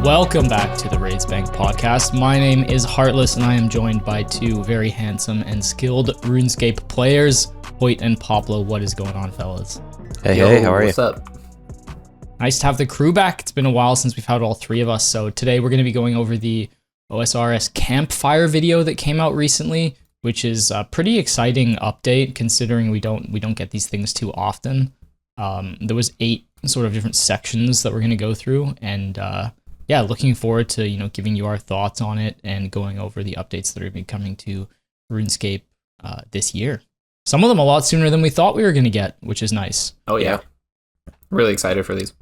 Welcome back to the RaidzBank podcast. My name is Heartless, and I am joined by two very handsome and skilled RuneScape players, Hoyt and Poplo. What is going on, fellas? Hey, how are you? What's up? Nice to have the crew back. It's been a while since we've had all three of us. So today we're going to be going over the OSRS Campfire video that came out recently, which is a pretty exciting update considering we don't get these things too often. There was 8 sort of different sections that we're going to go through, and yeah, looking forward to giving you our thoughts on it and going over the updates that are going to be coming to RuneScape this year. Some of them a lot sooner than we thought we were going to get, which is nice. Oh yeah, really excited for these.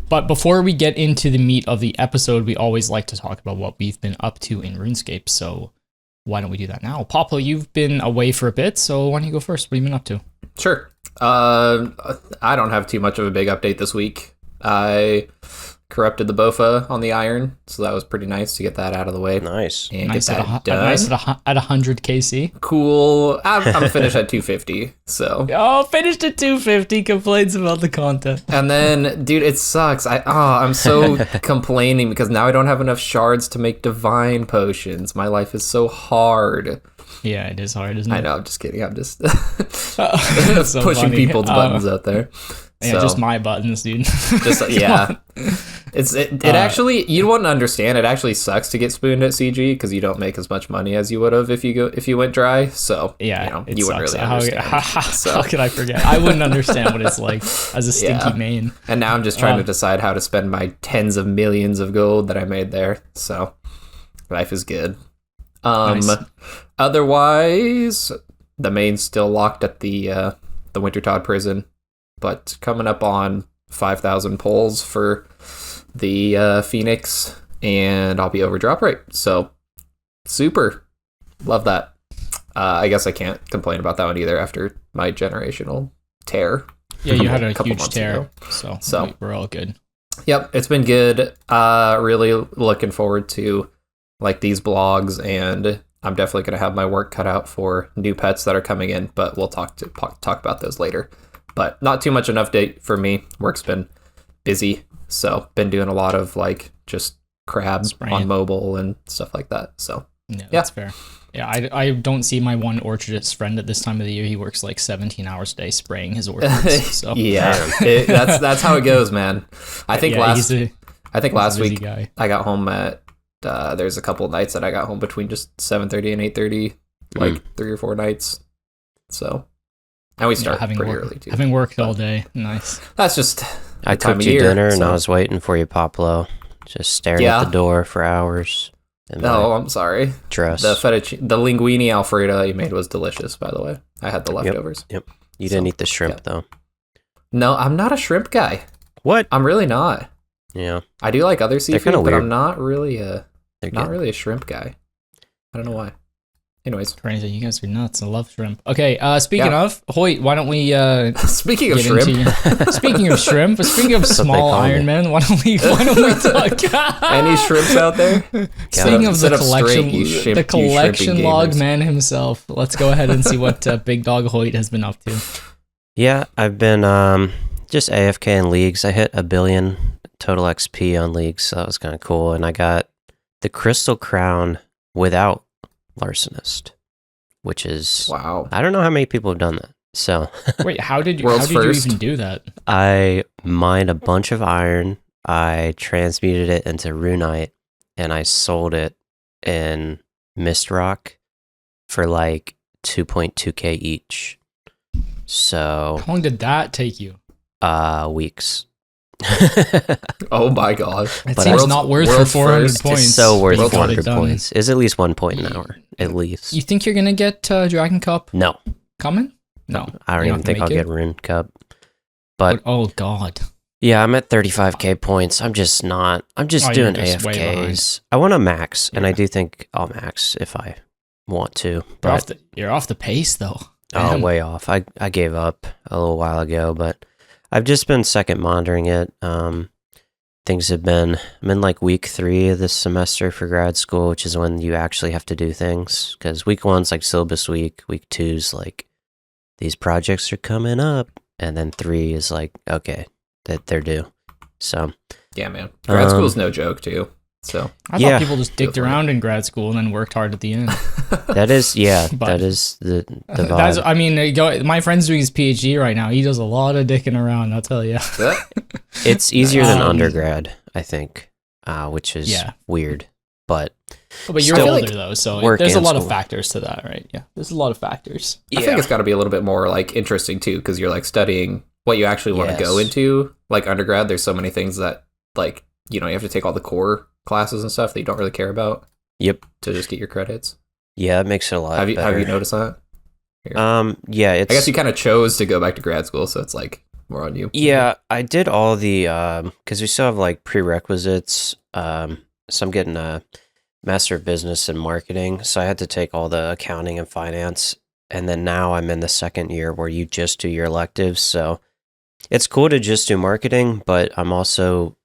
But before we get into the meat of the episode, we always like to talk about what we've been up to in RuneScape. So why don't we do that now? Poplo, you've been away for a bit, so why don't you go first? What have you been up to? Sure. I don't have too much of a big update this week. I corrupted the Bofa on the iron, so that was pretty nice to get that out of the way. Nice. And Nice get that done. nice at 100 KC. Cool. I'm finished at 250, so. Oh, finished at 250, complains about the content. And then, dude, it sucks. I'm so complaining because now I don't have enough shards to make divine potions. My life is so hard. Yeah, it is hard, isn't it? I know, I'm just kidding. I'm just That's so pushing funny. people's buttons out there. Yeah, So, just my buttons, dude. just yeah. It actually, you wouldn't understand. It actually sucks to get spooned at CG because you don't make as much money as you would have if you went dry. So Yeah, it you wouldn't sucks. really understand. How could I forget? I wouldn't understand what it's like as a stinky Yeah. main. And now I'm just trying to decide how to spend my tens of millions of gold that I made there. So life is good. Nice. Otherwise, the main's still locked at the Wintertodd prison, but coming up on 5,000 pulls for the Phoenix, and I'll be over drop rate. So super, love that. I guess I can't complain about that one either after my generational tear. Yeah, you had a couple huge months tear, ago. so we're all good. Yep, it's been good. Really looking forward to like these blogs, and I'm definitely going to have my work cut out for new pets that are coming in, but we'll talk about those later. But not too much an update for me. Work's been busy, so been doing a lot of like just crab Spraying. on mobile and stuff like that. So Yeah, that's fair. Yeah, I don't see my one orchardist friend at this time of the year. He works like 17 hours a day spraying his orchards. So yeah, that's how it goes, man. I think last week guy. I got home at there's a couple of nights that I got home between just 7:30 and 8:30, like 3 or 4 nights. So, and we start pretty early too. Having worked all day, nice. That's just I the time cooked of you year, dinner and so- I was waiting for you, Poplo. Just staring Yeah. at the door for hours. And No, I'm sorry. dress. The linguine alfredo you made was delicious, by the way. I had the leftovers. You didn't eat the shrimp though. No, I'm not a shrimp guy. What? I'm really not. Yeah, I do like other seafood, kinda but weird. I'm not really a they're good. shrimp guy. I don't know why. Anyways, Crazy, you guys are nuts. I love shrimp. Okay, speaking Yeah. of Hoyt, why don't we speaking of get shrimp, into speaking of shrimp, speaking of That's what they small call me. Iron Man, why don't we talk? any shrimps out there? Speaking of Sit the up straight, collection, you shrimp- the you shrimping collection log gamers. man himself. Let's go ahead and see what Big Dog Hoyt has been up to. Yeah, I've been just AFK in leagues. I hit 1 billion total XP on leagues, so that was kind of cool. And I got the Crystal Crown without Larcenist, which is Wow. I don't know how many people have done that. So Wait, how did World's you first. even do that? I mined a bunch of iron, I transmuted it into runite, and I sold it in Mist Rock for like 2.2k each. So How long did that take you? weeks. Oh my god. It But seems I- not worth for world's 400 first. points. It's so worth You got it 400 done. points. It's at least 1 point an hour, at least. You think you're gonna get Dragon Cup No, coming? No, I don't You're even not think gonna I'll make get it? Rune Cup. But Oh god. yeah, I'm at 35k points. I'm just not. I'm just Oh, you're doing just way AFKs. I want to max, and I do think I'll max if I want to. But You're off the pace though. oh, Damn. way off. I gave up a little while ago, but I've just been second monitoring it. Things have been. I'm in like week 3 of this semester for grad school, which is when you actually have to do things. Because week 1's like syllabus week. Week 2's like these projects are coming up, and then 3 is like okay that they're due. So Yeah, man. Grad school's no joke, too. So I thought people just dicked around in grad school and then worked hard at the end. That is the vibe. I mean, my friend's doing his PhD right now. He does a lot of dicking around, I'll tell you. It's easier than undergrad, I think, which is weird. But you're older, though, so there's a lot of factors to that, right? Yeah, there's a lot of factors. I think it's got to be a little bit more, like, interesting, too, because you're, like, studying what you actually want to go into. Like, undergrad, there's so many things that, like, you have to take all the core classes and stuff that you don't really care about. Yep. To just get your credits. Yeah, it makes it a lot better. Have you noticed that? Yeah, I guess you kind of chose to go back to grad school, so it's like more on you. Yeah, I did all the because we still have like prerequisites. So I'm getting a Master of Business and Marketing, so I had to take all the accounting and finance, and then now I'm in the second year where you just do your electives. So it's cool to just do marketing, but I'm also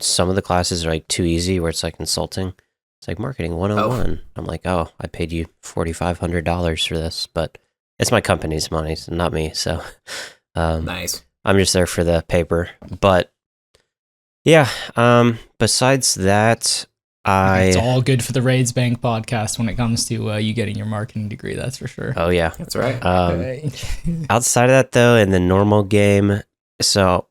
some of the classes are like too easy where it's like consulting. It's like marketing 101. I'm like, oh, I paid you $4,500 for this, but it's my company's money, not me. So nice. I'm just there for the paper. But yeah, besides that, it's all good for the RaidzBank podcast when it comes to you getting your marketing degree, that's for sure. Oh, yeah. That's right. Outside of that, though, in the normal game, so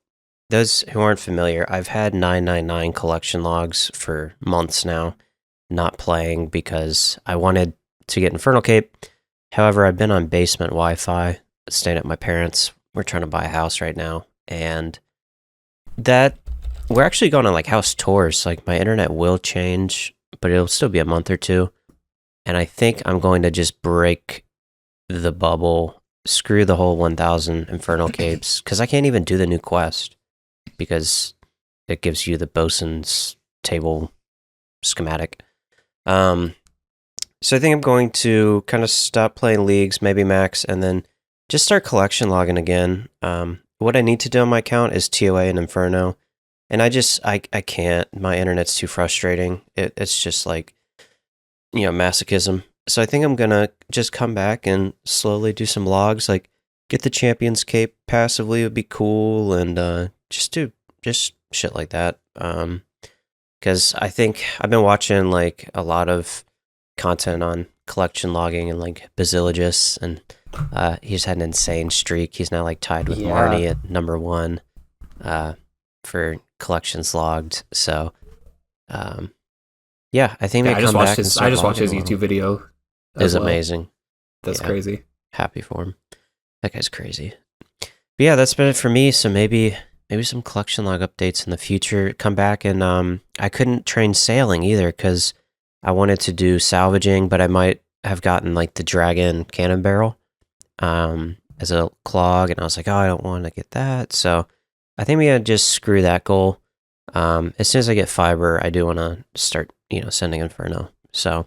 those who aren't familiar, I've had 999 collection logs for months now, not playing because I wanted to get Infernal Cape. However, I've been on basement Wi-Fi, staying at my parents'. We're trying to buy a house right now, and that we're actually going on like house tours. Like my internet will change, but it'll still be a month or two. And I think I'm going to just break the bubble, screw the whole 1,000 Infernal Capes, because I can't even do the new quest because it gives you the bosun's table schematic. So I think I'm going to kind of stop playing leagues, maybe max, and then just start collection logging again. What I need to do on my account is TOA and Inferno. And I can't. My internet's too frustrating. It's just like, masochism. So I think I'm going to just come back and slowly do some logs. Like, get the Champion's Cape passively would be cool. And just shit like that. Because I think I've been watching, like, a lot of content on collection logging and, like, Basiligus. And he's had an insane streak. He's now, like, tied with Marty at number 1 for collections logged. So, I think I just watched his YouTube video. It's amazing. That's crazy. Happy for him. That guy's crazy. But yeah, that's been it for me. So maybe some collection log updates in the future. Come back and I couldn't train sailing either because I wanted to do salvaging, but I might have gotten like the dragon cannon barrel as a clog, and I was like, oh, I don't want to get that. So I think we gotta just screw that goal. As soon as I get fiber, I do want to start, sending Inferno. So,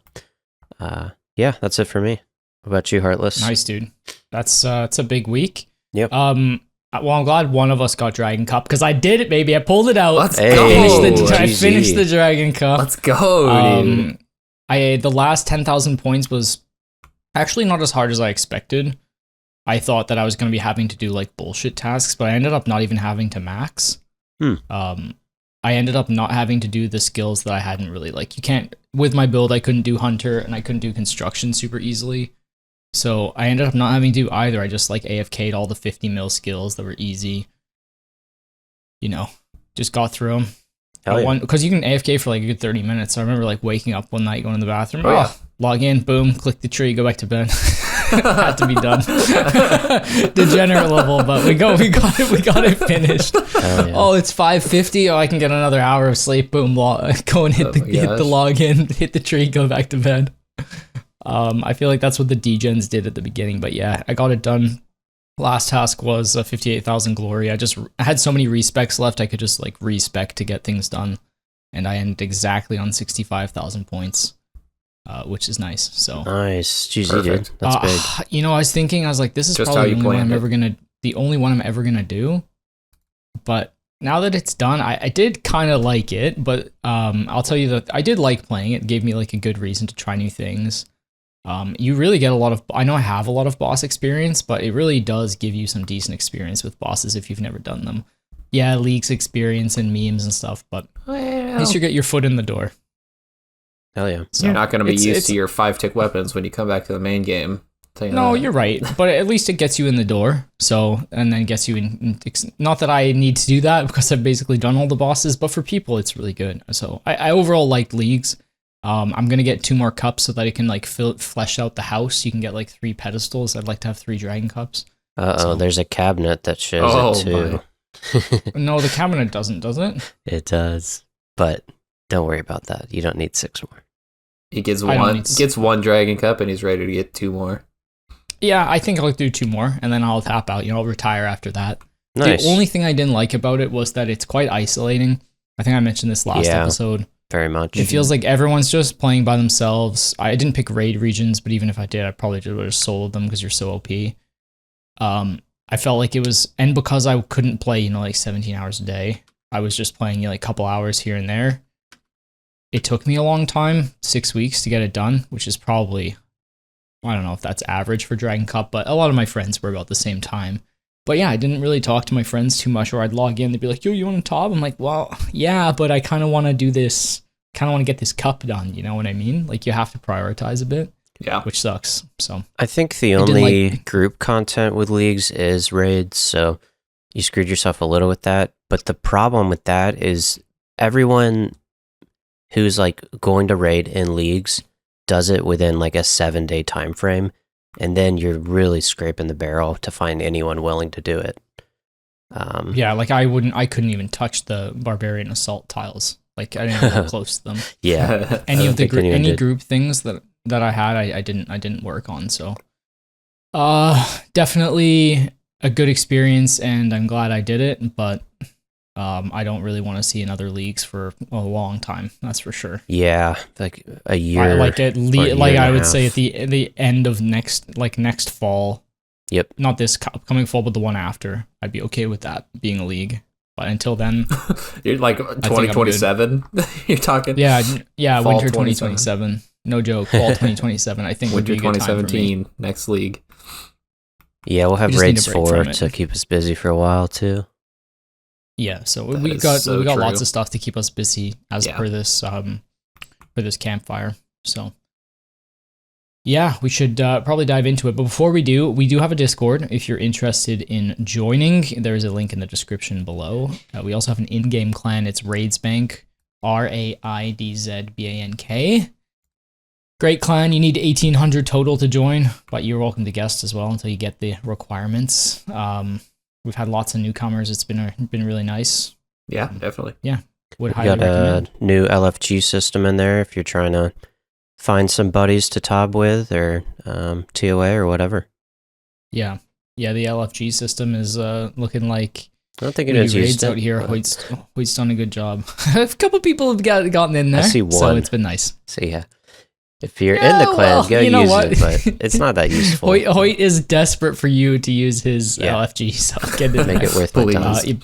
that's it for me. What about you, Heartless? Nice, dude. That's it's a big week. Yep. Well, I'm glad one of us got Dragon Cup because I did it, baby. I pulled it out. Let's go. I finished the Dragon Cup. Let's go, dude. The last 10,000 points was actually not as hard as I expected. I thought that I was going to be having to do like bullshit tasks, but I ended up not even having to max. I ended up not having to do the skills that I hadn't really with my build, I couldn't do Hunter and I couldn't do Construction super easily. So I ended up not having to do either. I just like AFK'd all the 50 mil skills that were easy. Just got through them. Because you can AFK for like a good 30 minutes. So I remember like waking up one night, going to the bathroom. Log in, boom, click the tree, go back to bed. Had to be done. Degenerate level, but we got it finished. Oh, it's 5:50. Oh, I can get another hour of sleep. Boom, go and hit the login, hit the tree, go back to bed. I feel like that's what the degens did at the beginning, but yeah, I got it done. Last task was 58,000 glory. I had so many respecs left, I could just like respec to get things done, and I ended exactly on 65,000 points. Which is nice. So nice. GG, dude. That's big. I was thinking, I was like, this is just probably the only one I'm ever gonna do. But now that it's done, I did kind of like it, but I'll tell you that I did like playing it. It gave me like a good reason to try new things. You really get I know I have a lot of boss experience, but it really does give you some decent experience with bosses if you've never done them. yeah, leaks experience and memes and stuff, but at least you get your foot in the door. Hell yeah. So you're not going to be used it's- to your 5-tick weapons when you come back to the main game. No, you're right, but at least it gets you in the door. So, and then gets you in. Not that I need to do that because I've basically done all the bosses, but for people, it's really good. So, I overall like leagues. I'm gonna get 2 more cups so that I can like flesh out the house. You can get like 3 pedestals. I'd like to have 3 dragon cups. There's a cabinet that shows it too. No, the cabinet doesn't, does it? It does, but don't worry about that. You don't need 6 more. He gets one dragon cup and he's ready to get 2 more. Yeah, I think I'll do 2 more and then I'll tap out. I'll retire after that. Nice. The only thing I didn't like about it was that it's quite isolating. I think I mentioned this last episode. Very much. It feels like everyone's just playing by themselves. I didn't pick raid regions, but even if I did, I probably would have soloed them because you're so OP. I felt like it was, and because I couldn't play, like 17 hours a day, I was just playing like a couple hours here and there. It took me a long time, 6 weeks to get it done, which is probably, I don't know if that's average for Dragon Cup, but a lot of my friends were about the same time. But yeah, I didn't really talk to my friends too much, or I'd log in, they'd be like, yo, you want to top? I'm like, well, yeah, but I kind of want to do this, kind of want to get this cup done, you know what I mean? Like, you have to prioritize a bit, which sucks, so. I think the only group content with leagues is raids, so you screwed yourself a little with that, but the problem with that is everyone who's like going to raid in leagues does it within like a 7-day time frame, and then you're really scraping the barrel to find anyone willing to do it. Yeah, like I couldn't even touch the barbarian assault tiles. Like I didn't go close to them. Yeah, any of the group things that I had, I didn't work on. So, definitely a good experience, and I'm glad I did it. But I don't really want to see another leagues for a long time. That's for sure. Yeah, like a year. I would say at the end of next fall. Yep. Not this upcoming fall, but the one after. I'd be okay with that being a league. But until then, you're like 2027. You're talking. Yeah, fall winter 2027. No joke, fall 2027. I think winter would be a good 2017 next league. Yeah, we'll have Raids 4 to keep us busy for a while too. Yeah, so we got lots of stuff to keep us busy as per this campfire. So yeah, we should probably dive into it. But before we do have a Discord. If you're interested in joining, there is a link in the description below. We also have an in-game clan. It's RaidzBank, RaidzBank. Great clan. You need 1,800 total to join, but you're welcome to guest as well until you get the requirements. We've had lots of newcomers. It's been really nice. Yeah, definitely. Yeah, would highly recommend. A new LFG system in there if you're trying to find some buddies to TOB with, or TOA or whatever. Yeah, the LFG system is looking like. I don't think it is used out here. Hoyt's done a good job. A couple people have gotten in there. I see one. So it's been nice. So yeah. If you're in the clan, go use it, but it's not that useful. Hoyt is desperate for you to use his LFG, so get it. Make it worth my time.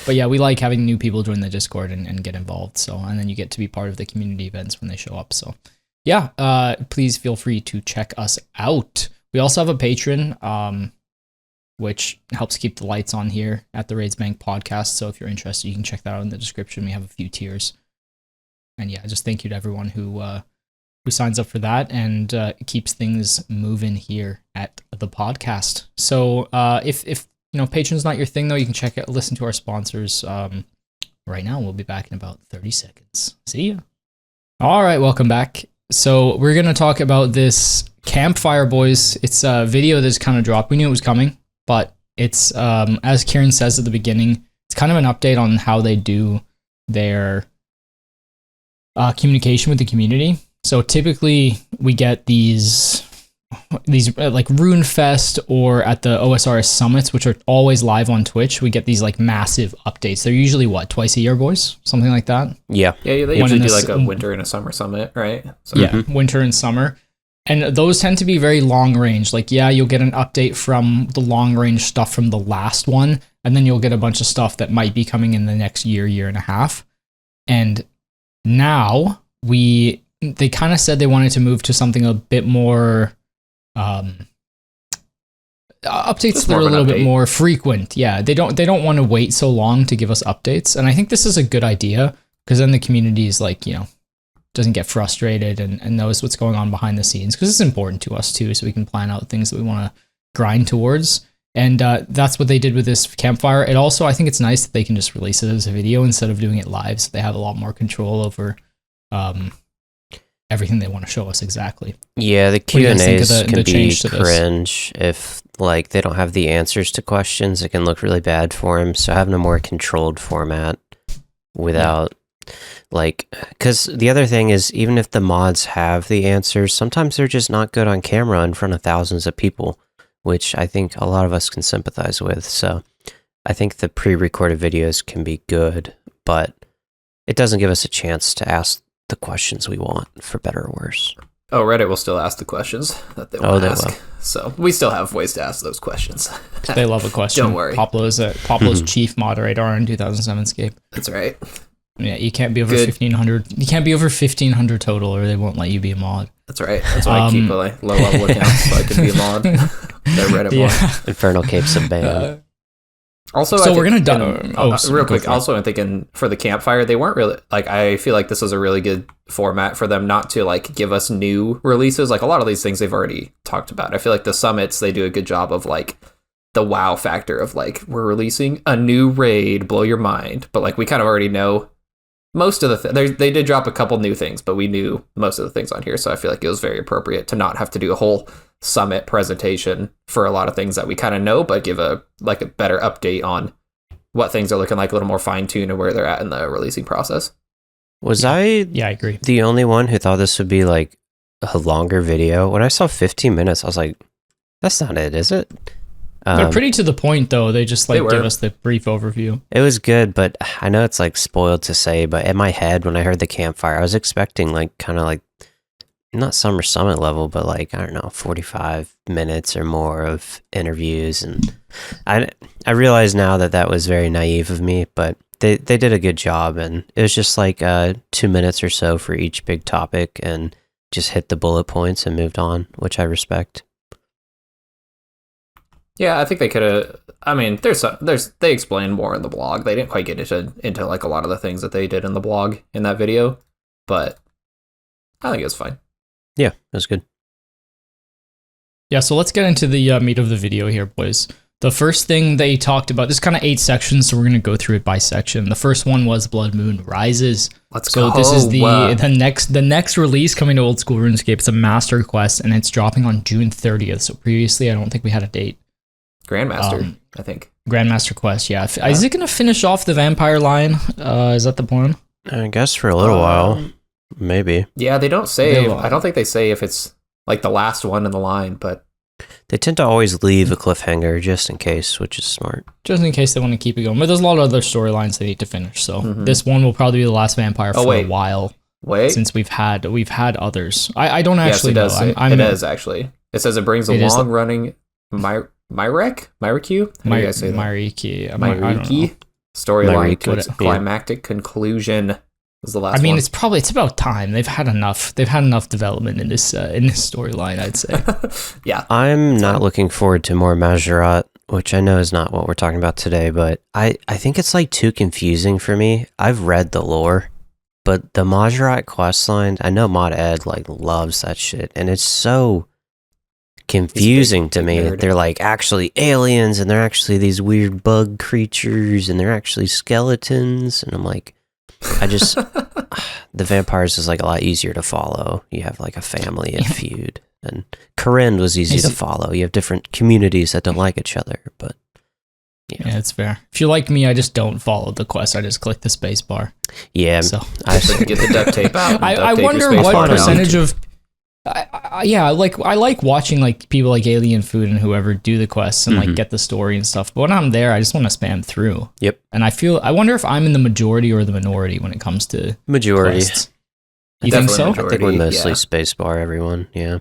But yeah, we like having new people join the Discord and get involved. So, and then you get to be part of the community events when they show up. So yeah, please feel free to check us out. We also have a Patreon, which helps keep the lights on here at the RaidzBank podcast. So if you're interested, you can check that out in the description. We have a few tiers. And yeah, just thank you to everyone who signs up for that and keeps things moving here at the podcast. So if Patreon's not your thing, though, you can listen to our sponsors right now. We'll be back in about 30 seconds. See ya. All right, welcome back. So we're going to talk about this Campfire, boys. It's a video that's kind of dropped. We knew it was coming, but it's, as Kieran says at the beginning, it's kind of an update on how they do their communication with the community. So typically we get these like RuneFest or at the OSRS summits, which are always live on Twitch. We get these like massive updates. They're usually twice a year, boys? Something like that? Yeah. Yeah, they usually do like a winter and a summer summit, right? So. Yeah, winter and summer. And those tend to be very long range. Like, yeah, you'll get an update from the long range stuff from the last one, and then you'll get a bunch of stuff that might be coming in the next year and a half. And now they kind of said they wanted to move to something a bit more updates Just that are more a of an little bit update. more frequent. Yeah, they don't want to wait so long to give us updates, and I think this is a good idea because then the community is like, doesn't get frustrated and knows what's going on behind the scenes, because it's important to us too, so we can plan out things that we want to grind towards. And that's what they did with this Campfire. It also, I think it's nice that they can just release it as a video instead of doing it live, so they have a lot more control over everything they want to show us exactly. Yeah, the do you guys think of Q&As the can be change to this? cringe if like they don't have the answers to questions. It can look really bad for them. So having a more controlled format without like, because the other thing is, even if the mods have the answers, sometimes they're just not good on camera in front of thousands of people, which I think a lot of us can sympathize with. So I think the pre-recorded videos can be good, but it doesn't give us a chance to ask the questions we want, for better or worse. Oh, Reddit will still ask the questions that they want to ask. Will. So we still have ways to ask those questions. They love a question. Don't worry. Poplo's chief moderator on 2007 Scape. That's right. Yeah, you can't be over Good. 1,500. You can't be over 1,500 total, or they won't let you be a mod. That's right. That's why I keep a low level account so I can be a mod. They're Reddit mod. Infernal Cape's a ban. Also, So I we're think gonna real go quick. for it. Also, I'm thinking for the Campfire, they weren't really like. I feel like this was a really good format for them not to like give us new releases. Like a lot of these things they've already talked about. I feel like the summits they do a good job of like the wow factor of like, we're releasing a new raid, blow your mind. But like we kind of already know most of the they did drop a couple new things, but we knew most of the things on here. So I feel like it was very appropriate to not have to do a whole summit presentation for a lot of things that we kind of know, but give a better update on what things are looking like, a little more fine-tuned and where they're at in the releasing process. Was I agree. the only one who thought this would be like a longer video? When I saw 15 minutes, I was like, that's not it, is it? They're pretty to the point, though. They just like give us the brief overview. It was good, but I know it's like spoiled to say, but in my head, when I heard the Campfire, I was expecting like kind of like, not Summer Summit level, but like, I don't know, 45 minutes or more of interviews. And I realize now that that was very naive of me, but they did a good job. And it was just like 2 minutes or so for each big topic and just hit the bullet points and moved on, which I respect. Yeah, I think they could have. I mean, they explain more in the blog. They didn't quite get into like a lot of the things that they did in the blog in that video, but I think it was fine. Yeah, it was good. Yeah, so let's get into the meat of the video here, boys. The first thing they talked about, this kind of 8 sections, so we're going to go through it by section. The first one was Blood Moon Rises. Let's so go. This is the next release coming to Old School RuneScape. It's a master quest, and it's dropping on June 30th. So previously, I don't think we had a date. Grandmaster, I think. Grandmaster quest, yeah. Is it going to finish off the vampire line? Is that the plan? I guess for a little while, maybe. Yeah, they don't say. I don't think they say if it's like the last one in the line, but they tend to always leave a cliffhanger just in case, which is smart. Just in case they want to keep it going. But there's a lot of other storylines they need to finish. So this one will probably be the last vampire for a while. Since we've had others. I don't actually know. It is actually. It says it brings a long running Myrek? Myreku? How do you guys say that? Myreki storyline to its climactic conclusion was the last one. I mean, it's about time. They've had enough development in this storyline, I'd say. Yeah. I'm not looking forward to more Majorat, which I know is not what we're talking about today, but I think it's like too confusing for me. I've read the lore, but the Majorat questline, I know Mod Ed like loves that shit, and it's so confusing to me. Nerd. They're like actually aliens, and they're actually these weird bug creatures, and they're actually skeletons, and I'm like, the vampires is like a lot easier to follow. You have like a family, a feud, and Corinne was easy to follow. You have different communities that don't like each other, but yeah, it's fair. If you're like me, I just don't follow the quest. I just click the space bar. Yeah, so I get the duct tape out. I wonder what percentage of. I like watching like people like Alien Food and whoever do the quests and like get the story and stuff. But when I'm there, I just want to spam through. Yep. And I wonder if I'm in the majority or the minority when it comes to majority. Quests. You think so? I think we're mostly spacebar everyone. Yeah.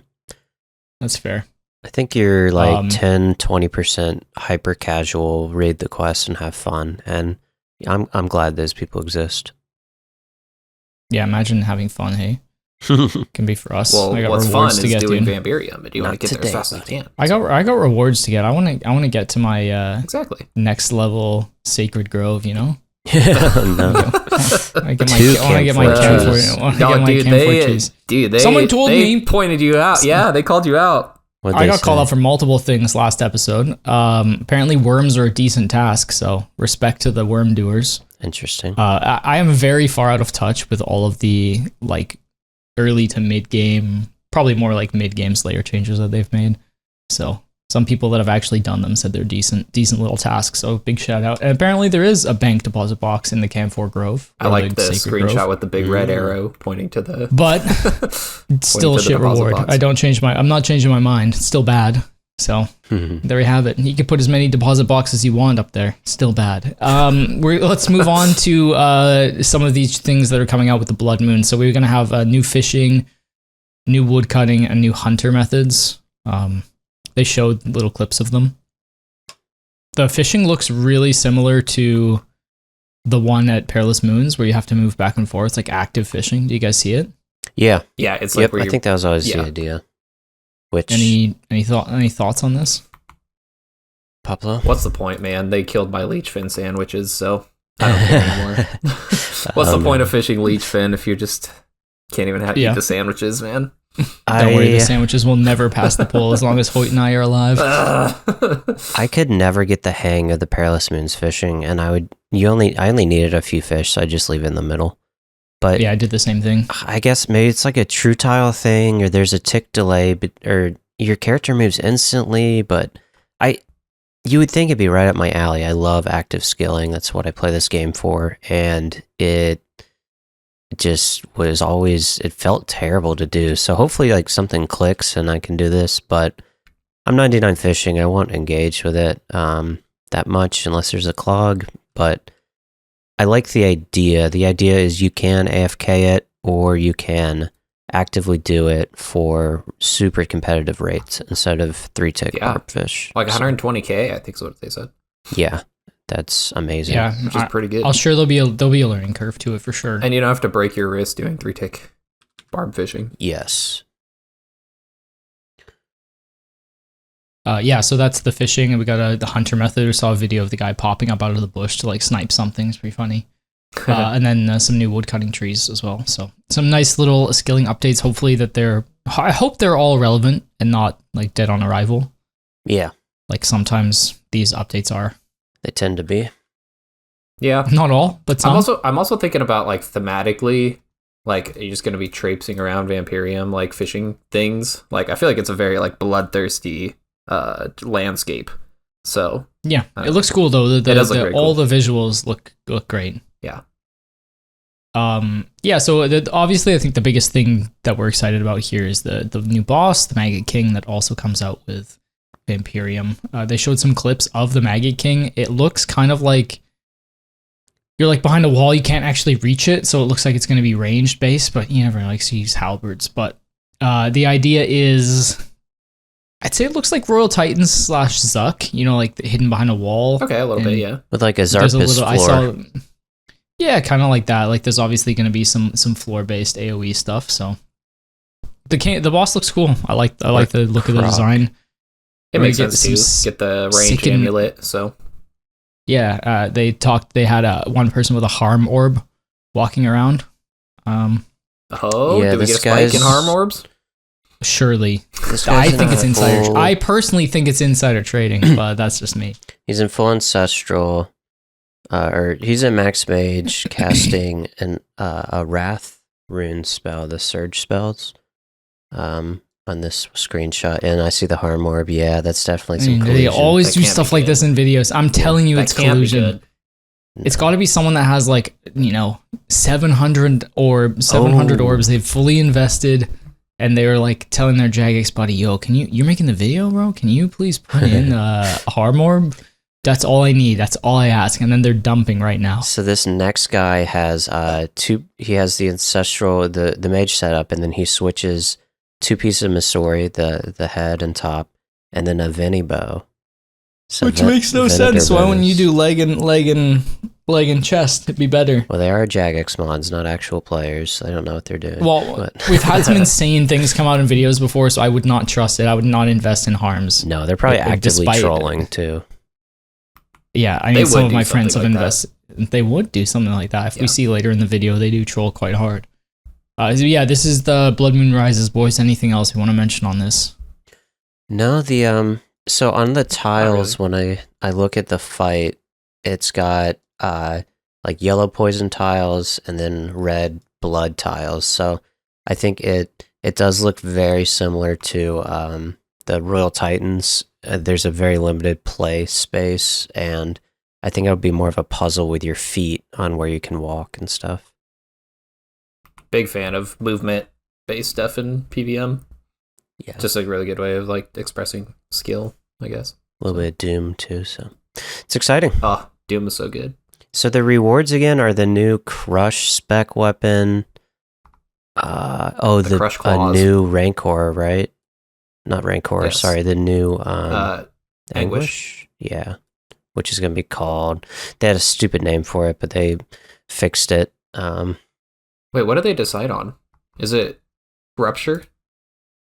That's fair. I think you're like 10-20% hyper casual, raid the quest and have fun. And I'm glad those people exist. Yeah, imagine having fun, hey? Can be for us. Well, I got what's fun rewards is to get, doing dude. Vampirium, and you want to get there as fast as you can. I got rewards to get. I want to get to my Exactly. next level Sacred Grove. You know. No. I get my Campfire. Dude, Someone told me. Pointed you out. Yeah, they called you out. I got called out for multiple things last episode. Apparently worms are a decent task, so respect to the worm doers. Interesting. I am very far out of touch with all of the like early to mid game, probably more like mid game Slayer changes that they've made. So some people that have actually done them said they're decent little tasks. So big shout out. And apparently there is a bank deposit box in the Camphor Grove. I like the screenshot Grove with the big red arrow pointing to the. But still a shit reward. Box. I'm not changing my mind. It's still bad. So there you have it. You can put as many deposit boxes you want up there. Still bad. Let's move on to some of these things that are coming out with the Blood Moon. So we're gonna have new fishing, new wood cutting, and new hunter methods. They showed little clips of them. The fishing looks really similar to the one at Perilous Moons, where you have to move back and forth, like active fishing. Do you guys see it? Yeah. Yeah, it's like I think that was always the idea. Which any thoughts on this? Poplo? What's the point, man? They killed my leech fin sandwiches, so I don't care anymore. What's the point of fishing leech fin if you just can't even eat the sandwiches, man? Don't worry, the sandwiches will never pass the poll as long as Hoyt and I are alive. I could never get the hang of the Perilous Moons fishing, and I only needed a few fish, so I just leave it in the middle. But yeah, I did the same thing. I guess maybe it's like a true tile thing, or there's a tick delay, or your character moves instantly. But you would think it'd be right up my alley. I love active skilling. That's what I play this game for, and it just was always, it felt terrible to do. So hopefully like something clicks and I can do this, but I'm 99 fishing. I won't engage with it that much unless there's a clog, but I like the idea. The idea is you can AFK it, or you can actively do it for super competitive rates instead of 3-tick barb-fish. Like 120k, I think is what they said. Yeah. That's amazing. Yeah, which is pretty good. I'm sure there'll be a learning curve to it for sure. And you don't have to break your wrist doing 3-tick barb fishing. Yes. Yeah, so that's the fishing, and we got the hunter method. We saw a video of the guy popping up out of the bush to like snipe something. It's pretty funny. And then some new wood cutting trees as well. So some nice little skilling updates. Hopefully I hope they're all relevant and not like dead on arrival. Yeah. Like sometimes these updates are. They tend to be. Yeah. Not all, but some. I'm also thinking about like thematically, like, are you just going to be traipsing around Vampirium, like fishing things? Like, I feel like it's a very like bloodthirsty landscape. So yeah, it looks cool though. All the visuals look great. Yeah. Yeah. So obviously, I think the biggest thing that we're excited about here is the new boss, the Maggot King, that also comes out with Vampirium. They showed some clips of the Maggot King. It looks kind of like you're like behind a wall, you can't actually reach it, so it looks like it's going to be ranged based, but you never like see use halberds. But the idea is, I'd say it looks like Royal Titans / Zuck, you know, like hidden behind a wall. Okay, a little bit, yeah. With like a Zarpus floor. Yeah, kind of like that. Like there's obviously going to be some floor based AoE stuff. So the boss looks cool. I like the look of the design. It makes sense to get the range amulet. So yeah, they had one person with a harm orb walking around. Do we get a spike in harm orbs? Surely. I think it's insider. I personally think it's insider trading, but that's just me. He's in full ancestral, or he's a max mage casting a wrath rune spell, the surge spells. On this screenshot, and I see the harm orb. Yeah, that's definitely some collusion. They always do stuff like this in videos. I'm telling you, it's collusion. It's got to be someone that has 700 orbs. They've fully invested, and they were like telling their Jagex buddy, "Yo, you're making the video, bro? Can you please put in a harm orb? That's all I need. That's all I ask." And then they're dumping right now. So this next guy has he has the ancestral, the mage setup, and then he switches 2 pieces of Missouri, the head and top, and then a Veni bow. So which makes no sense. Why wouldn't you do leg and leg and chest. It'd be better. Well, they are Jagex mods, not actual players. So I don't know what they're doing. Well, we've had some insane things come out in videos before, so I would not trust it. I would not invest in harms. No, they're probably actively trolling too. Yeah, I mean, some of my friends have like invested. They would do something like that. If we see later in the video, they do troll quite hard. So yeah, this is the Blood Moon Rises, boys. Anything else you want to mention on this? No, so on the tiles, when I look at the fight, it's got like yellow poison tiles and then red blood tiles. So I think it does look very similar to the Royal Titans. There's a very limited play space, and I think it would be more of a puzzle with your feet on where you can walk and stuff. Big fan of movement-based stuff in PVM. Yeah, just a really good way of like expressing skill, I guess. A little bit of Doom too, so it's exciting. Oh, Doom is so good. So the rewards again are the new Crush spec weapon. The Crush Claws. New Rancor, right? Not Rancor, Yes. Sorry, the new Anguish. Yeah, which is going to be called. They had a stupid name for it, but they fixed it. Wait, what did they decide on? Is it Rupture?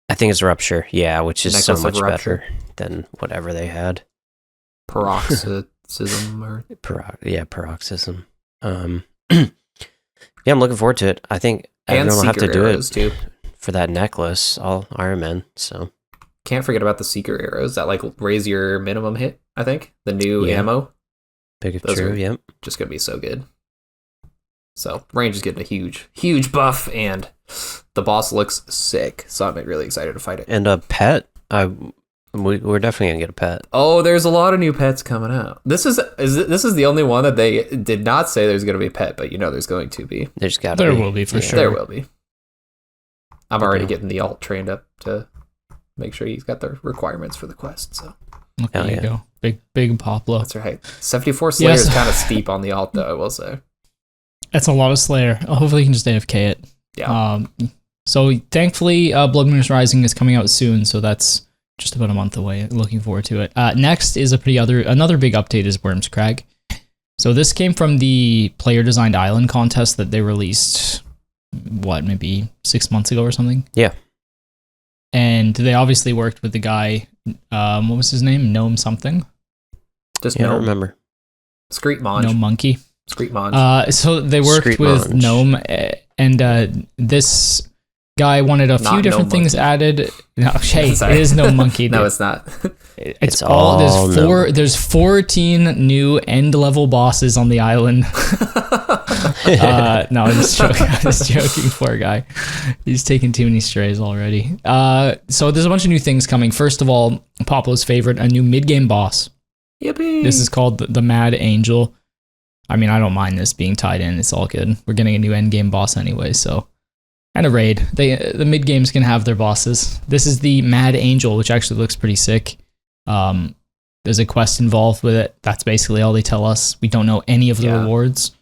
I think it's Rupture, yeah, which is so Necklace of much Rupture. better than whatever they had. Paroxysm or Paroxysm. Yeah, I'm looking forward to it. I think and everyone will have to Seeker do arrows it too. for that necklace. All Iron Man, so. Can't forget about the Seeker arrows that like raise your minimum hit, I think. The new ammo. Big if Those true, are yep. just gonna be so good. So range is getting a huge buff, and the boss looks sick. So I'm really excited to fight it. And a pet. We're definitely gonna get a pet. Oh, there's a lot of new pets coming out. This is the only one that they did not say there's gonna be a pet, but there's going to be. There's got There will be for sure. There will be. I'm already deal. getting the alt trained up to make sure he's got the requirements for the quest. So There you go. Big Poplo. that's right. 74 Slayer Yes. is kind of steep on the alt, though, I will say. That's a lot of Slayer. Hopefully you can just AFK it. Yeah. So thankfully, Blood Moon Rising is coming out soon, so that's just about a month away. Looking forward to it. Next is another big update is Worms Crag. So this came from the player designed island contest that they released, maybe 6 months ago or something? Yeah. And they obviously worked with the guy, what was his name? Gnome something? Just I don't Gnome. remember. Screet Monge. Gnome Monkey. Screet Monge. So they worked Screet with Monge. Gnome, and this guy wanted a few Not different Gnome things Monkey. added. No, hey, it Sorry. is Gnome Monkey. No, dude. it's not. It's all Gnome. There's 14 new end level bosses on the island. No, I'm just joking. I'm just joking. Poor guy. He's taken too many strays already. So there's a bunch of new things coming. First of all, Poplo's favorite, a new mid-game boss. Yippee. This is called the Mad Angel. I mean, I don't mind this being tied in. It's all good. We're getting a new end game boss anyway, so. And a raid. The mid games can have their bosses. This is the Mad Angel, which actually looks pretty sick. There's a quest involved with it. That's basically all they tell us. We don't know any of the rewards,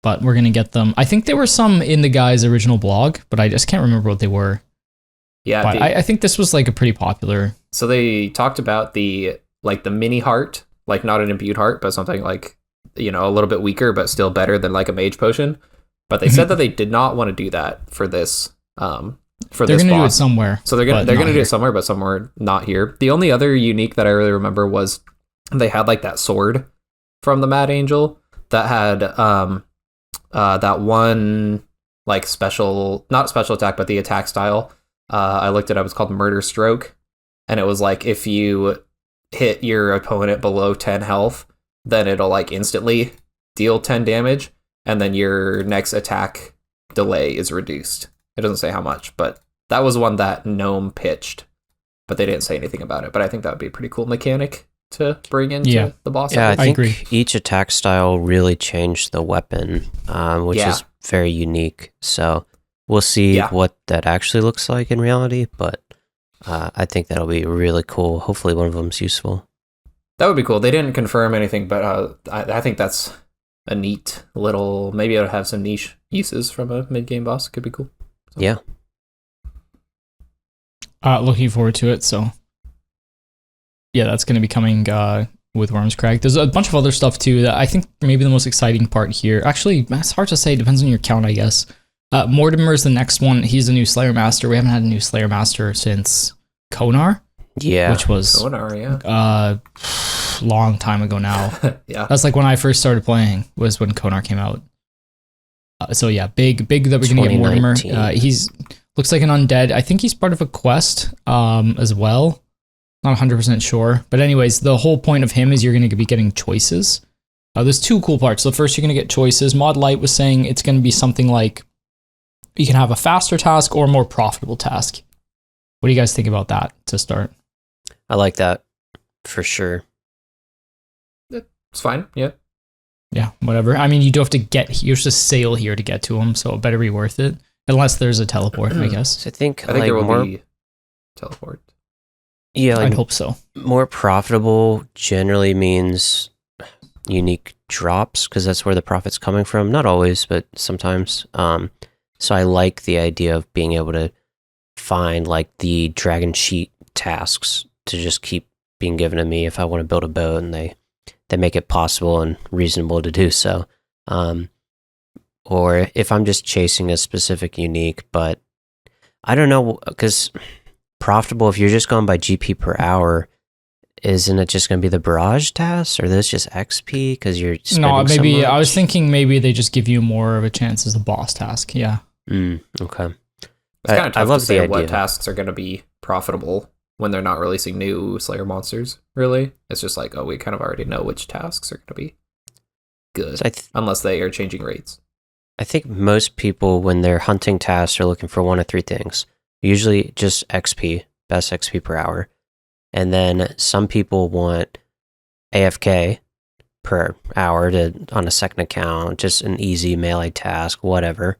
but we're gonna get them. I think there were some in the guy's original blog, but I just can't remember what they were. Yeah. But I think this was like a pretty popular. So they talked about the mini heart, like not an imbued heart, but something like, a little bit weaker, but still better than like a mage potion. But they said that they did not want to do that for this. They're going to do it boss. somewhere. So they're gonna do it somewhere, but somewhere not here. The only other unique that I really remember was they had like that sword from the Mad Angel that had that one like not special attack, but the attack style. I looked it up. It's called Murder Stroke, and it was like if you hit your opponent below 10 health, then it'll like instantly deal 10 damage, and then your next attack delay is reduced. It doesn't say how much, but that was one that Gnome pitched, but they didn't say anything about it. But I think that would be a pretty cool mechanic to bring into the boss. Yeah, I think agree. each attack style really changed the weapon, which is very unique. So we'll see what that actually looks like in reality, but I think that'll be really cool. Hopefully one of them's useful. That would be cool. They didn't confirm anything, but I think that's a neat little, maybe it'll have some niche uses from a mid-game boss. Could be cool. So. Yeah. Looking forward to it. So, yeah, that's going to be coming with Worms Crag. There's a bunch of other stuff too that I think maybe the most exciting part here. Actually, it's hard to say. It depends on your count, I guess. Mortimer's the next one. He's a new Slayer Master. We haven't had a new Slayer Master since Konar. Yeah. Which was Konar, yeah. Long time ago now. Yeah. That's like when I first started playing, was when Konar came out. So yeah, big that we're gonna get Mortimer. He's looks like an undead. I think he's part of a quest as well. Not 100% sure. But anyways, the whole point of him is you're going to be getting choices. There's two cool parts. So first, you're going to get choices. Mod Light was saying it's going to be something like you can have a faster task or a more profitable task. What do you guys think about that to start? I like that for sure. It's fine. Yeah. Yeah, whatever. I mean, you do have to you have to sail here to get to him, so it better be worth it. Unless there's a teleport, I guess. So I think like there will be teleport. Yeah, like I'd hope so. More profitable generally means unique drops, because that's where the profit's coming from. Not always, but sometimes. So I like the idea of being able to find like the dragon sheet tasks to just keep being given to me if I want to build a boat, and they make it possible and reasonable to do so. Or if I'm just chasing a specific unique, but I don't know, because profitable, if you're just going by GP per hour, isn't it just going to be the barrage tasks, or this just XP because you're spending so much? I was thinking maybe they just give you more of a chance as a boss task. Yeah. Okay. It's kind of tough to say what tasks are going to be profitable when they're not releasing new Slayer monsters, really. It's just like, we kind of already know which tasks are going to be good, so unless they are changing rates. I think most people, when they're hunting tasks, are looking for one of three things. Usually just XP, best XP per hour. And then some people want AFK per hour on a second account, just an easy melee task, whatever.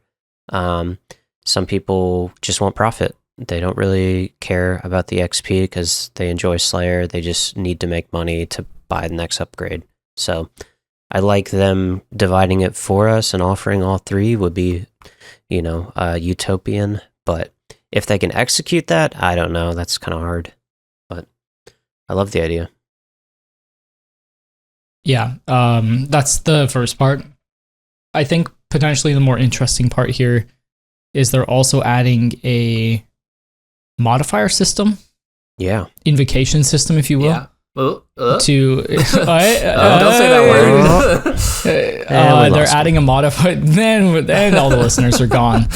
Some people just want profit. They don't really care about the XP because they enjoy Slayer. They just need to make money to buy the next upgrade. So I like them dividing it for us, and offering all three would be, utopian. But if they can execute that, I don't know. That's kind of hard. But I love the idea. Yeah, that's the first part. I think potentially the more interesting part here is they're also adding a modifier system. Yeah. Invocation system, if you will. Yeah. To don't say that word. They're adding a modifier. Then all the listeners are gone.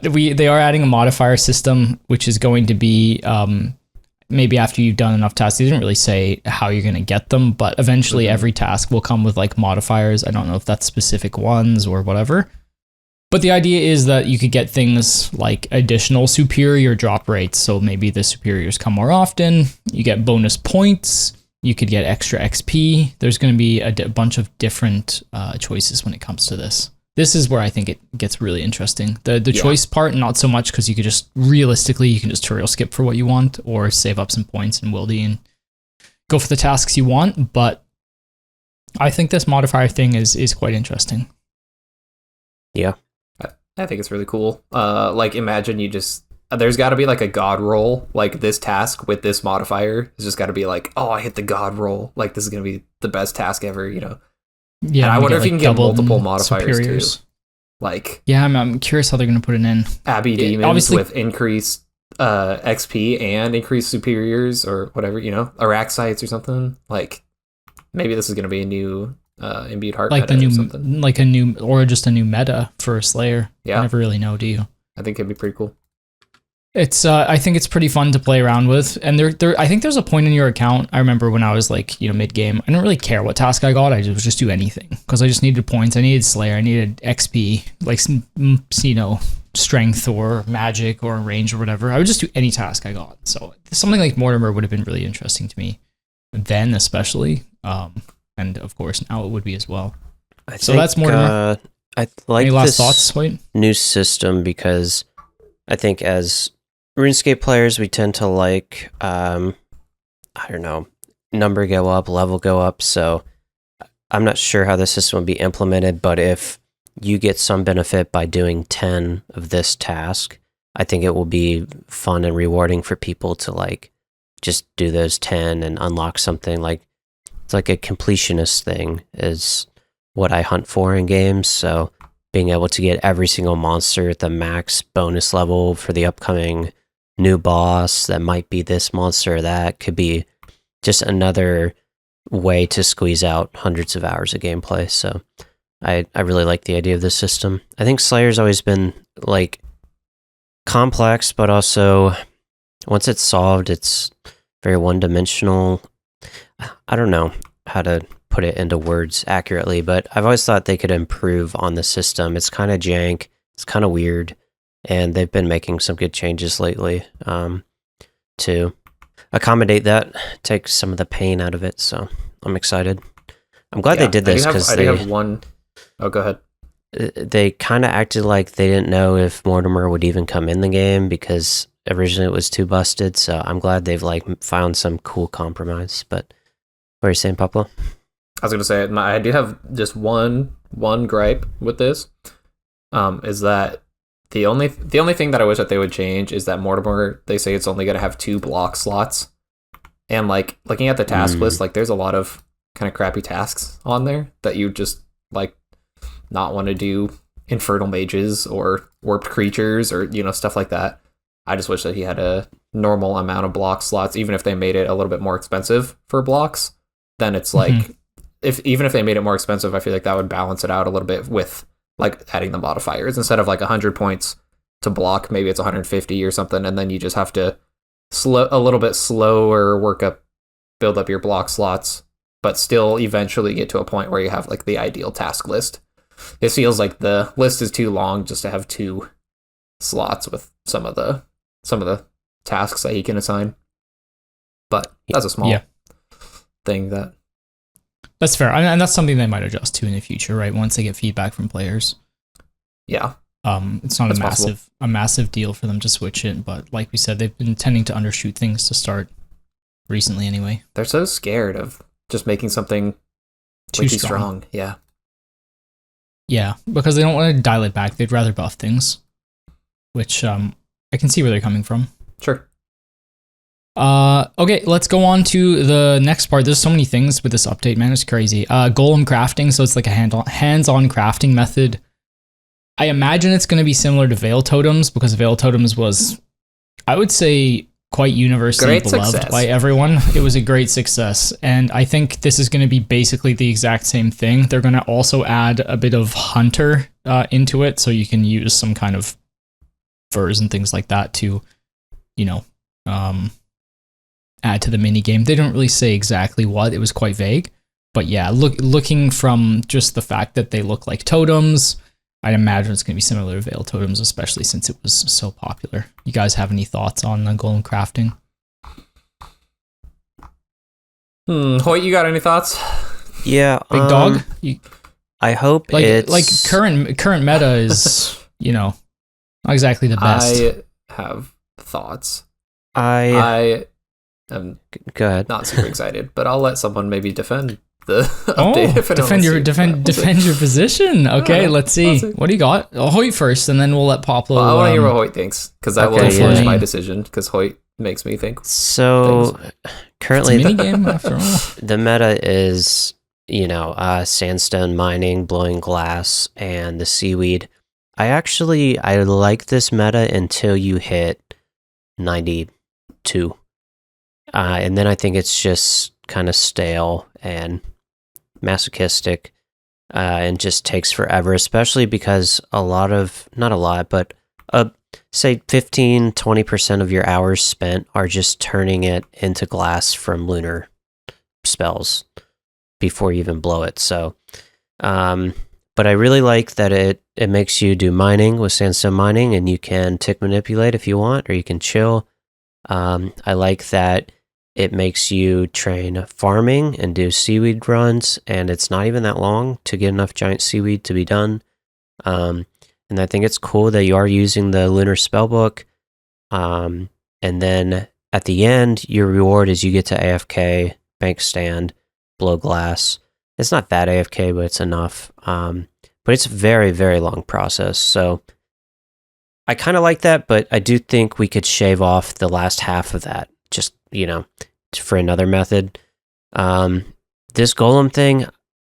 They are adding a modifier system, which is going to be maybe after you've done enough tasks. They didn't really say how you're going to get them, but eventually every task will come with like modifiers. I don't know if that's specific ones or whatever. But the idea is that you could get things like additional superior drop rates. So maybe the superiors come more often. You get bonus points. You could get extra XP. There's going to be a bunch of different choices when it comes to this. This is where I think it gets really interesting. The choice part, not so much, because you could just realistically, you can just tutorial skip for what you want or save up some points in Wildy and go for the tasks you want. But I think this modifier thing is quite interesting. Yeah. I think it's really cool. Like, imagine there's got to be like a god roll, like this task with this modifier. It's just got to be like, I hit the god roll. Like, this is going to be the best task ever, Yeah. And I wonder if you can get multiple modifiers superiors too. Like, yeah, I'm curious how they're going to put it in. Abbey Demons with increased XP and increased superiors or whatever, Araxites or something. Like, maybe this is going to be a new imbued heart like meta the new, or something. Like a new, or just a new meta for a Slayer. Yeah, you never really know, do you? I think it'd be pretty cool. It's I think it's pretty fun to play around with, and I think there's a point in your account. I remember when I was like mid game, I didn't really care what task I got. I would just do anything because I just needed points. I needed Slayer. I needed XP, like strength or magic or range or whatever. I would just do any task I got. So something like Mortimer would have been really interesting to me then, especially. And of course now it would be as well. So that's Mortimer. I like any last this thoughts, Hoyt? New system because I think as RuneScape players, we tend to like, I don't know, number go up, level go up. So I'm not sure how the system will be implemented, but if you get some benefit by doing 10 of this task, I think it will be fun and rewarding for people to like just do those 10 and unlock something. Like it's like a completionist thing is what I hunt for in games. So being able to get every single monster at the max bonus level for the upcoming new boss that might be this monster or that could be just another way to squeeze out hundreds of hours of gameplay. So I really like the idea of this system. I think Slayer's always been like complex, but also once it's solved, it's very one-dimensional. I don't know how to put it into words accurately, but I've always thought they could improve on the system. It's kind of jank, it's kind of weird, and they've been making some good changes lately to accommodate that, take some of the pain out of it. So I'm excited. I'm glad they did this because I do have one. Oh, go ahead. They kind of acted like they didn't know if Mortimer would even come in the game because originally it was too busted. So I'm glad they've like found some cool compromise. But what are you saying, Poplo? I was going to say, I do have just one gripe with this, is that the only thing that I wish that they would change is that Mortimer, they say it's only going to have 2 block slots. And like looking at the task list, like there's a lot of kind of crappy tasks on there that you just like not want to do, infernal mages or warped creatures or, you know, stuff like that. I just wish that he had a normal amount of block slots, even if they made it a little bit more expensive for blocks. Then it's like, even if they made it more expensive, I feel like that would balance it out a little bit with like adding the modifiers. Instead of like 100 points to block, maybe it's 150 or something, and then you just have to a little bit slower build up your block slots, but still eventually get to a point where you have like the ideal task list. It feels like the list is too long just to have 2 slots with some of the tasks that he can assign. But that's a small thing that's fair, and that's something they might adjust to in the future, right? Once they get feedback from players. Yeah. It's not a massive deal for them to switch it, but like we said, they've been tending to undershoot things to start recently anyway. They're so scared of just making something too strong. Yeah. Yeah, because they don't want to dial it back. They'd rather buff things, which I can see where they're coming from. Sure. Okay, let's go on to the next part. There's so many things with this update, man. It's crazy. Golem crafting, so it's like a hands-on crafting method. I imagine it's going to be similar to Veil Totems, because Veil Totems was, I would say, quite universally beloved by everyone. It was a great success, and I think this is going to be basically the exact same thing. They're going to also add a bit of Hunter into it, so you can use some kind of furs and things like that to, you know, add to the mini game. They don't really say exactly what. It was quite vague, but yeah, looking from just the fact that they look like totems, I'd imagine it's going to be similar to Veil Totems, especially since it was so popular. You guys have any thoughts on golem crafting? Hoyt, you got any thoughts? Yeah, Big Dog. I hope it's current meta is not exactly the best. I have thoughts. I am go ahead. Not super excited, but I'll let someone maybe defend the update. Defend your position. Okay, let's see. What do you got? Hoyt first, and then we'll let Poplo. I want to hear what Hoyt thinks, because I will influence my decision, because Hoyt makes me think. So currently, it's a mini game after all. The meta is sandstone mining, blowing glass, and the seaweed. I like this meta until you hit 92, and then I think it's just kind of stale and masochistic, and just takes forever, especially because say 15-20% of your hours spent are just turning it into glass from lunar spells before you even blow it. So but I really like that it makes you do mining with sandstone mining, and you can tick manipulate if you want, or you can chill. I like that it makes you train farming and do seaweed runs, and it's not even that long to get enough giant seaweed to be done. And I think it's cool that you are using the lunar spellbook. And then at the end, your reward is you get to AFK, bank stand, blow glass. It's not that AFK, but it's enough. But it's a very, very long process. So I kind of like that, but I do think we could shave off the last half of that, just, for another method. this golem thing,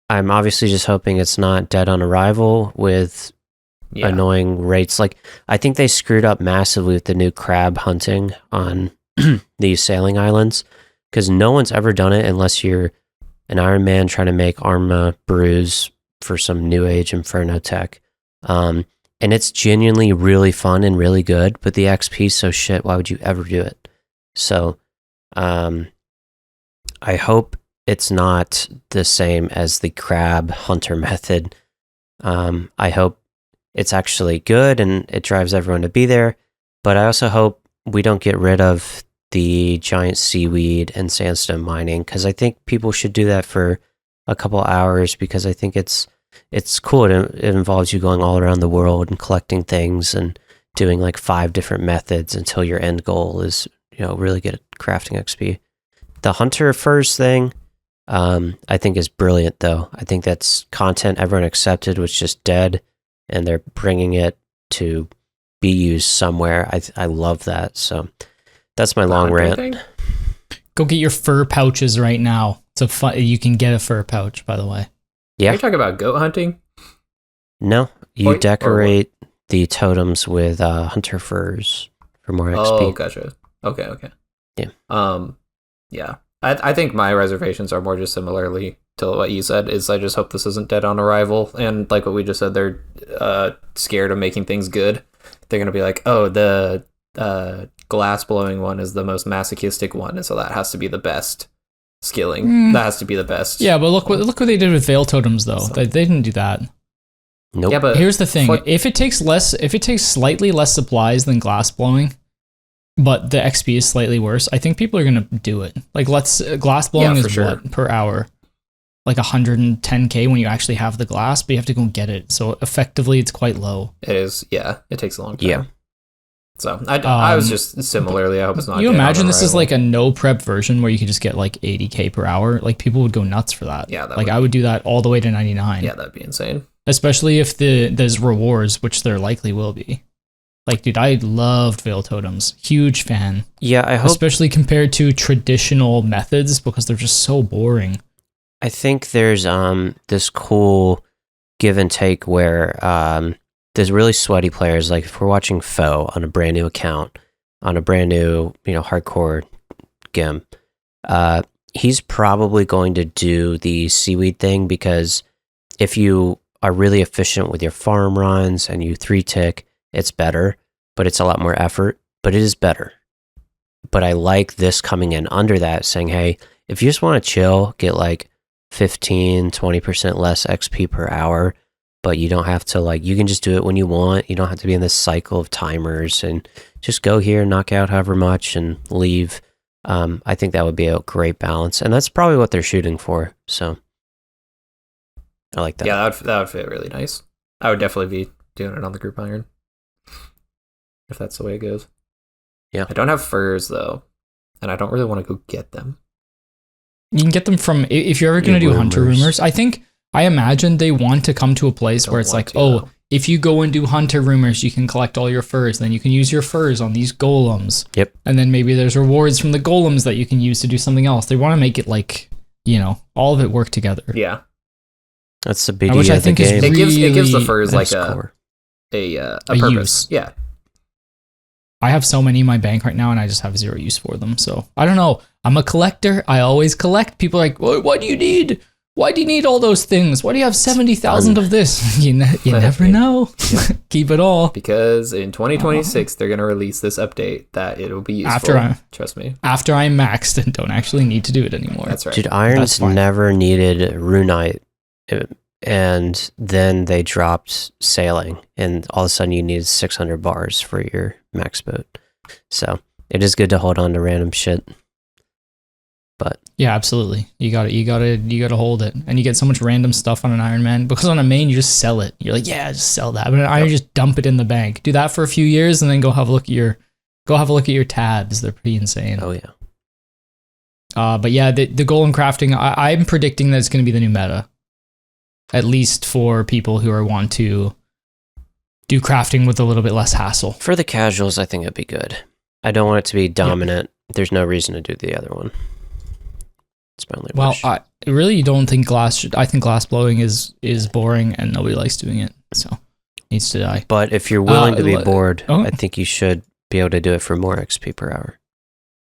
I'm obviously just hoping it's not dead on arrival with annoying rates. Like, I think they screwed up massively with the new crab hunting on these sailing islands, because no one's ever done it unless you're an Iron Man trying to make Arma brews for some new age Inferno tech. And it's genuinely really fun and really good, but the XP is so shit, why would you ever do it? So I hope it's not the same as the crab hunter method. I hope it's actually good and it drives everyone to be there, but I also hope we don't get rid of the giant seaweed and sandstone mining, because I think people should do that for a couple hours, because I think it's cool. It involves you going all around the world and collecting things and doing like 5 different methods until your end goal is, really good at crafting XP. The hunter furs thing, I think is brilliant though. I think that's content everyone accepted was just dead, and they're bringing it to be used somewhere. I love that. So that's my long rant. Thing? Go get your fur pouches right now. You can get a fur pouch, by the way. Yeah. Are you talking about goat hunting? No, you decorate the totems with hunter furs for more XP. Oh, gotcha. Okay. Yeah. Yeah. I think my reservations are more just similarly to what you said, is I just hope this isn't dead on arrival. And like what we just said, they're scared of making things good. They're going to be like, oh, the glass blowing one is the most masochistic one, and so that has to be the best skilling. That has to be the best. Yeah, but look what they did with Veil Totems, though. They didn't do that. Nope. Yeah, but here's the thing: if it takes slightly less supplies than glass blowing, but the XP is slightly worse, I think people are gonna do it. Like, glass blowing is sure. what per hour, like 110k when you actually have the glass, but you have to go get it. So effectively, it's quite low. It is. Yeah, it takes a long time. Yeah. So I was just similarly. I hope it's not. You dead imagine on this is arrival. like a no prep version where you could just get like 80k per hour. Like, people would go nuts for that. Yeah, I would do that all the way to 99. Yeah, that'd be insane. Especially if there's rewards, which there likely will be. Like, dude, I loved Veil Totems. Huge fan. Yeah, I hope. Especially compared to traditional methods, because they're just so boring. I think there's this cool give and take where there's really sweaty players. Like, if we're watching Foe on a brand new account, on a brand new, hardcore gim, he's probably going to do the seaweed thing, because if you are really efficient with your farm runs and you 3-tick, it's better, but it's a lot more effort, but it is better. But I like this coming in under that, saying, hey, if you just want to chill, get like 15-20% less XP per hour, but you don't have to, like, you can just do it when you want. You don't have to be in this cycle of timers, and just go here, knock out however much, and leave. I think that would be a great balance, and that's probably what they're shooting for. So I like that. Yeah, that would fit really nice. I would definitely be doing it on the group iron, if that's the way it goes. Yeah. I don't have furs though, and I don't really want to go get them. You can get them from, if you're ever going to do Hunter Rumors, I imagine they want to come to a place where it's like, if you go and do Hunter Rumors, you can collect all your furs, then you can use your furs on these golems. Yep. And then maybe there's rewards from the golems that you can use to do something else. They want to make it like, all of it work together. Yeah. That's the beauty Which of I think the game. is It gives the furs like a purpose. Use. Yeah. I have so many in my bank right now, and I just have zero use for them. So I don't know. I'm a collector. I always collect. People are like, what do you need? Why do you need all those things? Why do you have 70,000 of this? You never know. Keep it all. Because in 2026, they're going to release this update that it'll be useful. Trust me. After I'm maxed and don't actually need to do it anymore. That's right. Dude, Irons never needed Runite, and then they dropped Sailing, and all of a sudden you needed 600 bars for your max boat. So it is good to hold on to random shit. But yeah, absolutely. You gotta hold it. And you get so much random stuff on an Iron Man, because on a main you just sell it. You're like, yeah, just sell that. But an Iron, you just dump it in the bank. Do that for a few years and then go have a look at your tabs. They're pretty insane. Oh yeah. But yeah, the golem crafting, I'm predicting that it's gonna be the new meta. At least for people who want to do crafting with a little bit less hassle. For the casuals, I think it'd be good. I don't want it to be dominant. There's no reason to do the other one. It's my only Well, wish. I really don't think I think glass blowing is boring and nobody likes doing it. So it needs to die. But if you're willing to be bored, oh. I think you should be able to do it for more XP per hour.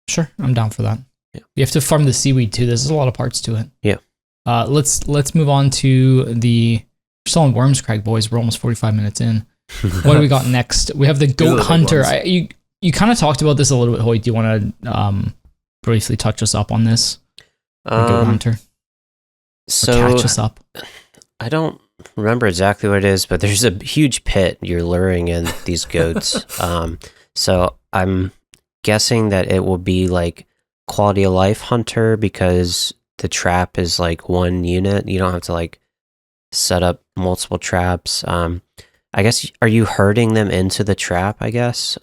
Sure, I'm down for that. Yeah. You have to farm the seaweed too. There's a lot of parts to it. Yeah. Let's move on to the still on Worms Crag, boys. We're almost 45 minutes in. What do we got next? We have the Goat Hunter. You kind of talked about this a little bit, Hoyt. Do you want to briefly touch us up on this? Goat Hunter. So or catch us up. I don't remember exactly what it is, but there's a huge pit you're luring in these goats. So I'm guessing that it will be like quality of life hunter because the trap is like one unit. You don't have to like set up multiple traps. I guess, are you herding them into the trap, I guess?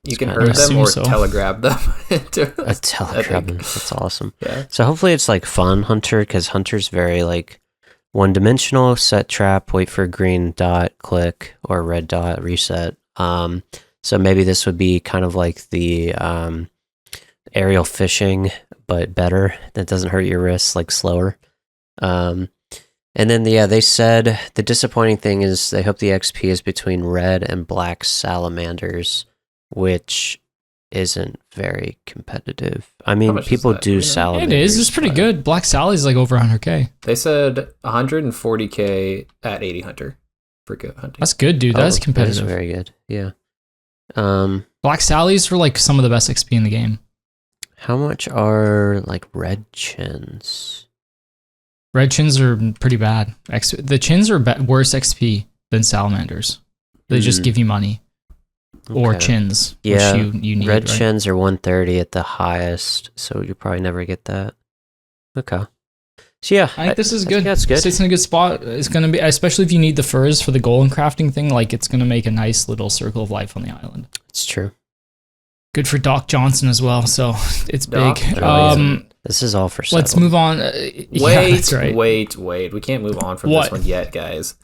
You can herd them or telegrab them. A telegrab them. That's awesome. Yeah. So hopefully it's like fun hunter, because hunter's very like one-dimensional, set trap, wait for a green dot, click, or red dot, reset. So maybe this would be kind of like the aerial fishing, but better. That doesn't hurt your wrists, like slower. And then, yeah, they said the disappointing thing is they hope the XP is between red and black salamanders, which isn't very competitive. I mean, people do salamanders. It is. It's pretty good. Black Sally's like over 100k. They said 140k at 80 hunter for goat hunting. That's good, dude. That's competitive. That's very good. Yeah. Black Sally's are like some of the best XP in the game. How much are like red chins? Red chins are pretty bad. The chins are worse XP than salamanders. They just give you money. Or chins, yeah, which you need. Red right? chins are 130 at the highest, so you probably never get that. Okay. So yeah, I think this is good. That's good. It's in a good spot. It's going to be, especially if you need the furs for the golem crafting thing, like it's going to make a nice little circle of life on the island. It's true. Good for Doc Johnson as well, so it's Doc, big. This is all for let's move on. Wait. We can't move on from this one yet, guys.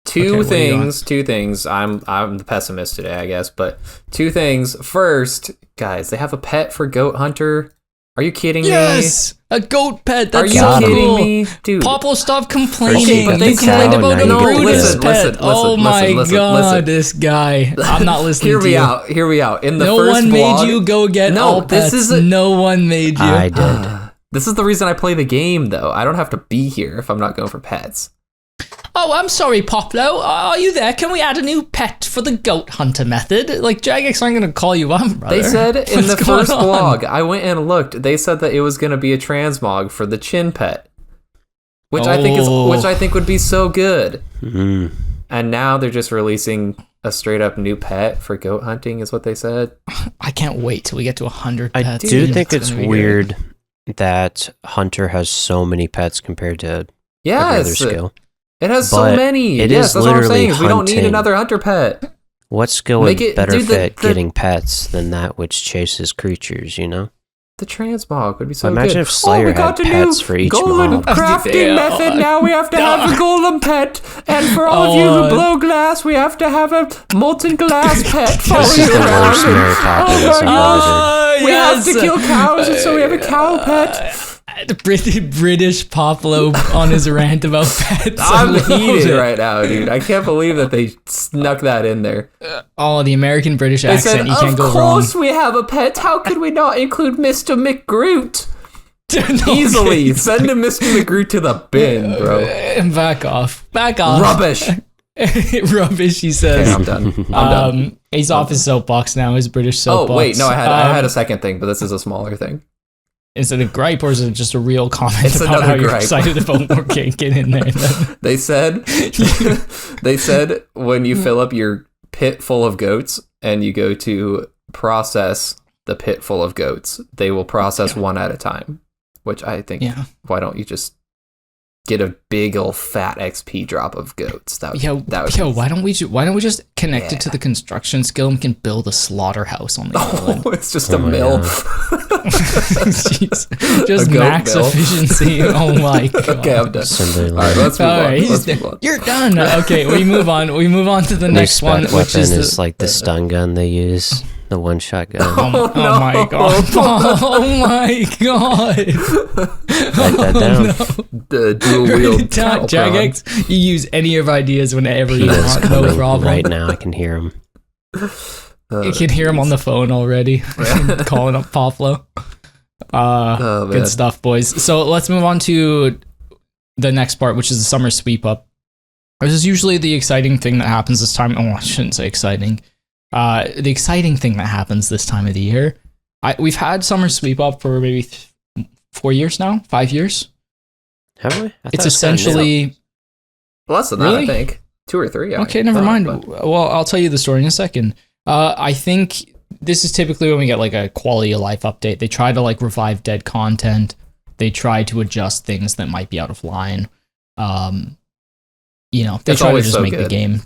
Two things. I'm the pessimist today, I guess, but two things. First, guys, they have a pet for Goat Hunter. Are you kidding me? Yes! A goat pet. That's Are you so kidding cool. me? Dude. Poplo, stop complaining. Okay, but you complained about a Brutus pet. Listen, oh my god, listen. this guy. I'm not listening Hear to me you. out. Hear me out. In the no first one vlog, made you go get all pets. No one made you. I did. This is the reason I play the game, though. I don't have to be here if I'm not going for pets. Oh, I'm sorry, Poplo. Are you there? Can we add a new pet for the goat hunter method? Like, Jagex aren't going to call you up, brother. They said in the first vlog, I went and looked, they said that it was going to be a transmog for the chin pet. Which I think would be so good. Mm-hmm. And now they're just releasing a straight up new pet for goat hunting, is what they said. I can't wait till we get to 100 pets. I do think it's weird that Hunter has so many pets compared to every other skill. It has so many. That's what I'm saying. We don't need another hunter pet. What skill would better fit getting pets than that which chases creatures, you know? The transmog would be so good. Imagine if Slayer had pets for each golem mob. crafting method. Now we have to have a golem pet. And for all of you who blow glass, we have to have a molten glass pet follow you around. We have to kill cows, and so we have a cow pet. The British Poplo on his rant about pets. I'm heated right now, dude. I can't believe that they snuck that in there. Oh, the American British accent. Said, you can't go wrong. Of course we have a pet. How could we not include Mr. McGroot? Easily. Send him Mr. McGroot to the bin, bro. Back off. Rubbish. Rubbish, he says. Okay, I'm done. He's off his soapbox now, his British soapbox. Oh, wait, no, I had a second thing, but this is a smaller thing. Is it a gripe or is it just a real comment about how you're excited about more cake? Get in there. They said when you fill up your pit full of goats and you go to process the pit full of goats, they will process one at a time, which I think, why don't you just get a big old fat XP drop of goats? Why don't we just connect it to the construction skill and we can build a slaughterhouse on the island? It's just a mill. Jeez. Just max efficiency. Oh my god. Okay, I'm done. All right, let's move on. You're done. Okay, we move on. We move on to the next one, which is like the stun gun they use. The one-shot gun. Oh, oh my god. Oh my god. Write that down. The dual wield cattle prod. Jagex, you use any of our ideas whenever He you is want, coming no problem. right now. I can hear him. You can hear him on the phone already, calling up Poplo. Good stuff, boys. So let's move on to the next part, which is the summer sweep up. This is usually the exciting thing that happens this time. Oh, I shouldn't say exciting. The exciting thing that happens this time of the year. We've had summer sweep up for maybe 4 years now, 5 years. Have we? It's essentially less than that, I think. 2 or 3. Okay, never mind. Well, I'll tell you the story in a second. I think this is typically when we get like a quality of life update. They try to like revive dead content. They try to adjust things that might be out of line. You know, they try to just make the game.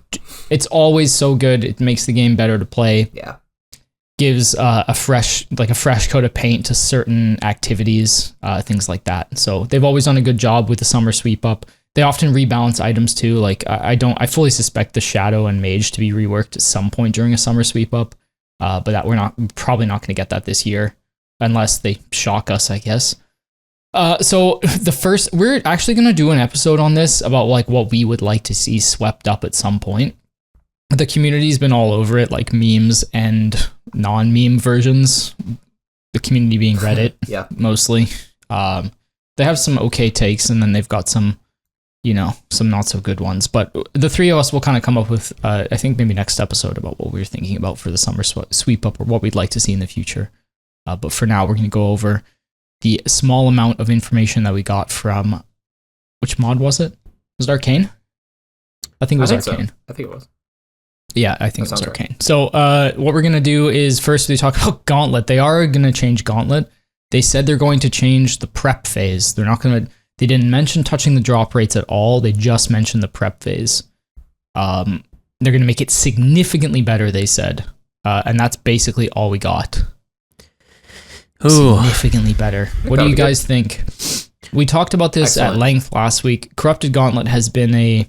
It's always so good. It makes the game better to play. Yeah. Gives a fresh coat of paint to certain activities, things like that. So they've always done a good job with the summer sweep up. They often rebalance items too. Like I fully suspect the Shadow and Mage to be reworked at some point during a summer sweep up. But that we're probably not going to get that this year unless they shock us, I guess. So we're actually going to do an episode on this about like what we would like to see swept up at some point. The community's been all over it, like memes and non-meme versions. The community being Reddit, yeah, mostly. They have some okay takes, and then they've got some, some not so good ones. But the three of us will kind of come up with, I think maybe next episode about what we're thinking about for the summer sweep up or what we'd like to see in the future. But for now, we're going to go over the small amount of information that we got from, which mod was it? Was it Arcane? I think it was Arcane. So. I think it was. Yeah, I think it was Arcane. Right. So what we're going to do is first we talk about Gauntlet. They are going to change Gauntlet. They said they're going to change the prep phase. They're not going to, they didn't mention touching the drop rates at all. They just mentioned the prep phase. They're going to make it significantly better, they said. And that's basically all we got. Ooh. Significantly better. What do you guys think? We talked about this at length last week. Corrupted Gauntlet has been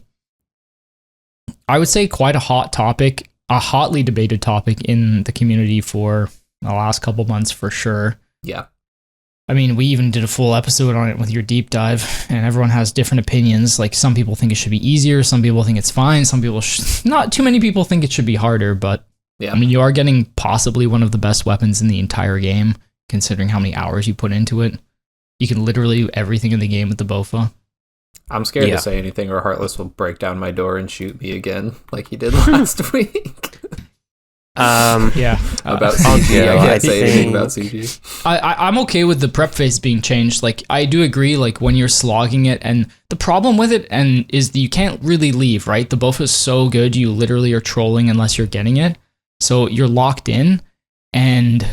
I would say quite a hot topic, a hotly debated topic in the community for the last couple months for sure. Yeah. I mean, we even did a full episode on it with your deep dive, and everyone has different opinions. Like some people think it should be easier, some people think it's fine, some people not too many people think it should be harder, but yeah. I mean, you are getting possibly one of the best weapons in the entire game, considering how many hours you put into it. You can literally do everything in the game with the Bofa. I'm scared to say anything or Heartless will break down my door and shoot me again like he did last week. About CG, I can't say anything about CG. I'm okay with the prep phase being changed. Like, I do agree, like, when you're slogging it, and the problem with it is that you can't really leave, right? The Bofa is so good, you literally are trolling unless you're getting it. So you're locked in, and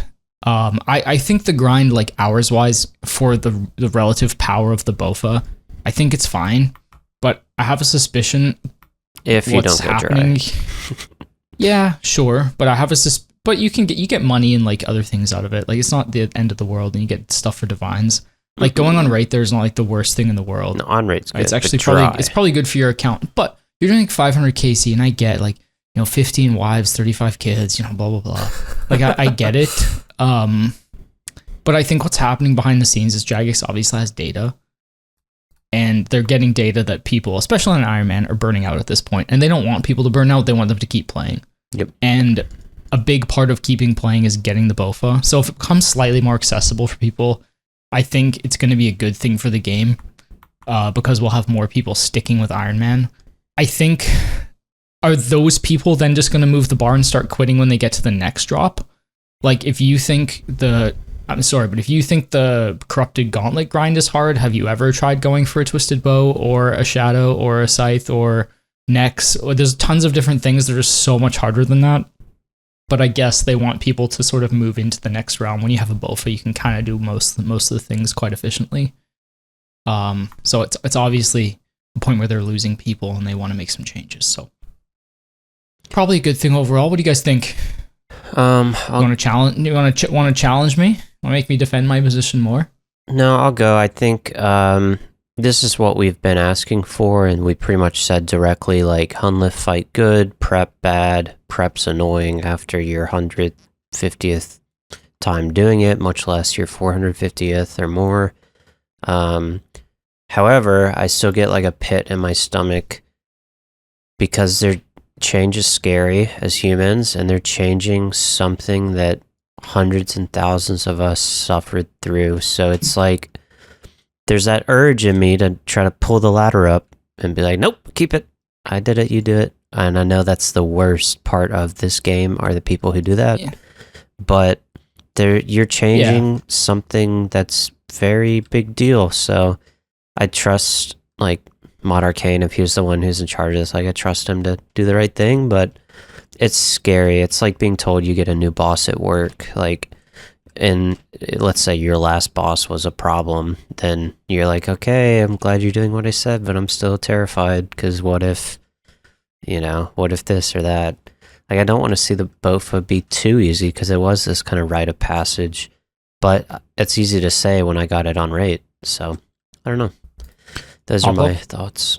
I think the grind, like, hours-wise, for the relative power of the Bofa, I think it's fine, but I have a suspicion if you don't get dry. Yeah, sure, but I have but you get money and like other things out of it. Like it's not the end of the world, and you get stuff for divines. Like going on rate there is not like the worst thing in the world. No, on rate's good. It's actually probably good for your account, but you're doing like 500 KC, and I get like 15 wives, 35 kids, blah blah blah. Like I get it, but I think what's happening behind the scenes is Jagex obviously has data. And they're getting data that people, especially in Iron Man, are burning out at this point. And they don't want people to burn out. They want them to keep playing. Yep. And a big part of keeping playing is getting the Bofa. So if it becomes slightly more accessible for people, I think it's going to be a good thing for the game because we'll have more people sticking with Iron Man. I think, are those people then just going to move the bar and start quitting when they get to the next drop? Like if you think if you think the Corrupted Gauntlet grind is hard, have you ever tried going for a Twisted Bow or a Shadow or a Scythe or Nex? There's tons of different things that are so much harder than that. But I guess they want people to sort of move into the next round. When you have a Bofa, you can kind of do most of the things quite efficiently. So it's obviously a point where they're losing people and they want to make some changes. So probably a good thing overall. What do you guys think? You want to challenge? You want to challenge me? Want to make me defend my position more? No, I'll go. I think this is what we've been asking for, and we pretty much said directly, like, Hunlith fight good, prep bad, prep's annoying after your 100th, 50th time doing it, much less your 450th or more. However, I still get like a pit in my stomach because their change is scary as humans, and they're changing something that hundreds and thousands of us suffered through. So it's like there's that urge in me to try to pull the ladder up and be like, nope, keep it. I did it, you do it. And I know that's the worst part of this game are the people who do that. Yeah. But you're changing something that's very big deal. So I trust like Mod Arcane, if he was the one who's in charge of this, like I trust him to do the right thing, but it's scary. It's like being told you get a new boss at work, like, and let's say your last boss was a problem, then you're like, okay, I'm glad you're doing what I said, but I'm still terrified because what if this or that? Like, I don't want to see the BOFA be too easy because it was this kind of rite of passage, but it's easy to say when I got it on rate. So I don't know. Those are my thoughts.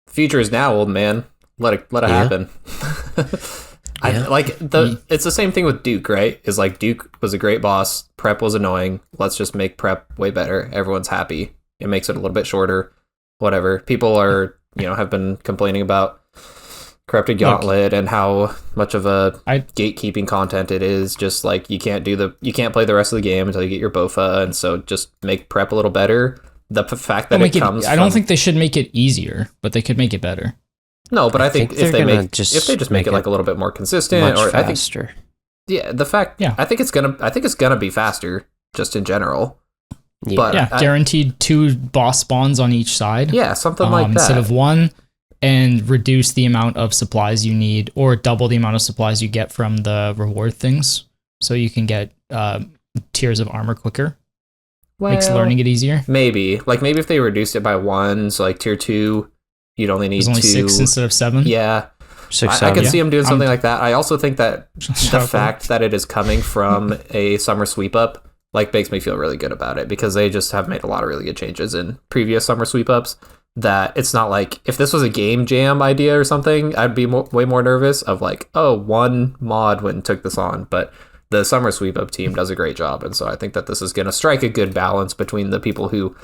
Future is now, old man. Let it happen. It's the same thing with Duke, right? Is like Duke was a great boss. Prep was annoying. Let's just make prep way better. Everyone's happy. It makes it a little bit shorter. Whatever. People are, have been complaining about Corrupted Gauntlet and how much of a gatekeeping content it is. Just like you can't play the rest of the game until you get your BOFA, and so just make prep a little better. The fact that I don't think they should make it easier, but they could make it better. No, but I think if they just make it like a little bit more consistent, or faster. I think it's gonna be faster just in general. Yeah. But guaranteed 2 boss spawns on each side. Yeah, something like that instead of 1, and reduce the amount of supplies you need, or double the amount of supplies you get from the reward things, so you can get tiers of armor quicker. Makes learning it easier. Maybe if they reduced it by 1, so like tier 2, you'd only need 2. 6 instead of 7. Yeah, 6. I could see them doing something like that. I also think that the fact that it is coming from a summer sweep up makes me feel really good about it, because they just have made a lot of really good changes in previous summer sweep ups. That it's not like if this was a game jam idea or something, I'd be way more nervous of like, oh, one mod went and took this on, but the summer sweep up team does a great job, and so I think that this is going to strike a good balance between the people who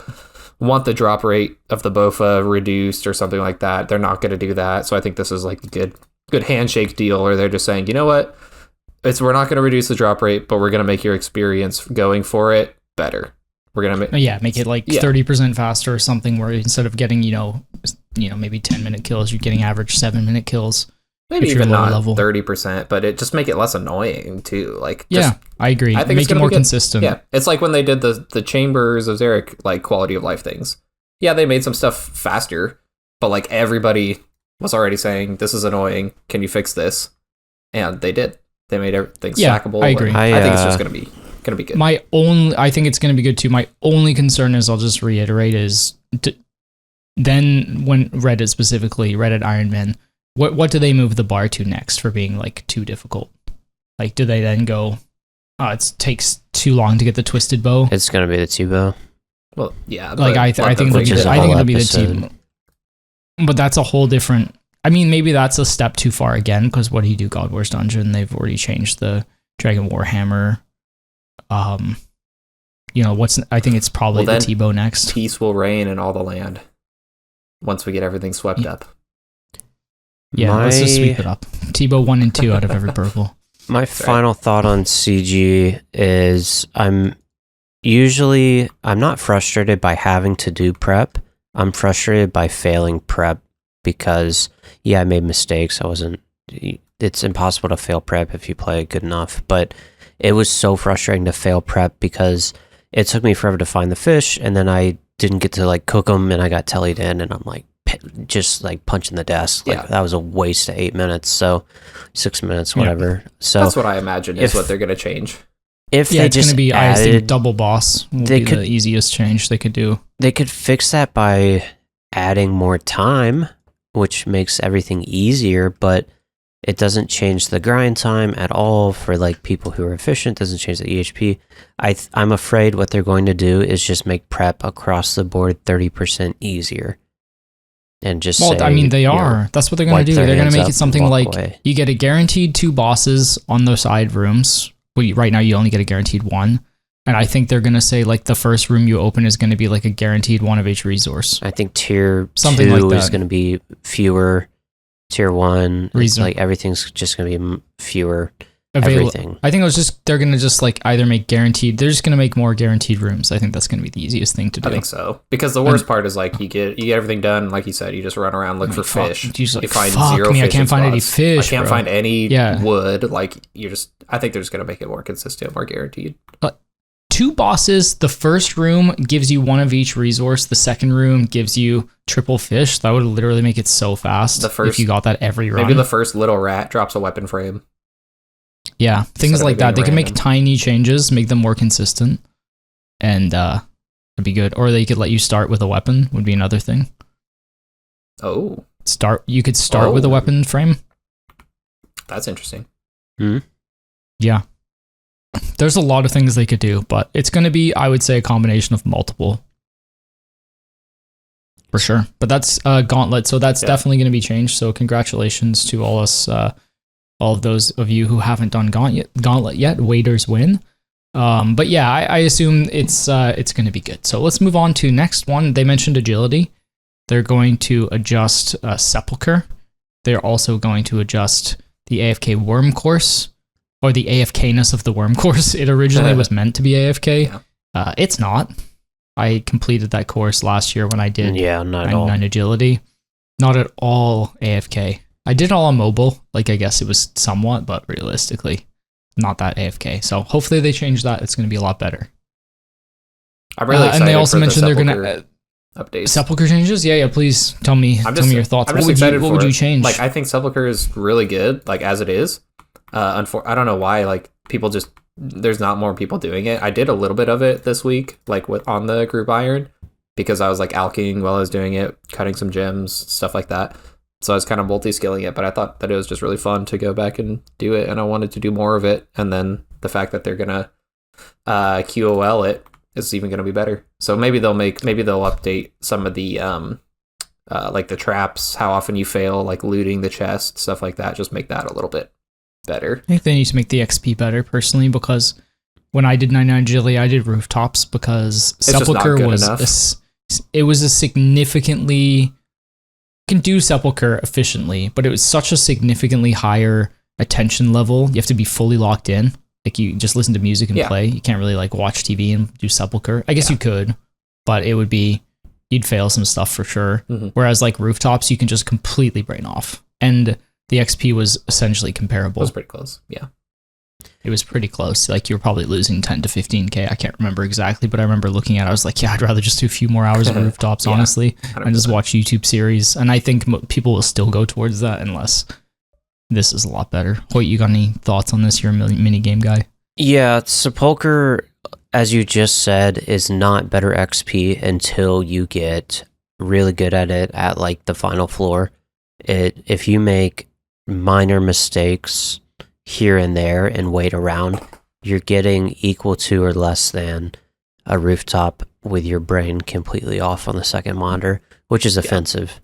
want the drop rate of the BOFA reduced or something like that. They're not going to do that, so I think this is like a good handshake deal, or they're just saying, you know what, we're not going to reduce the drop rate, but we're going to make your experience going for it better. We're going to make it like 30% faster or something, where instead of getting maybe 10-minute kills, you're getting average 7-minute kills. Maybe even not 30%, but it just make it less annoying too. I agree. I think make it more consistent. Yeah, it's like when they did the Chambers of Xeric like quality of life things. Yeah, they made some stuff faster, but like everybody was already saying this is annoying. Can you fix this? And they did. They made everything stackable. I agree. I think it's just gonna be good. I think it's gonna be good too. My only concern is, I'll just reiterate, is then when Reddit Iron Man. What do they move the bar to next for being like too difficult? Like, do they then go, it takes too long to get the twisted bow? It's gonna be the T-bow. Well, yeah. Like I think it'll be the T-bow. But that's a whole different. I mean, maybe that's a step too far again, because what do you do? God Wars Dungeon. They've already changed the Dragon Warhammer. I think it's probably the T-bow next. Peace will reign in all the land once we get everything swept up. Yeah, let's just sweep it up. T-bow 1 and 2 out of every purple. My final thought on CG is I'm not frustrated by having to do prep. I'm frustrated by failing prep because, I made mistakes. It's impossible to fail prep if you play it good enough, but it was so frustrating to fail prep because it took me forever to find the fish, and then I didn't get to like cook them, and I got tellied in, and I'm like, just like punching the desk. That was a waste of 8 minutes. So 6 minutes, whatever. So that's what I imagine is what they're going to change. If they just added, I think double boss will be the easiest change they could do. They could fix that by adding more time, which makes everything easier, but it doesn't change the grind time at all for like people who are efficient. Doesn't change the EHP. I'm afraid what they're going to do is just make prep across the board 30% easier. and just Well, say, I mean, they you know, are. That's what they're going wipe to do. their They're going hands to make up it something and like walk away. you get a guaranteed 2 bosses on the side rooms. Well, right now you only get a guaranteed 1. And I think they're going to say like the first room you open is going to be like a guaranteed 1 of each resource. I think tier Something 2 like is that. going to be fewer. Tier 1, Reason- like everything's just going to be fewer. Available. Everything. I think it was just they're going to just like either make guaranteed. They're just going to make more guaranteed rooms. I think that's going to be the easiest thing to do. I think so, because the worst part is like you get everything done, like you said, you just run around look for fish. Like, you find fuck 0 me, fish. I can't find any spots. fish. I can't bro. find any Yeah. wood. Like I think they're just gonna make it more consistent, more guaranteed. 2 bosses. The first room gives you 1 of each resource. The second room gives you triple fish. That would literally make it so fast. If you got that every run. Maybe the first little rat drops a weapon frame. Yeah, things Instead of like that. They being can make random. tiny changes, make them more consistent, and it'd be good. Or they could let you start with a weapon. Would be another thing. Oh, You could start with a Oh. weapon frame. that's interesting. Yeah. There's a lot of things they could do, but it's going to be, I would say, a combination of multiple. For sure. But that's Gauntlet, so that's definitely going to be changed. So congratulations to all of those of you who haven't done Gauntlet yet. Waiters win. But yeah, I assume it's going to be good. So let's move on to next one. They mentioned agility. They're going to adjust Sepulcher. They're also going to adjust the AFK worm course, or the AFK-ness of the worm course. It originally was meant to be AFK. Yeah. It's not. I completed that course last year when I did Yeah, not at all. 99 agility. Not at all AFK. I did all on mobile. Like, I guess it was somewhat, but realistically, not that AFK. So hopefully they change that. It's going to be a lot better. I'm really excited. And they also for mentioned the they're going Sepulcher to update. Sepulcher changes. Yeah. Please tell me your thoughts. I'm What just would excited what would for you it. change? Like, I think Sepulcher is really good, like as it is. I don't know why. Like people just there's not more people doing it. I did a little bit of it this week, like on the group iron, because I was like alching while I was doing it, cutting some gems, stuff like that. So I was kind of multi-skilling it, but I thought that it was just really fun to go back and do it, and I wanted to do more of it. And then the fact that they're gonna QOL it is even gonna be better. So maybe they'll update some of the like the traps, how often you fail, like looting the chest, stuff like that. Just make that a little bit better. I think they need to make the XP better, personally, because when I did 99 agility, I did rooftops because It's just not Sepulcher good was enough. it was a significantly can do Sepulcher efficiently, but it was such a significantly higher attention level. You have to be fully locked in. Like, you just listen to music and play. You can't really like watch TV and do Sepulcher. I guess you could, but it would be you'd fail some stuff for sure. Mm-hmm. Whereas like rooftops, you can just completely brain off, and the XP was essentially It comparable. was pretty close. Yeah. It was pretty close. Like, you were probably losing 10 to 15k. I can't remember exactly, but I remember looking at it. I was like, yeah, I'd rather just do a few more hours of rooftops, Yeah, honestly, and just 100%. watch YouTube series. And I think people will still go towards that unless this is a lot better. Hoyt, you got any thoughts on this? You're a mini game guy. Yeah, Sepulcher, as you just said, is not better XP until you get really good at it at like the final floor. If you make minor mistakes here and there and wait around, you're getting equal to or less than a rooftop with your brain completely off on the second monitor, which is offensive.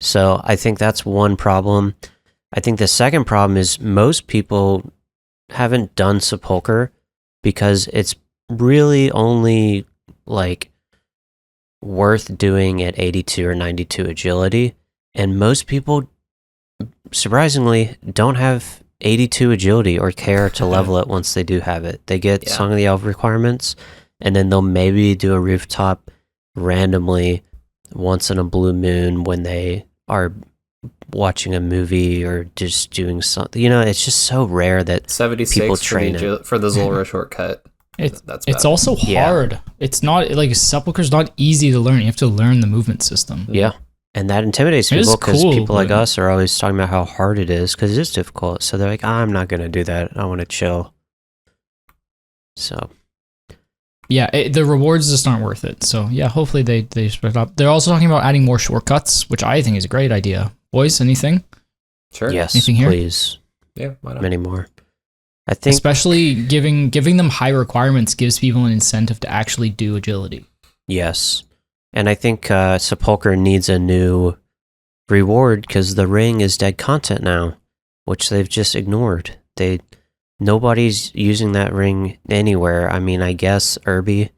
So I think that's one problem. I think the second problem is most people haven't done Sepulcher because it's really only like worth doing at 82 or 92 agility, and most people surprisingly don't have 82 agility or care to level it once they do have it. They get Song of the Elf requirements, and then they'll maybe do a rooftop randomly once in a blue moon when they are watching a movie or just doing something. You know, it's just so rare that 76 people for train for the Zulrah shortcut. It's bad. also hard. It's not like Sepulcher's not easy to learn. You have to learn the movement system. Yeah. And that intimidates It is people because cool, people like but- us are always talking about how hard it is because it is difficult. So they're like, I'm not going to do that. I want to chill. So, Yeah, the rewards just aren't worth it. So yeah, hopefully they spread it up. They're also talking about adding more shortcuts, which I think is a great idea. Boys, anything? Sure. yes, Anything here? please. Yeah, why not? Many more. I think, Especially giving them high requirements gives people an incentive to actually do agility. yes. And I think Sepulcher needs a new reward because the ring is dead content now, which they've just ignored. Nobody's using that ring anywhere. I mean, I guess Irby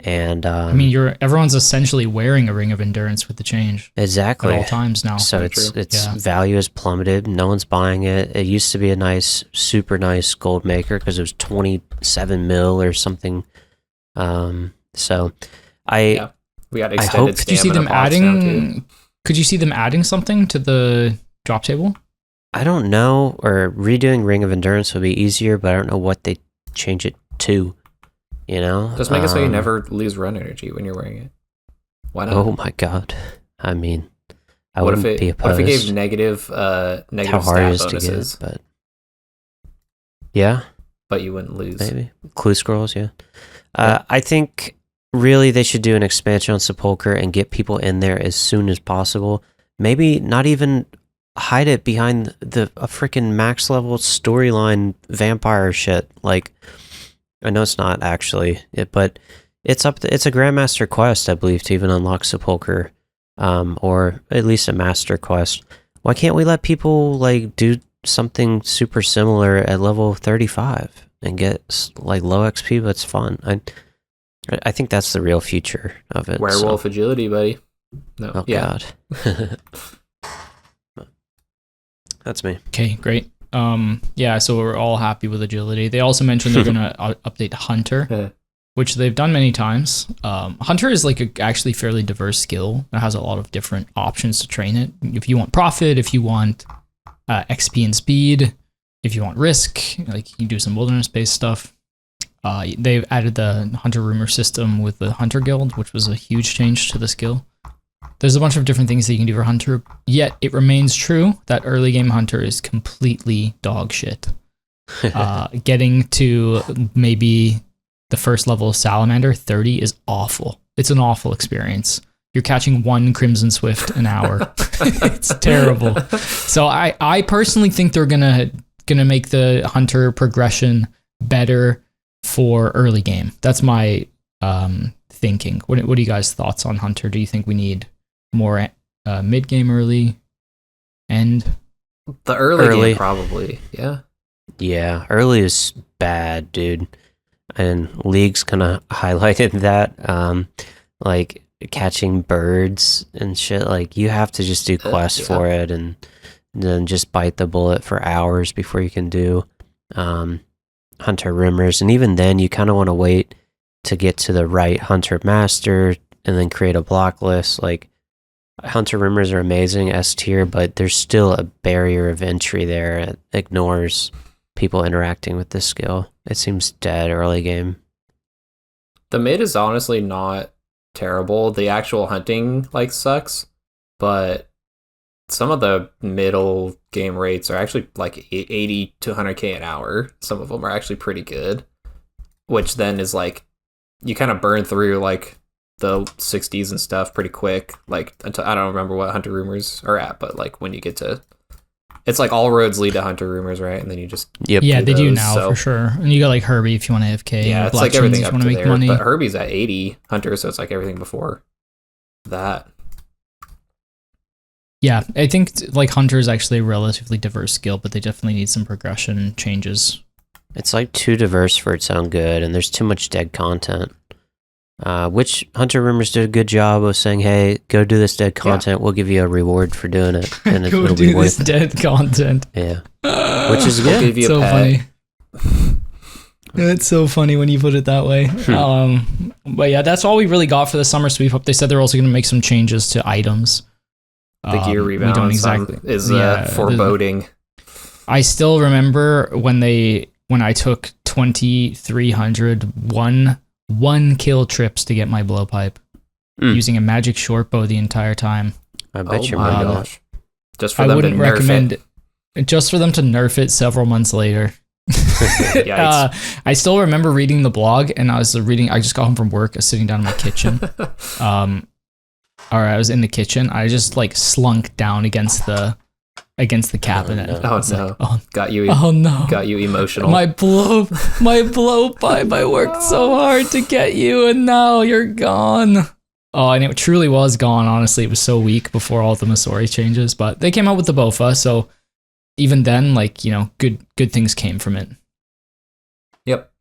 and I mean, everyone's essentially wearing a Ring of Endurance with the change exactly at all times now. So its value has plummeted. No one's buying it. It used to be a nice, super nice gold maker because it was 27 mil or something. We got extended. Could you see them adding? Could you see them adding something to the drop table? I don't know. Or redoing Ring of Endurance would be easier, but I don't know what they change it to. You know, just make it so you never lose run energy when you're wearing it. Why not? Oh my god! I mean, I wouldn't be opposed. What if it gave negative how hard it is bonuses? To get, but yeah, but you wouldn't lose. Maybe clue scrolls. Yeah. I think really they should do an expansion on Sepulcher and get people in there as soon as possible. Maybe not even hide it behind a freaking max level storyline vampire shit. Like, I know it's not actually, but it's it's a Grandmaster quest, I believe, to even unlock Sepulcher, or at least a Master quest. Why can't we let people like do something super similar at level 35 and get like low XP, but it's fun? I think that's the real future of it. Werewolf agility, buddy. No. Oh god. That's me. Okay, great. Yeah, so we're all happy with agility. They also mentioned they're gonna update Hunter, which they've done many times. Hunter is like a actually fairly diverse skill. It has a lot of different options to train it. If you want profit, if you want XP and speed, if you want risk, like you can do some wilderness-based stuff. They've added the Hunter rumor system with the Hunter Guild, which was a huge change to the skill. There's a bunch of different things that you can do for Hunter, yet it remains true that early game Hunter is completely dog shit. Getting to maybe the first level of Salamander, 30, is awful. It's an awful experience. You're catching one Crimson Swift an hour. It's terrible. So I personally think they're gonna make the Hunter progression better for early game. That's my thinking. What are you guys' thoughts on Hunter? Do you think we need more mid game, early, end? The early game, probably. Yeah, early is bad, dude. And League's kind of highlighted that, like catching birds and shit. Like you have to just do quests for it, and then just bite the bullet for hours before you can do Hunter rumors. And even then, you kind of want to wait to get to the right Hunter Master and then create a block list. Like Hunter rumors are amazing, S tier, but there's still a barrier of entry there. It ignores people interacting with this skill. It seems dead early game. The mid is honestly not terrible. The actual hunting like sucks, but some of the middle game rates are actually like 80 to 100k an hour. Some of them are actually pretty good, which then is like you kind of burn through like the 60s and stuff pretty quick. Like until, I don't remember what Hunter rumors are at, but like when you get to, it's like all roads lead to Hunter rumors, right? And then you just yeah, they do now for sure. And you got like Herbie if you want to AFK. Yeah, it's like everything up to there. Money. But Herbie's at 80 Hunter, so it's like everything before that. Yeah, I think like Hunter is actually a relatively diverse skill, but they definitely need some progression changes. It's like too diverse for it to sound good, and there's too much dead content. Which Hunter Rumors did a good job of saying, hey, go do this dead content, we'll give you a reward for doing it. And it'll be worth this dead content. Yeah. Which is good. Give you so a funny. It's so funny when you put it that way. But yeah, that's all we really got for the summer sweep up. They said they're also going to make some changes to items. The gear rebalance is foreboding. I still remember when I took 2,300 one kill trips to get my blowpipe using a magic short bow the entire time. I bet you're my gosh. Just for them to nerf it. Just for them to nerf it several months later. I still remember reading the blog, and I just got home from work, I was sitting down in my kitchen. I was in the kitchen. I just like slunk down against the cabinet. Oh no! Got you emotional. My blowpipe. I worked so hard to get you, and now you're gone. Oh, and it truly was gone. Honestly, it was so weak before all the Masori changes, but they came out with the Bofa, so even then, like, you know, good things came from it. Yep.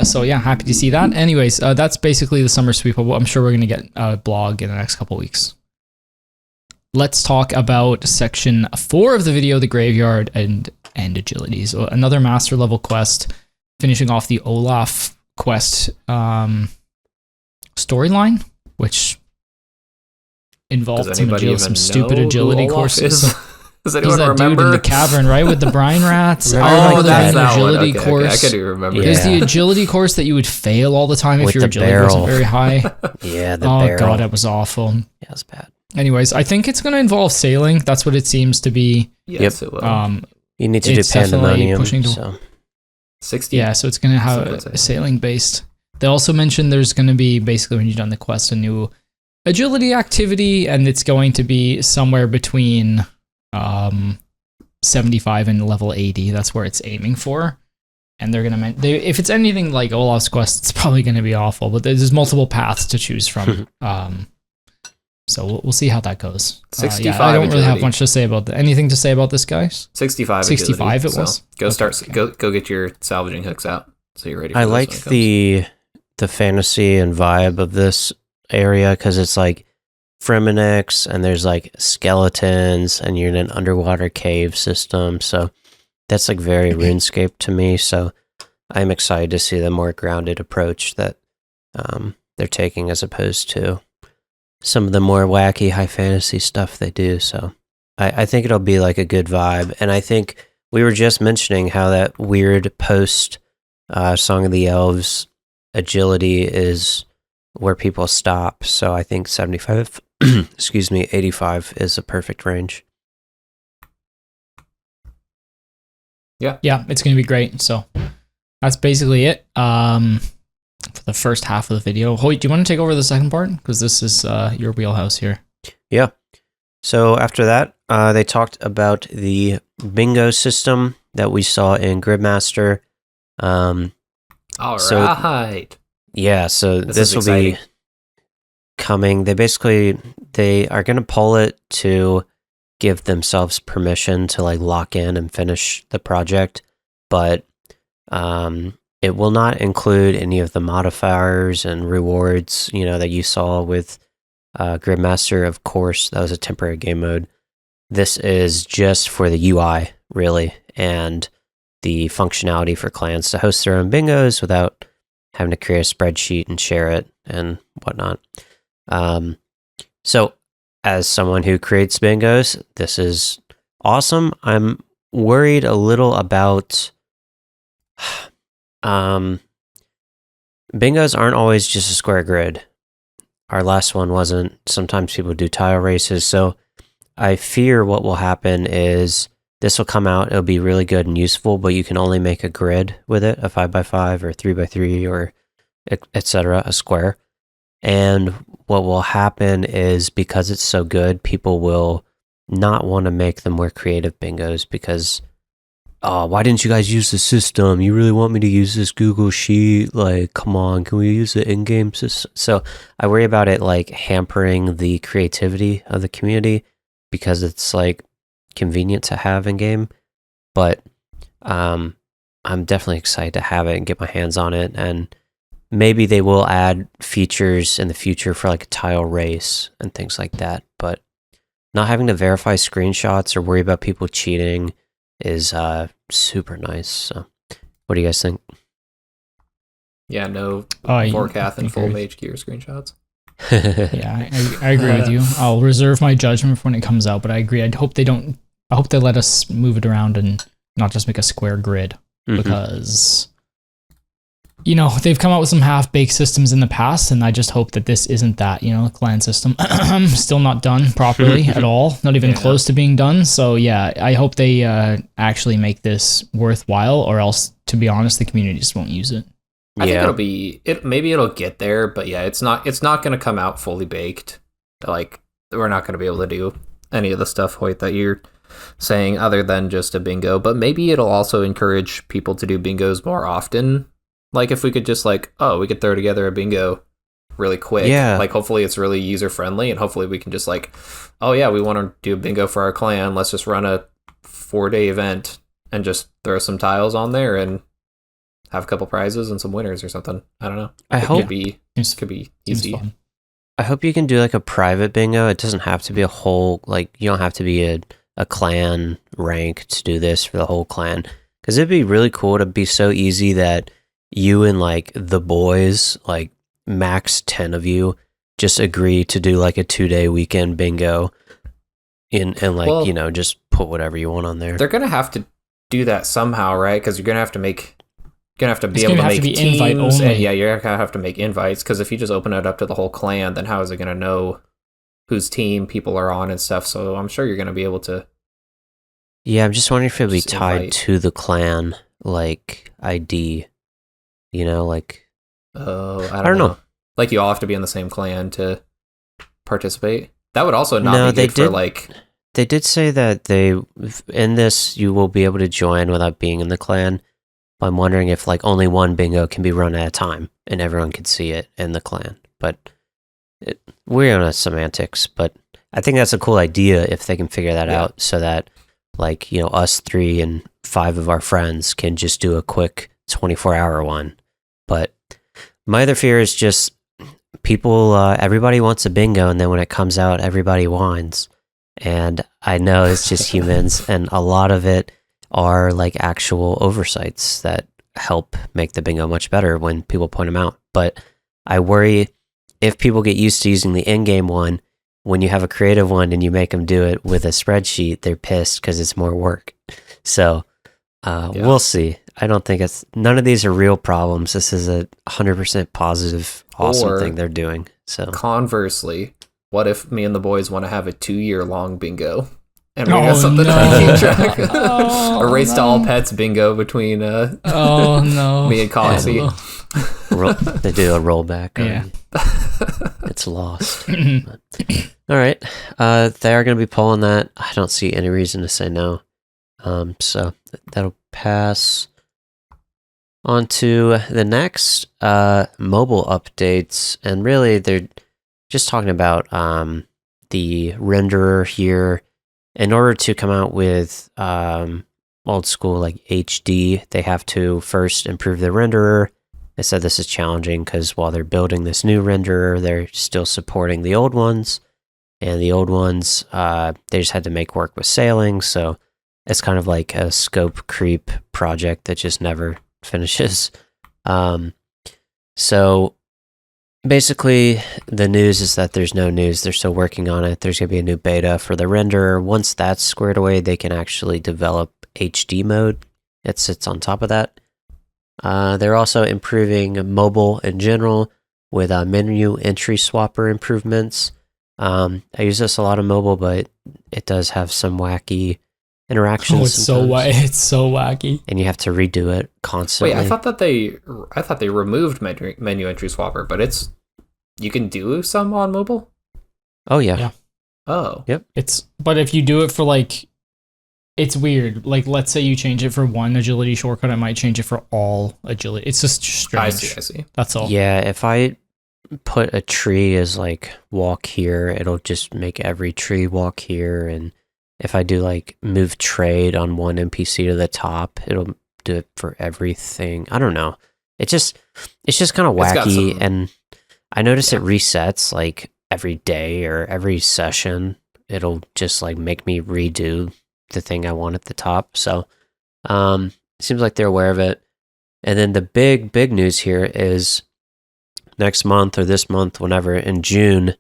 So yeah, happy to see that. Anyways, that's basically the summer sweep. I'm sure we're gonna get a blog in the next couple weeks. Let's talk about section 4 of the video, the graveyard and agility. So another master level quest, finishing off the Olaf quest storyline, which involved some stupid agility courses. Does anyone He's that remember? dude in the cavern, right, with the brine rats? Oh, that's that agility one. Okay, course. I can remember. There's the agility course that you would fail all the time if With your the agility barrel. wasn't very high. Yeah, the Oh barrel. god, it was awful. Yeah, it's bad. Anyways, I think it's going to involve sailing. That's what it seems to be. Yes, it will. You need to do It's definitely pandemonium. pushing to- So 60. Yeah, so it's going to have Something a sailing based. They also mentioned there's going to be, basically when you've done the quest, a new agility activity, and it's going to be somewhere between 75 and level 80. That's where it's aiming for. And they're going to, if it's anything like Olaf's quest, it's probably going to be awful, but there's multiple paths to choose from. So we'll see how that goes. 65 I don't really have agility. much to say about anything to say about this, guys. 65. 65 agility, it was? Go start. Okay. Go get your salvaging hooks out. So you're ready. For I this like when it the fantasy and vibe of this area because it's like Fremenix and there's like skeletons and you're in an underwater cave system. So that's like very RuneScape to me. So I'm excited to see the more grounded approach that they're taking as opposed to some of the more wacky high fantasy stuff they do. So I think it'll be like a good vibe. And I think we were just mentioning how that weird post Song of the Elves agility is where people stop. So I think 75, 85 is a perfect range. Yeah, it's going to be great. So that's basically it for the first half of the video. Hoyt, do you want to take over the second part? Because this is your wheelhouse here. Yeah. So after that, they talked about the bingo system that we saw in Gridmaster. All So- right. Yeah, so This this is will be exciting. coming. They are going to pull it to give themselves permission to like lock in and finish the project, but it will not include any of the modifiers and rewards, you know, that you saw with Gridmaster. Of course, that was a temporary game mode. This is just for the UI, really, and the functionality for clans to host their own bingos without having to create a spreadsheet and share it and whatnot. So as someone who creates bingos, this is awesome. I'm worried a little about bingos aren't always just a square grid. Our last one wasn't. Sometimes people do tile races. So I fear what will happen is this will come out, it'll be really good and useful, but you can only make a grid with it, a 5x5 or 3x3 or etc., a square. And what will happen is because it's so good, people will not want to make the more creative bingos because, oh, why didn't you guys use the system? You really want me to use this Google Sheet? Like, come on, can we use the in-game system? So I worry about it like hampering the creativity of the community because it's like convenient to have in game, but I'm definitely excited to have it and get my hands on it, and maybe they will add features in the future for like a tile race and things like that, but not having to verify screenshots or worry about people cheating is super nice. So what do you guys think? Yeah, no I forecast and full agree. mage gear screenshots. Yeah, I agree with you. I'll reserve my judgment for when it comes out, but I agree. I hope they let us move it around and not just make a square grid, because you know, they've come out with some half-baked systems in the past, and I just hope that this isn't that, you know, clan system. Still not done properly at all, not even close to being done. So yeah, I hope they actually make this worthwhile, or else, to be honest, the community just won't use it. I think maybe it'll get there, but yeah, it's not going to come out fully baked. Like, we're not going to be able to do any of the stuff, Hoyt, that you're saying other than just a bingo, but maybe it'll also encourage people to do bingos more often. Like, if we could just like, we could throw together a bingo really quick. Yeah. Like, hopefully it's really user friendly, and hopefully we can just like, oh yeah, we want to do a bingo for our clan. Let's just run a 4-day event and just throw some tiles on there and have a couple prizes and some winners or something. I don't know. I hope could be easy. Fun. I hope you can do like a private bingo. It doesn't have to be a whole, like, you don't have to be a clan rank to do this for the whole clan. Because it'd be really cool to be so easy that you and like the boys, like max 10 of you, just agree to do like a 2-day weekend bingo and like, Well, you know, just put whatever you want on there. They're gonna have to do that somehow, right? Because you're gonna have to be It's able gonna to have make to be teams, invite only. and yeah, you're gonna have to make invites. Because if you just open it up to the whole clan, then how is it gonna know whose team people are on and stuff? So I'm sure you're gonna be able to. Yeah, I'm just wondering if it'd be Just tied invite. to the clan, like ID, you know, like, Oh, I don't don't know. know. Like, you all have to be in the same clan to participate. That would also not No, be they good for did- like. They did say that in this, you will be able to join without being in the clan. But I'm wondering if like only one bingo can be run at a time and everyone can see it in the clan. But we're on a semantics, but I think that's a cool idea if they can figure that Yeah. out so that like, you know, us 3 and 5 of our friends can just do a quick 24-hour one. But my other fear is just people, everybody wants a bingo, and then when it comes out, everybody whines. And I know it's just humans, and a lot of it are like actual oversights that help make the bingo much better when people point them out. But I worry if people get used to using the in-game one, when you have a creative one and you make them do it with a spreadsheet, they're pissed because it's more work. So we'll see. I don't think none of these are real problems. This is a 100% positive, awesome Or- thing they're doing. So Conversely, what if me and the boys want to have a 2-year long bingo? And we Oh, got something no. to keep track of. Oh, A race to no. all pets bingo between Oh no. me and Coxie. they do a rollback. Yeah. It's lost. All right. They are going to be pulling that. I don't see any reason to say no. So that'll pass on to the next mobile updates. And really, they're just talking about the renderer here. In order to come out with old school like HD, they have to first improve the renderer. They said this is challenging because while they're building this new renderer, they're still supporting the old ones. And the old ones, they just had to make work with sailing. So it's kind of like a scope creep project that just never finishes. So basically, the news is that there's no news. They're still working on it. There's going to be a new beta for the renderer. Once that's squared away, they can actually develop HD mode. It sits on top of that. They're also improving mobile in general with menu entry swapper improvements. I use this a lot on mobile, but it does have some wacky interactions. Oh, it's so wacky. And you have to redo it constantly. Wait, I thought they removed menu entry swapper, but you can do some on mobile. Oh yeah. Yeah. Oh, Yep. But if you do it for like, it's weird. Like, let's say you change it for one agility shortcut, it might change it for all agility. It's just strange. I see. That's all. Yeah, if I put a tree as like walk here, it'll just make every tree walk here. And if I do like move trade on one NPC to the top, it'll do it for everything. I don't know. It's just kind of It's got wacky. some- And I notice it resets like every day or every session. It'll just like make me redo the thing I want at the top. So it seems like they're aware of it. And then the big news here is next month or this month, whenever in June,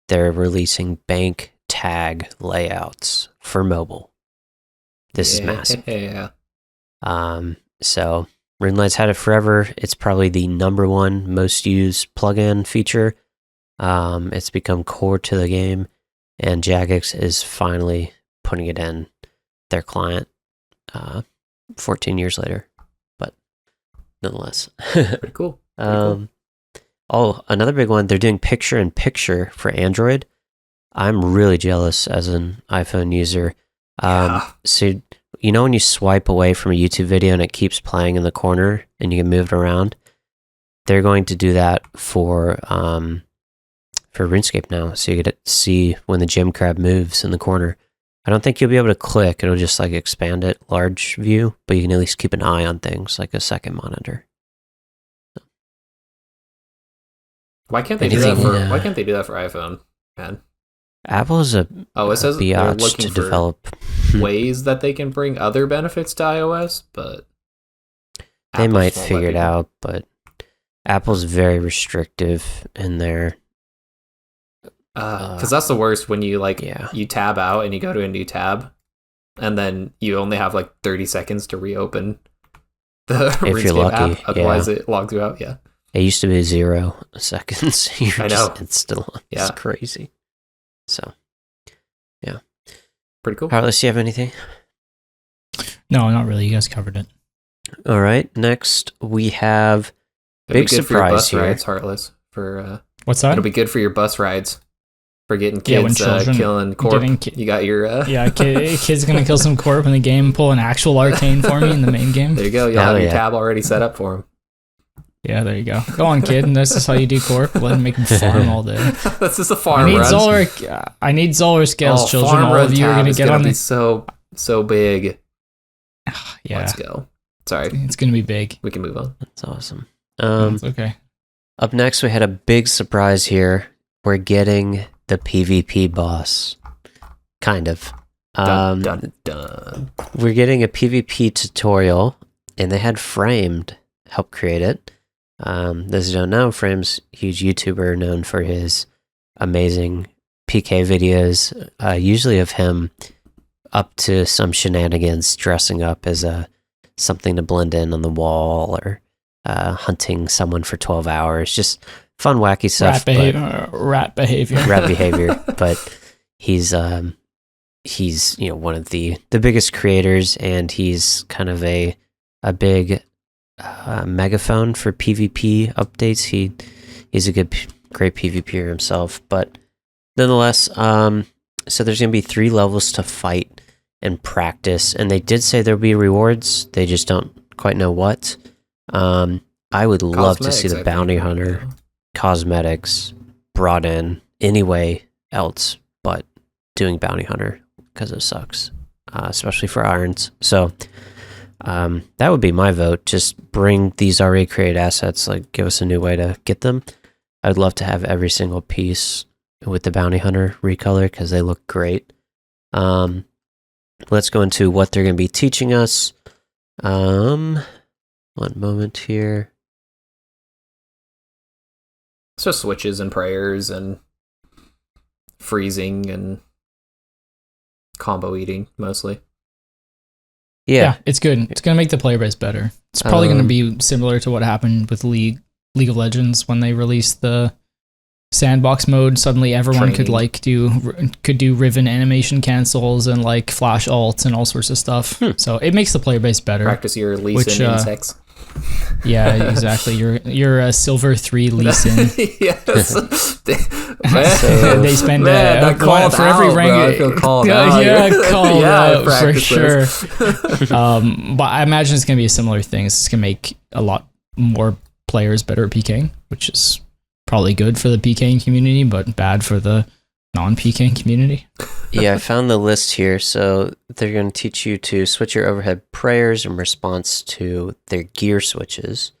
they're releasing bank tag layouts for mobile. This is massive. Yeah. So RuneLight's had it forever. It's probably the #1 most used plugin feature. It's become core to the game, and Jagex is finally putting it in their client 14 years later. But nonetheless. Pretty cool. Cool. Oh, another big one. They're doing picture-in-picture for Android. I'm really jealous as an iPhone user. Yeah. So, you know when you swipe away from a YouTube video and it keeps playing in the corner and you can move it around? they're going to do that for RuneScape now. So you get to see when the gem crab moves in the corner. I don't think you'll be able to click. It'll just like expand it large view, but you can at least keep an eye on things like a second monitor. Why can't they do that for? Why can't they do that for iPhone? Man, Apple is a it says they're biatch looking to for develop ways that they can bring other benefits to iOS, but they Apple might won't figure let it people. out. But Apple's very restrictive in their. Because that's the worst when you Yeah. you tab out and you go to a new tab, and then you only have like 30 seconds to reopen the If you're RuneScape lucky, app. Otherwise, it logs you out. Yeah. It used to be 0 seconds. I know. It's still on. Yeah. It's crazy. So, Pretty cool. Heartless, you have anything? No, not really. You guys covered it. All right. Next, we have It'll big be good for your surprise bus here. rides, Heartless. What's that? It'll be good for your bus rides for getting Yeah, when kids children killing corp. You got your Yeah, kid's gonna kill some corp in the game, pull an actual arcane for me in the main game. There you go. You'll Hell have your yeah. tab already set up for him. Yeah, there you go. Go on, kid. And this is how you do corp. Let him make him farm all day. This is a I farm need run. Zolar scales, children. Farm All run of you are tab gonna is get gonna on be this. so big. Yeah, Let's go. Sorry, it's gonna be big. we can move on. That's awesome. It's okay. Up next, we had a big surprise here. We're getting the PvP boss. Kind of. Dun. We're getting a PvP tutorial, and they had Framed help create it. Those who don't know, Frame's a huge YouTuber known for his amazing PK videos, usually of him up to some shenanigans, dressing up as something to blend in on the wall, or hunting someone for 12 hours. Just fun, wacky stuff. Rat behavior. Rat behavior. But he's one of the biggest creators, and he's kind of a big megaphone for PvP updates. He's a great PvPer himself. But nonetheless, so there's gonna be 3 levels to fight and practice, and they did say there'll be rewards. They just don't quite know what. I would love to see the bounty hunter cosmetics brought in any way else but doing bounty hunter, because it sucks, especially for irons. So that would be my vote. Just bring these already created assets, like give us a new way to get them. I'd love to have every single piece with the bounty hunter recolor, because they look great. Let's go into what they're going to be teaching us. One moment here. So switches and prayers and freezing and combo eating mostly. Yeah. It's good. It's gonna make the player base better. It's probably gonna be similar to what happened with League of Legends when they released the sandbox mode. Suddenly everyone could do Riven animation cancels and like flash alts and all sorts of stuff. So it makes the player base better. Practice your Lee Sin insects. Yeah, exactly. You're a silver 3 Lee Sin. Yes. They spend for every rank. Bro, I feel called called out for sure. But I imagine it's gonna be a similar thing. It's gonna make a lot more players better at PKing, which is probably good for the PKing community, but bad for the non-PKing community. Yeah, I found the list here. So they're going to teach you to switch your overhead prayers in response to their gear switches,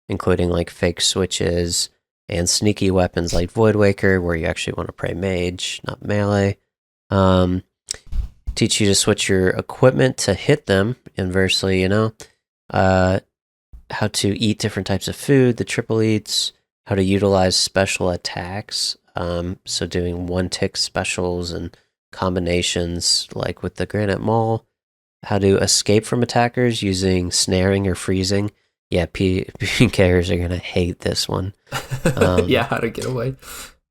including like fake switches and sneaky weapons like Void Waker, where you actually want to pray mage, not melee. Teach you to switch your equipment to hit them inversely, how to eat different types of food, the triple eats, how to utilize special attacks. So doing 1-tick specials and combinations like with the Granite Maul, how to escape from attackers using snaring or freezing. Yeah, PKers are going to hate this one. Yeah, how to get away.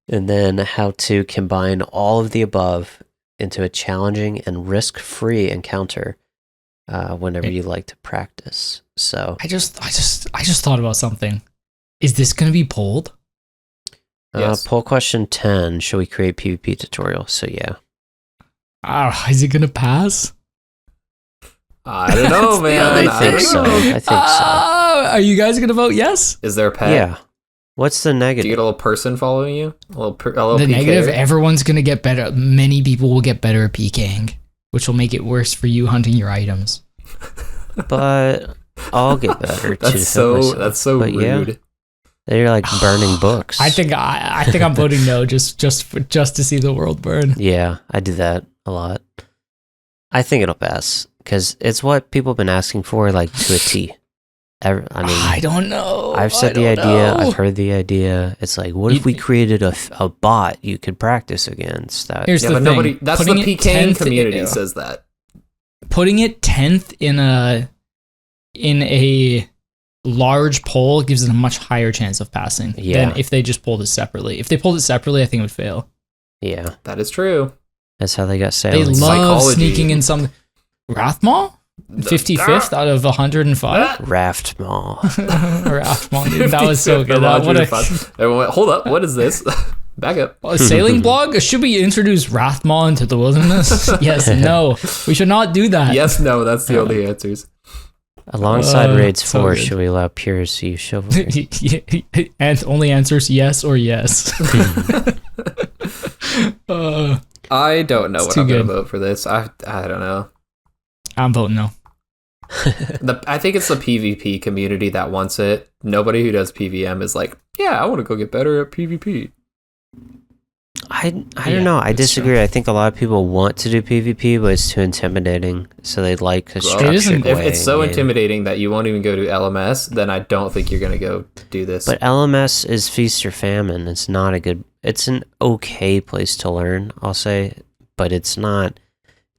And then how to combine all of the above into a challenging and risk-free encounter whenever you like to practice. So I just thought about something. Is this going to be polled? Yes. Poll question 10, should we create PvP tutorial? So yeah. Is it going to pass? I don't know, man. I think so. Are you guys gonna vote yes? Is there a pet? Yeah. What's the Do negative? you get a little person following you? A little The PK? negative, everyone's gonna get better. Many people will get better at PKing, which will make it worse for you hunting your items. But I'll get better too. That's so But rude. Yeah, they're like burning books. I think I'm voting no, just to see the world burn. Yeah, I do that a lot. I think it'll pass because it's what people have been asking for, like to a T. I don't know. I've said the idea. I've heard the idea. It's like, what if we created a bot you could practice against? That Here's the thing. That's the PK community says that. Putting it 10th in a large poll gives it a much higher chance of passing than if they just pulled it separately. If they pulled it separately, I think it would fail. Yeah, that is true. That's how they got sales. They love Psychology. sneaking in some Rathmaw. 55th out of 105. Raft Mall. Rathmaw, dude, that was so good. Everyone went, hold up, what is this? Back up. A sailing blog? Should we introduce Rathmaw into the wilderness? Yes, no. We should not do that. Yes, no, that's the only answers. Alongside Raids 4, good. should we allow peers to use chivalry? And only answers yes or yes. I don't know what too I'm going to good. vote for this. I don't know. I'm voting no. I think it's the PvP community that wants it. Nobody who does PvM is like, yeah, I want to go get better at PvP. I don't know. I disagree. true. I think a lot of people want to do PvP, but it's too intimidating. So they'd like a structured If way. it's so yeah. intimidating that you won't even go to LMS, then I don't think you're going to go do this. But LMS is feast or famine. It's not a good. It's an okay place to learn, I'll say, but it's not.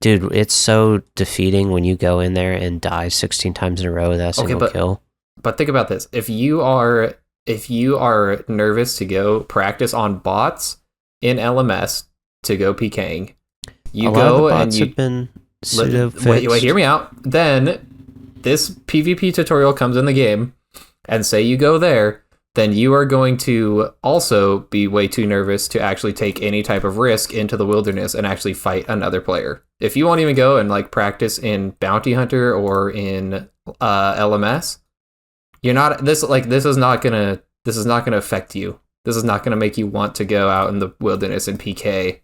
Dude, it's so defeating when you go in there and die 16 times in a row without a single kill. But think about this: if you are nervous to go practice on bots in LMS to go PKing, you a go lot of the and bots you have been pseudo-fixed. wait, hear me out. Then this PvP tutorial comes in the game, and say you go there, then you are going to also be way too nervous to actually take any type of risk into the wilderness and actually fight another player. If you won't even go and like practice in Bounty Hunter or in LMS, you're not this is not gonna affect you. This is not gonna make you want to go out in the wilderness and PK,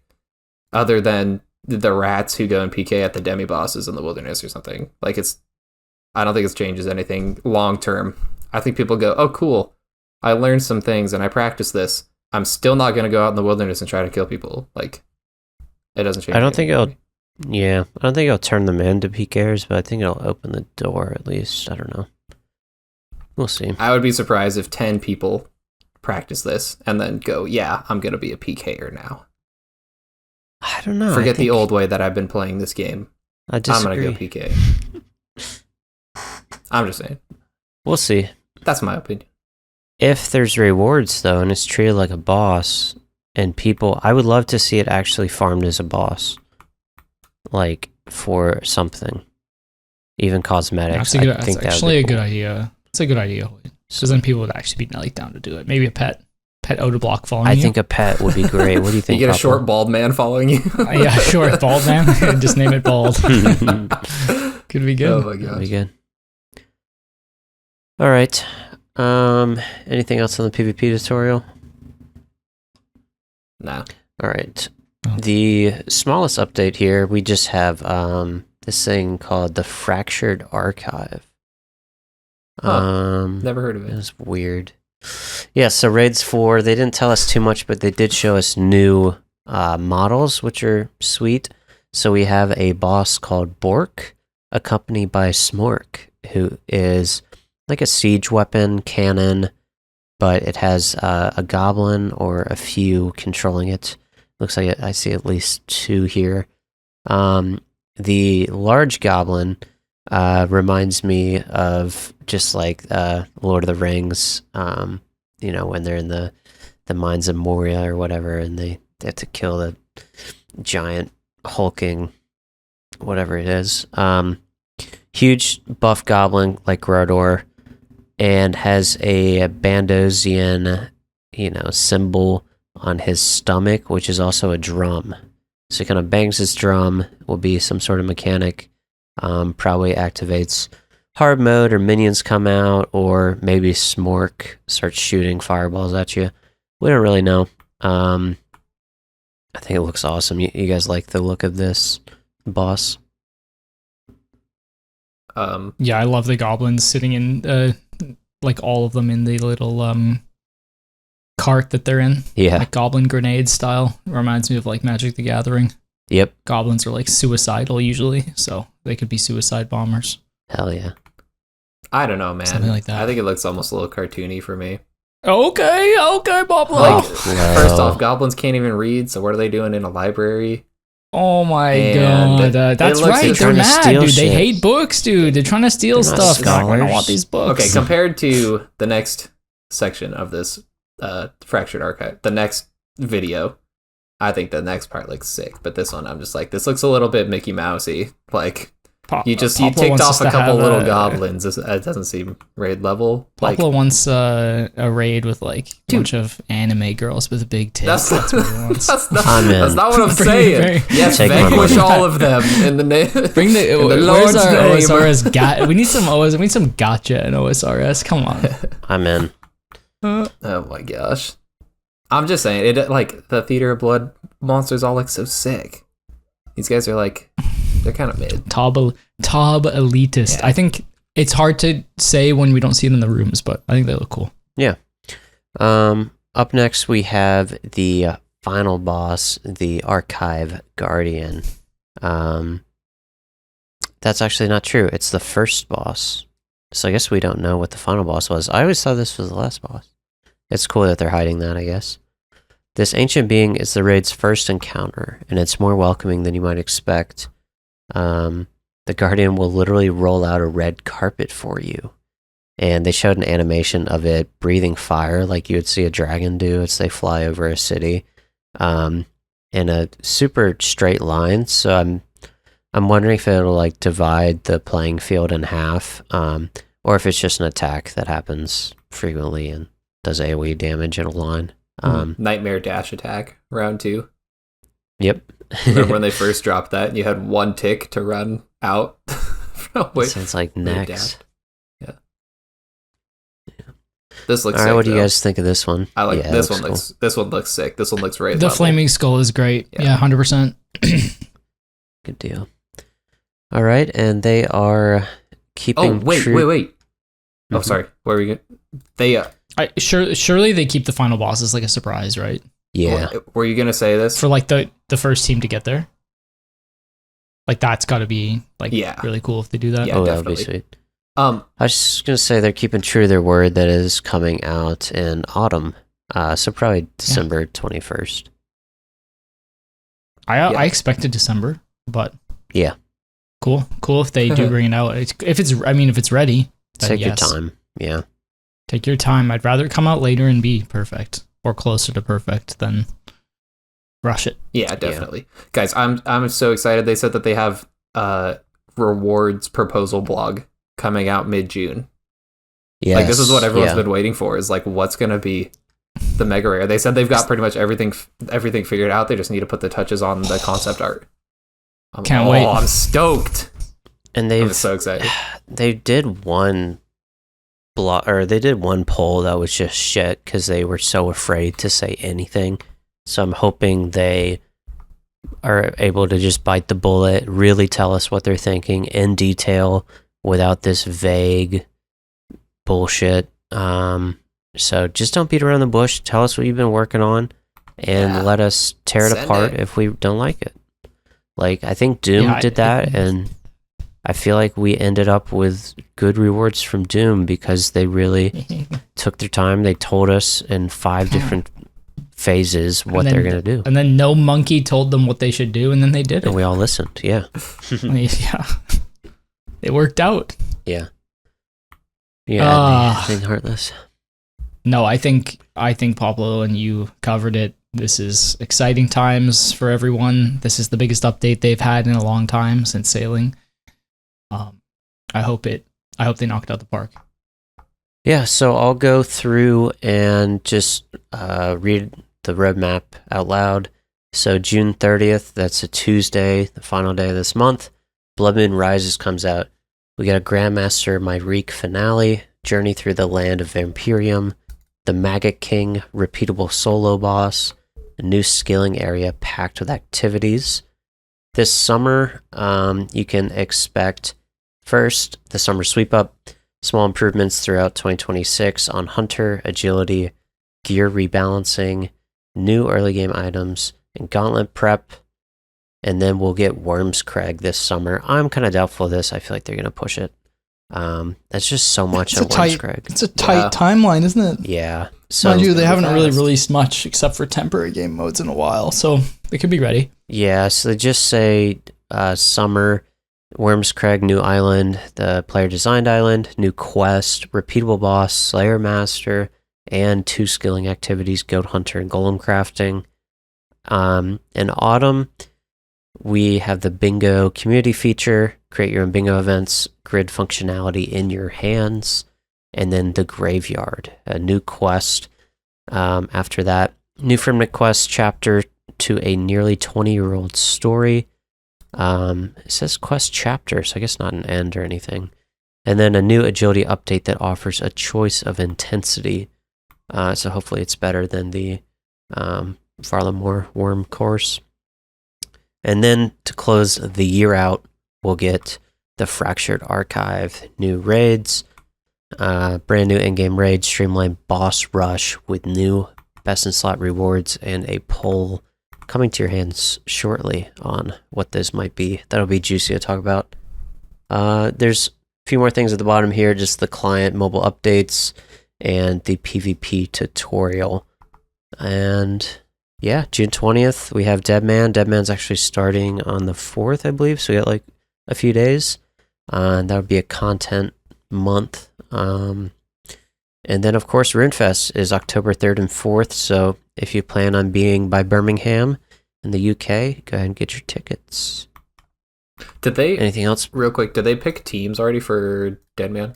other than the rats who go and PK at the demi bosses in the wilderness or something. I don't think it changes anything long term. I think people go, oh cool, I learned some things and I practiced this. I'm still not gonna go out in the wilderness and try to kill people. Like, it doesn't change. I don't think anything. I don't think it'll turn them into PKers, but I think it'll open the door at least. I don't know. We'll see. I would be surprised if 10 people practice this and then go, yeah, I'm going to be a PKer now. I don't know. Forget the old way that I've been playing this game. I disagree. I'm going to go PK. I'm just saying. We'll see. That's my opinion. If there's rewards, though, and it's treated like a boss, and people... I would love to see it actually farmed as a boss. Like, for something. Even cosmetics. That's actually a good idea. It's a good idea. Because then people would actually be like down to do it. Maybe a pet Odablock following you. I think a pet would be great. What do you think? You get a Poplo? short bald man following you. Yeah, short bald man. Just name it bald. Could be good. Oh my That'd gosh. be good. All right. Anything else on the PvP tutorial? Nah. All right. Oh. The smallest update here, we just have this thing called the Fractured Archive. Never heard of It it. was weird. Yeah, so Raids 4, they didn't tell us too much, but they did show us new models, which are sweet. So we have a boss called Bork, accompanied by Smork, who is like a siege weapon, cannon, but it has a goblin or a few controlling it. Looks like I see at least 2 here. The large goblin reminds me of just like Lord of the Rings, you know, when they're in the mines of Moria or whatever, and they have to kill the giant hulking whatever it is. Huge buff goblin like Grodor, and has a Bandosian, you know, symbol on his stomach, which is also a drum. So he kind of bangs his drum, will be some sort of mechanic. Probably activates hard mode or minions come out, or maybe Smork starts shooting fireballs at you. We don't really know. I think it looks awesome. You guys like the look of this boss? Yeah, I love the goblins sitting in, like all of them in the little cart that they're in. Yeah. Like goblin grenade style. It reminds me of like Magic the Gathering. Yep. Goblins are like suicidal usually, so they could be suicide bombers. Hell yeah. I don't know, man. Something like that. I think it looks almost a little cartoony for me. Okay, Poplo. Like, first off, goblins can't even read, so what are they doing in a library? Oh my And god, that's looks- right. they're They're trying to mad, steal dude. They shit. hate books, dude. They're trying to steal They're not stuff. They're like, I don't scholars. want these books. Okay, compared to the next section of this Fractured Archive, the next video, I think the next part looks sick. But this one, I'm just like, this looks a little bit Mickey Mousey. Like, you Poplo ticked wants off us a to couple have little goblins. It doesn't seem raid level. Like, Poplo wants a raid with like a Dude. bunch of anime girls with big tits. that's That's what he wants. that's not, I'm in. that's not what I'm Bring saying. the- Yes, Take my vanquish money. all of them in the name. Bring the, in the where's Lord's our name. OSRS? We need some we need some gotcha in OSRS. Come on. I'm in. Oh my gosh. I'm just saying, it like the Theater of Blood monsters all look so sick. These guys are like, they're kind of mid. Tob elitist. Yeah. I think it's hard to say when we don't see them in the rooms, but I think they look cool. Up next we have the final boss, the Archive Guardian. That's actually not true. It's the first boss. So I guess we don't know what the final boss was. I always thought this was the last boss. It's cool that they're hiding that, I guess. This ancient being is the raid's first encounter, and it's more welcoming than you might expect. The Guardian will literally roll out a red carpet for you. And they showed an animation of it breathing fire like you would see a dragon do as they fly over a city, in a super straight line. So I'm wondering if it'll like divide the playing field in half, or if it's just an attack that happens frequently and does AoE damage in a line. Nightmare Dash Attack, round 2. Yep. Remember when they first dropped that and you had one tick to run out? Sounds like next. Yeah. This looks All right, sick, what do you though. guys think of this one? I like Yeah, it this one. cool. This one looks sick. This one looks right. The level. flaming skull is great. Yeah. Yeah, 100%. Good deal. All right, and they are keeping. Oh wait. Oh, Mhm. sorry. What were we gonna? They Surely they keep the final boss as like a surprise, right? Yeah. Were you gonna say this? For like the first team to get there. Like that's got to be like Yeah. really cool if they do that. Yeah. Oh, that would be definitely. sweet. I was just gonna say they're keeping true to their word that is coming out in autumn. So probably December 21st. I expected December, but Yeah. cool if they do bring it out. If it's ready, then Take yes. your time. Yeah. Take your time. I'd rather it come out later and be perfect or closer to perfect than rush it. Yeah, definitely. Guys, I'm so excited. They said that they have rewards proposal blog coming out mid-June. Yeah. Like, this is what everyone's been waiting for, is like, what's going to be the mega rare. They said they've got pretty much everything figured out. They just need to put the touches on the concept art. Can't wait. I'm stoked. And I'm so excited. they did one they did one poll that was just shit because they were so afraid to say anything. So I'm hoping they are able to just bite the bullet, really tell us what they're thinking in detail without this vague bullshit. So just don't beat around the bush. Tell us what you've been working on and let us tear it Send apart it. if we don't like it. Like, I think Doom did that, and I feel like we ended up with good rewards from Doom because they really took their time. They told us in 5 different phases what they're going to do. And then no monkey told them what they should do, and then they did it. And we all listened, yeah. Yeah. It worked out. Yeah. Yeah, anything Heartless? No, I think Poplo and you covered it. This is exciting times for everyone. This is the biggest update they've had in a long time since sailing. I hope they knocked out the park. Yeah, so I'll go through and just read the roadmap out loud. So June 30th, that's a Tuesday, the final day of this month. Blood Moon Rises comes out We got a Grandmaster Myrique finale, Journey Through the Land of Vampirium, the Maggot King repeatable solo boss, a new skilling area packed with activities. This summer, you can expect first the summer sweep up, small improvements throughout 2026 on Hunter, agility, gear rebalancing, new early game items, and gauntlet prep. And then we'll get Wormscrag this summer. I'm kind of doubtful of this. I feel like they're going to push it. That's just so much on Wormscrag. It's a tight timeline, isn't it? Yeah. So mind you, they haven't really released much except for temporary game modes in a while, so they could be ready. Yeah, so they just say summer, Wormscrag, new island, the player designed island, new quest, repeatable boss, Slayer Master, and 2 skilling activities, Goat Hunter and Golem Crafting. In autumn, we have the bingo community feature, create your own bingo events, grid functionality in your hands, and then the graveyard, a new quest. After that, new Firmament quest chapter to a nearly 20-year-old story. It says quest chapter, so I guess not an end or anything. And then a new agility update that offers a choice of intensity. So hopefully it's better than the Farlamore Worm course. And then to close the year out, we'll get the Fractured Archive, new raids, brand new in-game raids, streamlined boss rush with new best in slot rewards, and a poll coming to your hands shortly on what this might be. That'll be juicy to talk about. There's a few more things at the bottom here, just the client mobile updates and the PvP tutorial. And yeah, June 20th, we have Deadman. Deadman's actually starting on the 4th, I believe, so we got like a few days. And that would be a content month. And then, of course, RuneFest is October 3rd and 4th, so if you plan on being by Birmingham in the UK, go ahead and get your tickets. Did they... Anything else? Real quick, did they pick teams already for Deadman?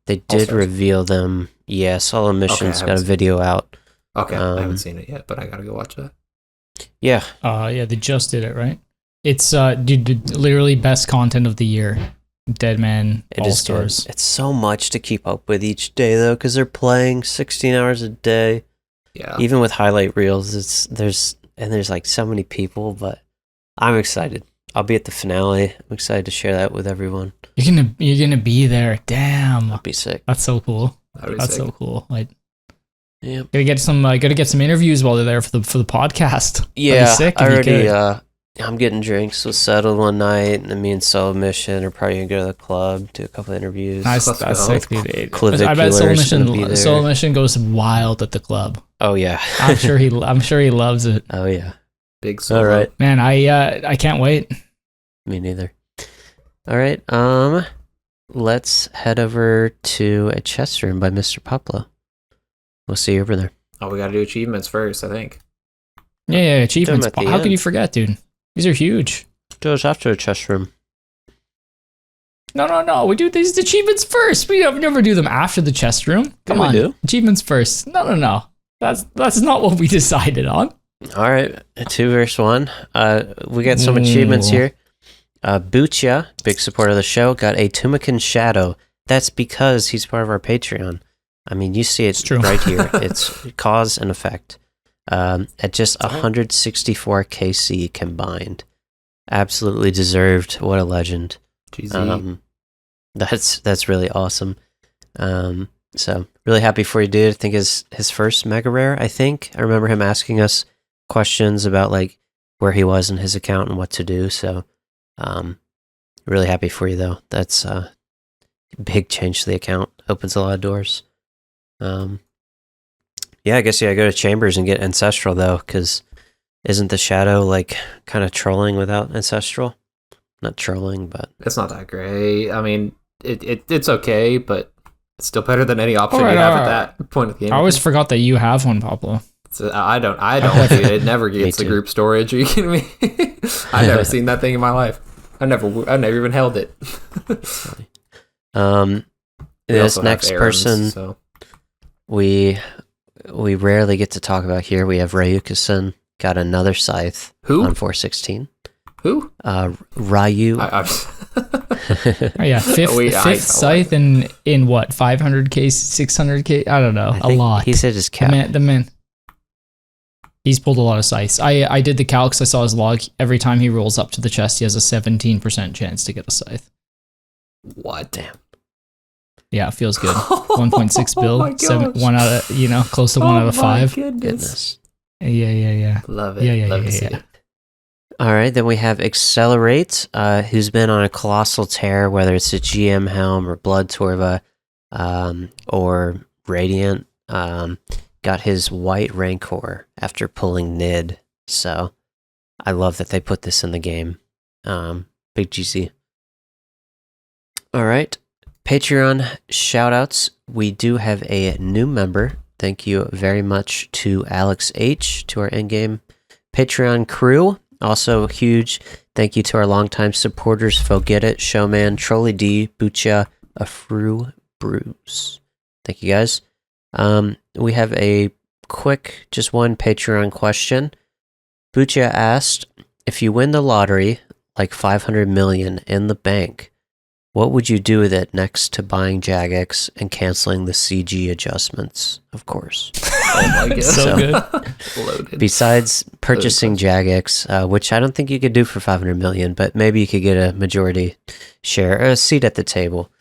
They did reveal them. Yeah, Solo Mission's got a video out. Okay, I haven't seen it yet, but I gotta go watch that. Yeah. Yeah, they just did it, right? It's dude, literally best content of the year. Deadman All-Stars. It's so much to keep up with each day, though, because they're playing 16 hours a day. Yeah. Even with highlight reels, there's like so many people, but I'm excited. I'll be at the finale. I'm excited to share that with everyone. You're gonna be there. Damn. I'll be sick. That's so cool. That's so cool. Like, yeah. Gotta get some interviews while they're there for the podcast. Yeah. I already I'm getting drinks with Settled one night, and then me and Solo Mission are probably gonna go to the club, do a couple interviews. Nice, that's sick, dude. I bet Solo Mission goes wild at the club. Oh yeah. I'm sure he loves it. Oh yeah. Big Solo. All right. Man, I can't wait. Me neither. All right. Let's head over to a chest room by Mr. Poplo. We'll see you over there. Oh, we gotta do achievements first, I think. Yeah, achievements. How could you forget, dude? These are huge. Do us after the chest room. No. We do these achievements first. We never do them after the chest room. Come on. Do. Achievements first. No. That's not what we decided on. All right. 2 versus 1. We got some achievements here. Bucha, big supporter of the show, got a Tumakin Shadow. That's because he's part of our Patreon. I mean, you see it right here. It's cause and effect. At just 164 KC combined. Absolutely deserved. What a legend. That's really awesome. So really happy for you, dude. I think his first mega rare, I think. I remember him asking us questions about like where he was in his account and what to do. So really happy for you though. That's a big change to the account. Opens a lot of doors. Yeah, I guess go to Chambers and get Ancestral though, because isn't the Shadow like kind of trolling without Ancestral? Not trolling, but it's not that great. I mean, it's okay, but it's still better than any option you have at that point of the game. I always forgot that you have one, Pablo. I don't. Dude, it never gets the group storage. Are you kidding me? I've never seen that thing in my life. I never even held it. This next person, so. we rarely get to talk about here. We have Ryuka-san, got another scythe. Who? On 416. Who? Ryu. Oh yeah, fifth scythe in what, 500k, 600k? I don't know, a lot. He said his cap. The man. He's pulled a lot of scythes. I did the calcs. I saw his log. Every time he rolls up to the chest, he has a 17% chance to get a scythe. What? Damn. Yeah, it feels good. 1.6 bill, Oh 1 out of close to 1 out of 5. Goodness. Yeah. Love it. Yeah. Love to see it. All right, then we have Accelerate, who's been on a colossal tear, whether it's a GM Helm or Blood Torva or Radiant. Got his White Rancor after pulling Nid. So I love that they put this in the game. Big GC. All right, Patreon shoutouts. We do have a new member. Thank you very much to Alex H, to our endgame Patreon crew. Also, huge thank you to our longtime supporters, Forget It, Showman, Trolley D, Bucha, Afru, Bruce. Thank you guys. We have a quick, just one Patreon question. Bucha asked, if you win the lottery, like 500 million in the bank, what would you do with it next to buying Jagex and canceling the CG adjustments, of course? Oh my god. So good. Loaded. Besides purchasing Jagex, which I don't think you could do for 500 million, but maybe you could get a majority share, a seat at the table.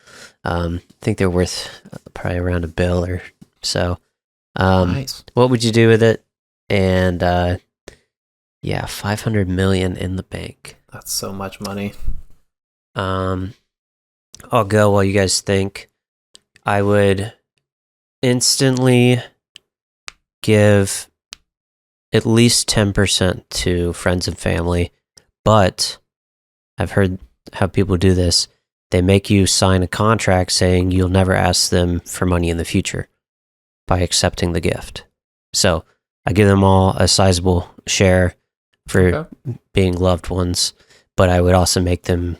I think they're worth probably around $1 billion or so. Nice. What would you do with it? And yeah, 500 million in the bank. That's so much money. I'll go while you guys think. I would instantly give at least 10% to friends and family, but I've heard how people do this. They make you sign a contract saying you'll never ask them for money in the future by accepting the gift. So I give them all a sizable share for being loved ones, but I would also make them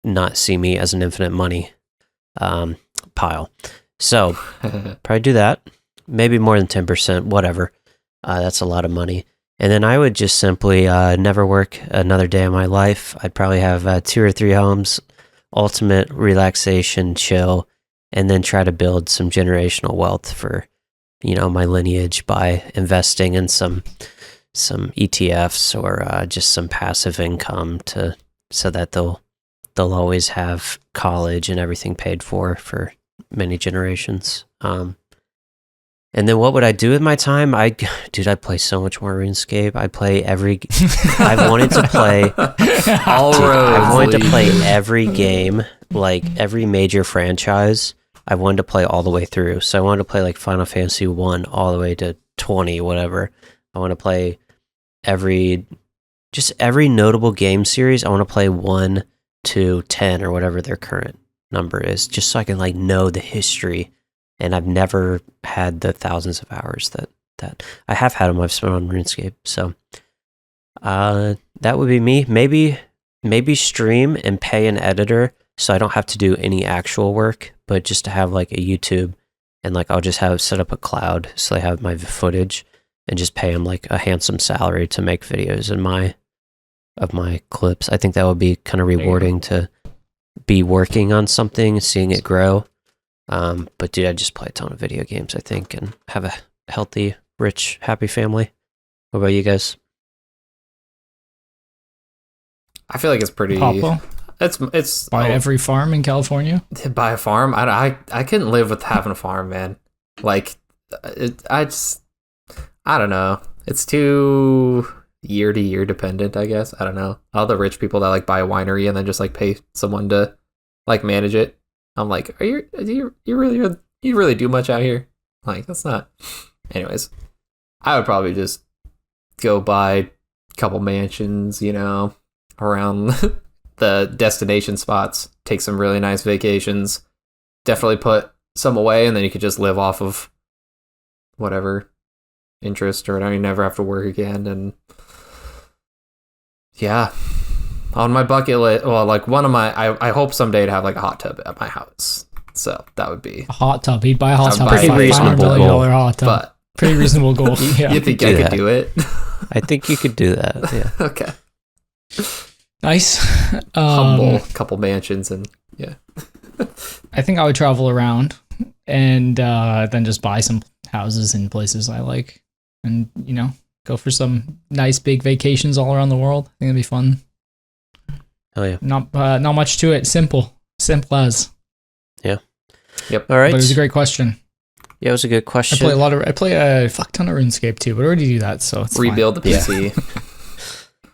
not see me as an infinite money pile. So probably do that. Maybe more than 10%, whatever. That's a lot of money. And then I would just simply never work another day of my life. I'd probably have 2 or 3 homes, ultimate relaxation, chill, and then try to build some generational wealth for, my lineage by investing in some ETFs or just some passive income so that they'll always have college and everything paid for many generations. And then what would I do with my time? I'd play so much more RuneScape. I wanted to play I wanted to play every game, like every major franchise. I wanted to play all the way through. So I wanted to play like Final Fantasy 1 all the way to 20, whatever. I want to play every notable game series. I want to play 1 to 10 or whatever their current number is, just so I can know the history. And I've never had the thousands of hours that I have had them. I've spent on RuneScape. So that would be me. Maybe stream and pay an editor so I don't have to do any actual work, but just to have like a YouTube and I'll just set up a cloud so I have my footage and just pay them like a handsome salary to make videos of my clips. I think that would be kind of rewarding to be working on something, seeing it grow. But dude, I just play a ton of video games, I think, and have a healthy, rich, happy family. What about you guys? I feel like it's pretty. Poplo? It's buy every farm in California. Buy a farm. I couldn't live with having a farm, man. I don't know. It's too year to year dependent, I guess. I don't know. All the rich people that buy a winery and then just pay someone to manage it. I'm like, you really do much out here? That's not. Anyways, I would probably just go buy a couple mansions, around the destination spots, take some really nice vacations, definitely put some away, and then you could just live off of whatever interest or whatever. You never have to work again. And yeah, on my bucket list, well, one of my, I hope someday to have a hot tub at my house. So that would be a hot tub. He'd buy a hot tub. Pretty reasonable goal. Hot tub. But pretty reasonable goal. Yeah. You think I could do it? I think you could do that. Yeah. Okay. Nice. Humble couple mansions and yeah. I think I would travel around and then just buy some houses in places I like, and go for some nice big vacations all around the world. I think it'd be fun. Oh yeah. Not much to it. Simple as. Yeah. Yep. All right. But it was a great question. Yeah, it was a good question. I play a fuck ton of RuneScape too, but I already do that, so it's Rebuild fine. the PC.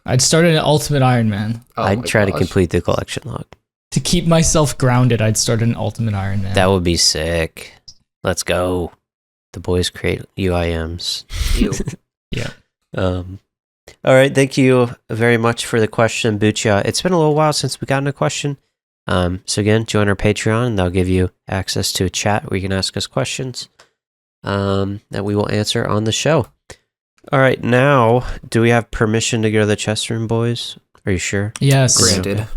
I'd start an Ultimate Iron Man. I'd try to complete the collection log. To keep myself grounded, I'd start an Ultimate Iron Man. That would be sick. Let's go. The boys create UIMs. Yeah. All right. Thank you very much for the question, Bucha. It's been a little while since we got a question. So again, join our Patreon and they'll give you access to a chat where you can ask us questions that we will answer on the show. All right. Now, do we have permission to go to the chest room, boys? Are you sure? Yes. Granted.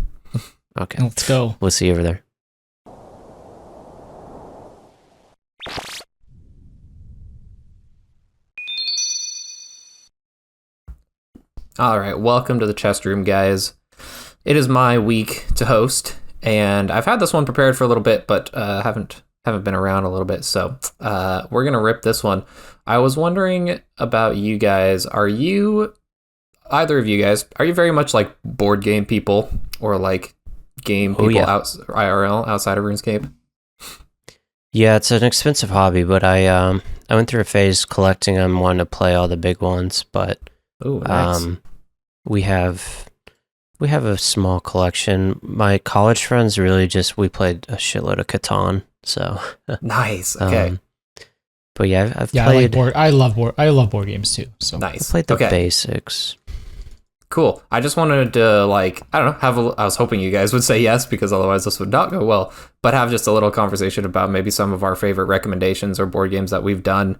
Okay. Let's go. We'll see you over there. All right, welcome to the chest room, guys. It is my week to host, and I've had this one prepared for a little bit, but haven't been around a little bit, so we're gonna rip this one. I was wondering about you guys. Either of you guys, are you very much like board game people or like game people IRL outside of RuneScape? Yeah, it's an expensive hobby, but I went through a phase collecting them, wanting to play all the big ones, but Oh, nice. We have a small collection. My college friends really we played a shitload of Catan, so Nice. Okay. But yeah, I've played. I love board games too. So Nice. I played the basics. Cool. I just wanted to I was hoping you guys would say yes, because otherwise this would not go well, but have just a little conversation about maybe some of our favorite recommendations or board games that we've done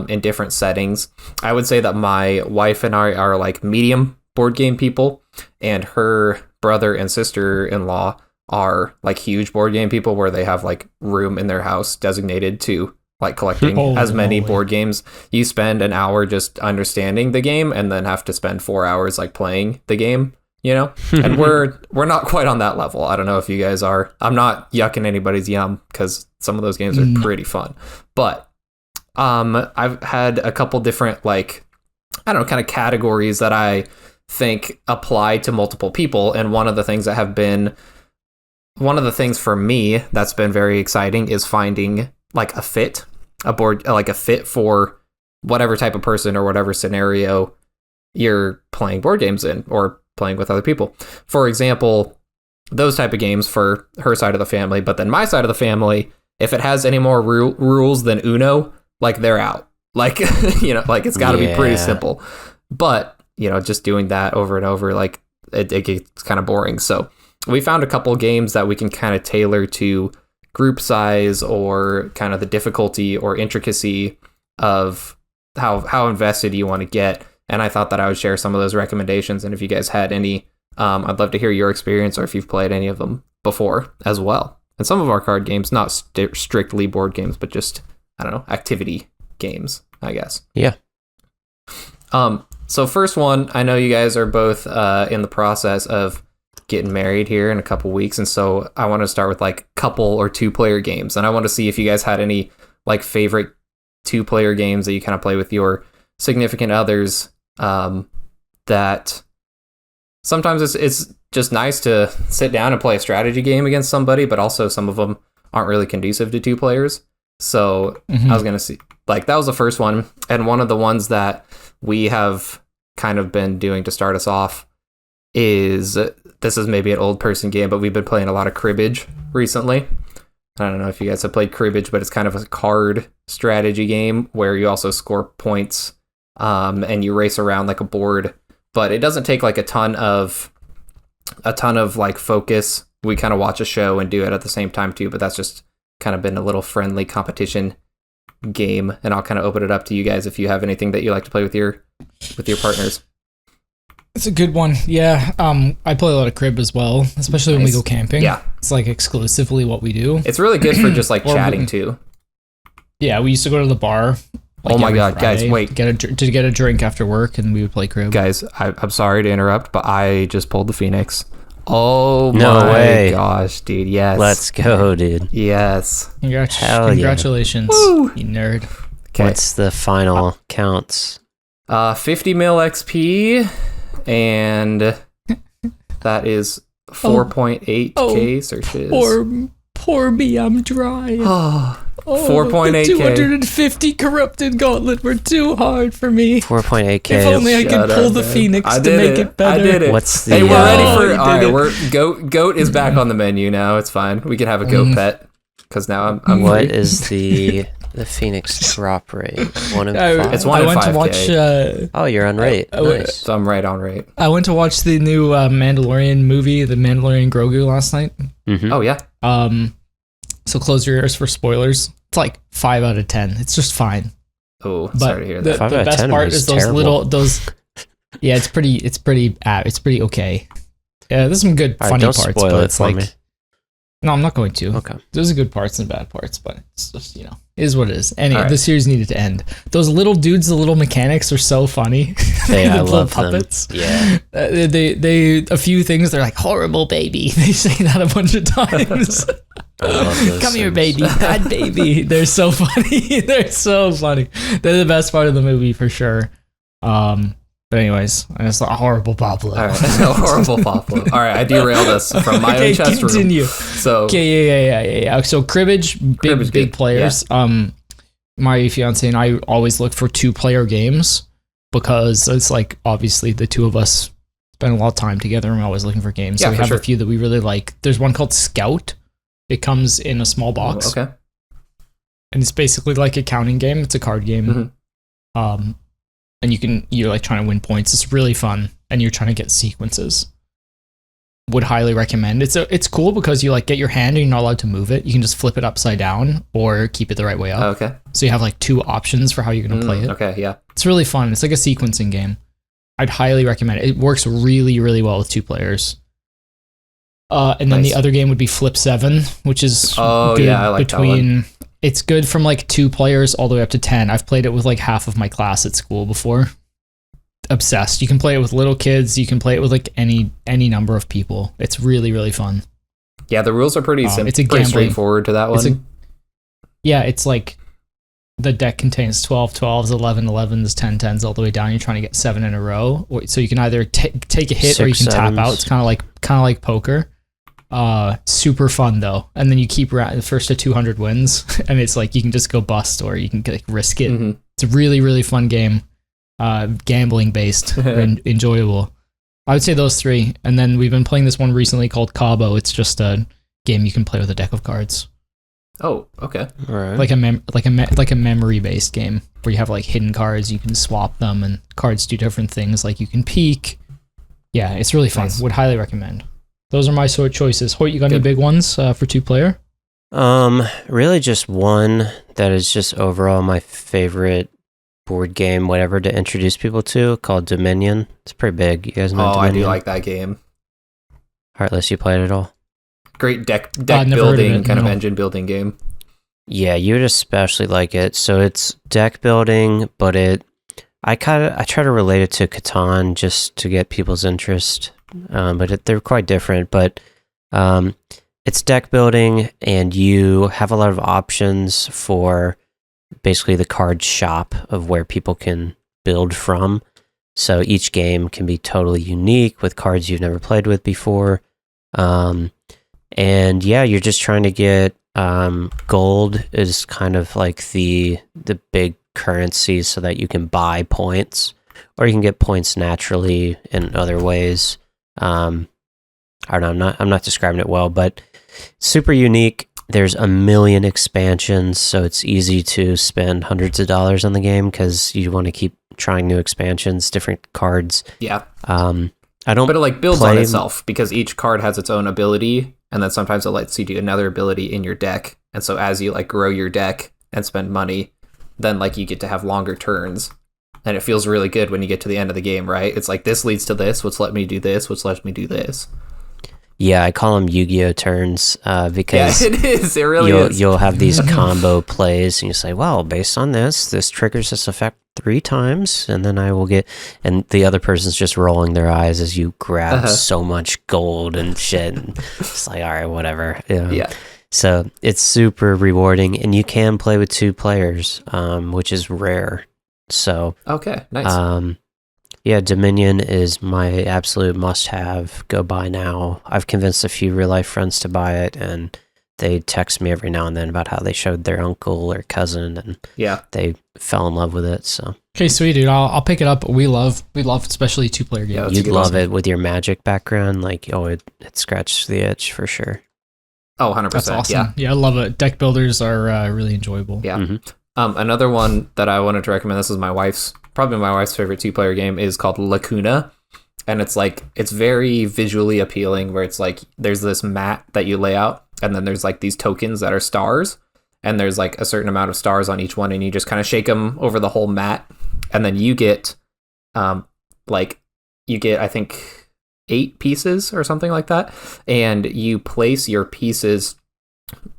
in different settings. I would say that my wife and I are like medium board game people, and her brother and sister-in-law are like huge board game people, where they have like room in their house designated to like collecting as many board games. You spend an hour just understanding the game and then have to spend 4 hours like playing the game, and we're not quite on that level. I don't know if you guys are. I'm not yucking anybody's yum, because some of those games are pretty fun, but I've had a couple different kind of categories that I think apply to multiple people, and one of the things for me that's been very exciting is finding like a fit for whatever type of person or whatever scenario you're playing board games in or playing with other people. For example, those type of games for her side of the family, but then my side of the family, if it has any more rules than Uno, like they're out. Like, it's got to be pretty simple. But, just doing that over and over, like it gets kind of boring. So we found a couple games that we can kind of tailor to group size or kind of the difficulty or intricacy of how invested you want to get. And I thought that I would share some of those recommendations. And if you guys had any, I'd love to hear your experience, or if you've played any of them before as well. And some of our card games, not strictly board games, but just, I don't know, activity games, I guess. Yeah. So first one, I know you guys are both in the process of getting married here in a couple weeks, and so I want to start with like couple or 2-player games, and I want to see if you guys had any like favorite 2-player games that you kind of play with your significant others, that sometimes it's just nice to sit down and play a strategy game against somebody, but also some of them aren't really conducive to 2 players. So I was gonna see, like, that was the first one, and one of the ones that we have kind of been doing to start us off is, this is maybe an old person game, but we've been playing a lot of cribbage recently. I don't know if you guys have played cribbage, but it's kind of a card strategy game where you also score points, and you race around like a board, but it doesn't take like a ton of like focus. We kind of watch a show and do it at the same time too, but that's just kind of been a little friendly competition game. And I'll kind of open it up to you guys if you have anything that you like to play with your partners. It's a good one. Yeah. I play a lot of crib as well, especially when we go camping. Yeah. It's like exclusively what we do. It's really good for just like chatting too. Yeah. We used to go to the bar Oh my every God, guys, Friday, wait. to get a drink after work, and we would play crib. Guys, I'm sorry to interrupt, but I just pulled the Phoenix. Oh No my way. gosh, dude. Yes. Let's go, dude. Yes. Hell yeah. Congratulations, Woo. you nerd. Okay. What's the final counts? 50 mil XP, and that is 4.8k searches. Poor me, I'm dry. Oh, 4.8K. 250 corrupted gauntlet were too hard for me. 4.8k. If only I Shut could pull up, the man. Phoenix I to did make it better. I did it. What's the? Hey, we're ready Oh, for. you All did right, it. Goat is back on the menu now. It's fine. We can have a goat pet because now I'm What free. is the Phoenix drop rate? 1 in 5. It's 1 I in went 5K. to watch. Oh, you're on rate. Nice. So I'm right on rate. I went to watch the new Mandalorian movie, The Mandalorian Grogu, last night. Mm-hmm. Oh yeah. So close your ears for spoilers. It's like 5 out of 10. It's just fine. Oh, But sorry to hear that. 5 the out of best 10 part was is those terrible. Yeah, it's pretty okay. Yeah, there's some good All right, funny don't parts, spoil but it it's for like me. no, I'm not going to. Okay. There's good parts and bad parts, but it's just, it is what it is. Anyway, All right. the series needed to end. Those little dudes, the little mechanics are so funny. Hey, The I little love puppets. them. Yeah. They a few things they're like horrible baby. They say that a bunch of times. I love those Come here, things. baby, bad baby. They're so funny. They're so funny. They're the best part of the movie for sure. But anyways, it's a horrible Poplo. All right. Horrible Poplo. All right, I derailed us from my Okay, own chest continue. room. So Okay, yeah. So cribbage, Cribbage big good, players. My fiance and I always look for 2-player games because it's like obviously the two of us spend a lot of time together and we're always looking for games. Yeah, So we for have sure. a few that we really like. There's one called Scout. It comes in a small box. Okay. And it's basically like a counting game. It's a card game. Mhm. And you're like trying to win points. It's really fun, and you're trying to get sequences. Would highly recommend. It's cool because you like get your hand and you're not allowed to move it. You can just flip it upside down or keep it the right way up. Okay. So you have like 2 options for how you're gonna play it. Okay. Yeah. It's really fun. It's like a sequencing game. I'd highly recommend it. It works really, really well with 2 players. And then Nice. the other game would be Flip 7, which is Oh, good yeah, I like that one. It's good from like 2 players all the way up to 10. I've played it with like half of my class at school before. Obsessed. You can play it with little kids. You can play it with like any number of people. It's really, really fun. Yeah, the rules are pretty simple. It's a pretty gambling- straightforward to that It's one. it's like the deck contains 12 12s, 11 11s, 10 10s all the way down. You're trying to get 7 in a row. So you can either take a hit or you 6 can tap out. sevens. It's kind of like poker. Super fun though. And then you keep the first to 200 wins, and it's like you can just go bust or you can like risk it. Mhm. It's a really, really fun game. Gambling based and enjoyable. I would say those 3. And then we've been playing this one recently called Cabo. It's just a game you can play with a deck of cards. Oh, okay. All right. Like a memory based game where you have like hidden cards, you can swap them, and cards do different things. Like you can peek. Yeah, it's really fun. Nice. Would highly recommend. Those are my sort of choices. Hoyt, you got any Good. big ones for 2-player? Really just one that is just overall my favorite board game, whatever, to introduce people to, called Dominion. It's pretty big. You guys know Oh, I Dominion? do like that game. Heartless, you played it all? Great deck never heard of building, it, kind of no. engine building game. Yeah, you would especially like it. So it's deck building, but I try to relate it to Catan just to get people's interest. But they're quite different. But it's deck building, and you have a lot of options for basically the card shop of where people can build from. So each game can be totally unique with cards you've never played with before. And yeah, you're just trying to get gold is kind of like the big currency so that you can buy points, or you can get points naturally in other ways. I don't know, I'm not describing it well, but super unique. There's a million expansions, so it's easy to spend hundreds of dollars on the game because you want to keep trying new expansions, different cards. Yeah. I don't But it like builds play- on itself because each card has its own ability, and then sometimes it lets you do another ability in your deck. And so as you like grow your deck and spend money, then like you get to have longer turns. And it feels really good when you get to the end of the game, right? It's like this leads to this, which let me do this, which lets me do this. Yeah, I call them Yu-Gi-Oh turns because it is. It really is. You'll have these combo plays, and you say, well, based on this triggers this effect 3 times, and then I will get... And the other person's just rolling their eyes as you grab so much gold and shit. And it's like, all right, whatever. Yeah. So it's super rewarding, and you can play with 2 players, which is rare. So... Okay, nice. Yeah, Dominion is my absolute must-have. Go buy now. I've convinced a few real-life friends to buy it, and they text me every now and then about how they showed their uncle or cousin, and they fell in love with it. So okay, sweet dude. I'll pick it up. We love especially 2-player games. Yeah, you'd love it with your Magic background. Like, it scratched the itch for sure. Oh, 100%. That's awesome. Yeah, I love it. Deck builders are really enjoyable. Yeah. Mm-hmm. Another one that I wanted to recommend, this is probably my wife's favorite 2-player game, is called Lacuna. And it's very visually appealing, where it's like there's this mat that you lay out, and then there's like these tokens that are stars, and there's like a certain amount of stars on each one, and you just kind of shake them over the whole mat, and then you get I think 8 pieces or something like that, and you place your pieces,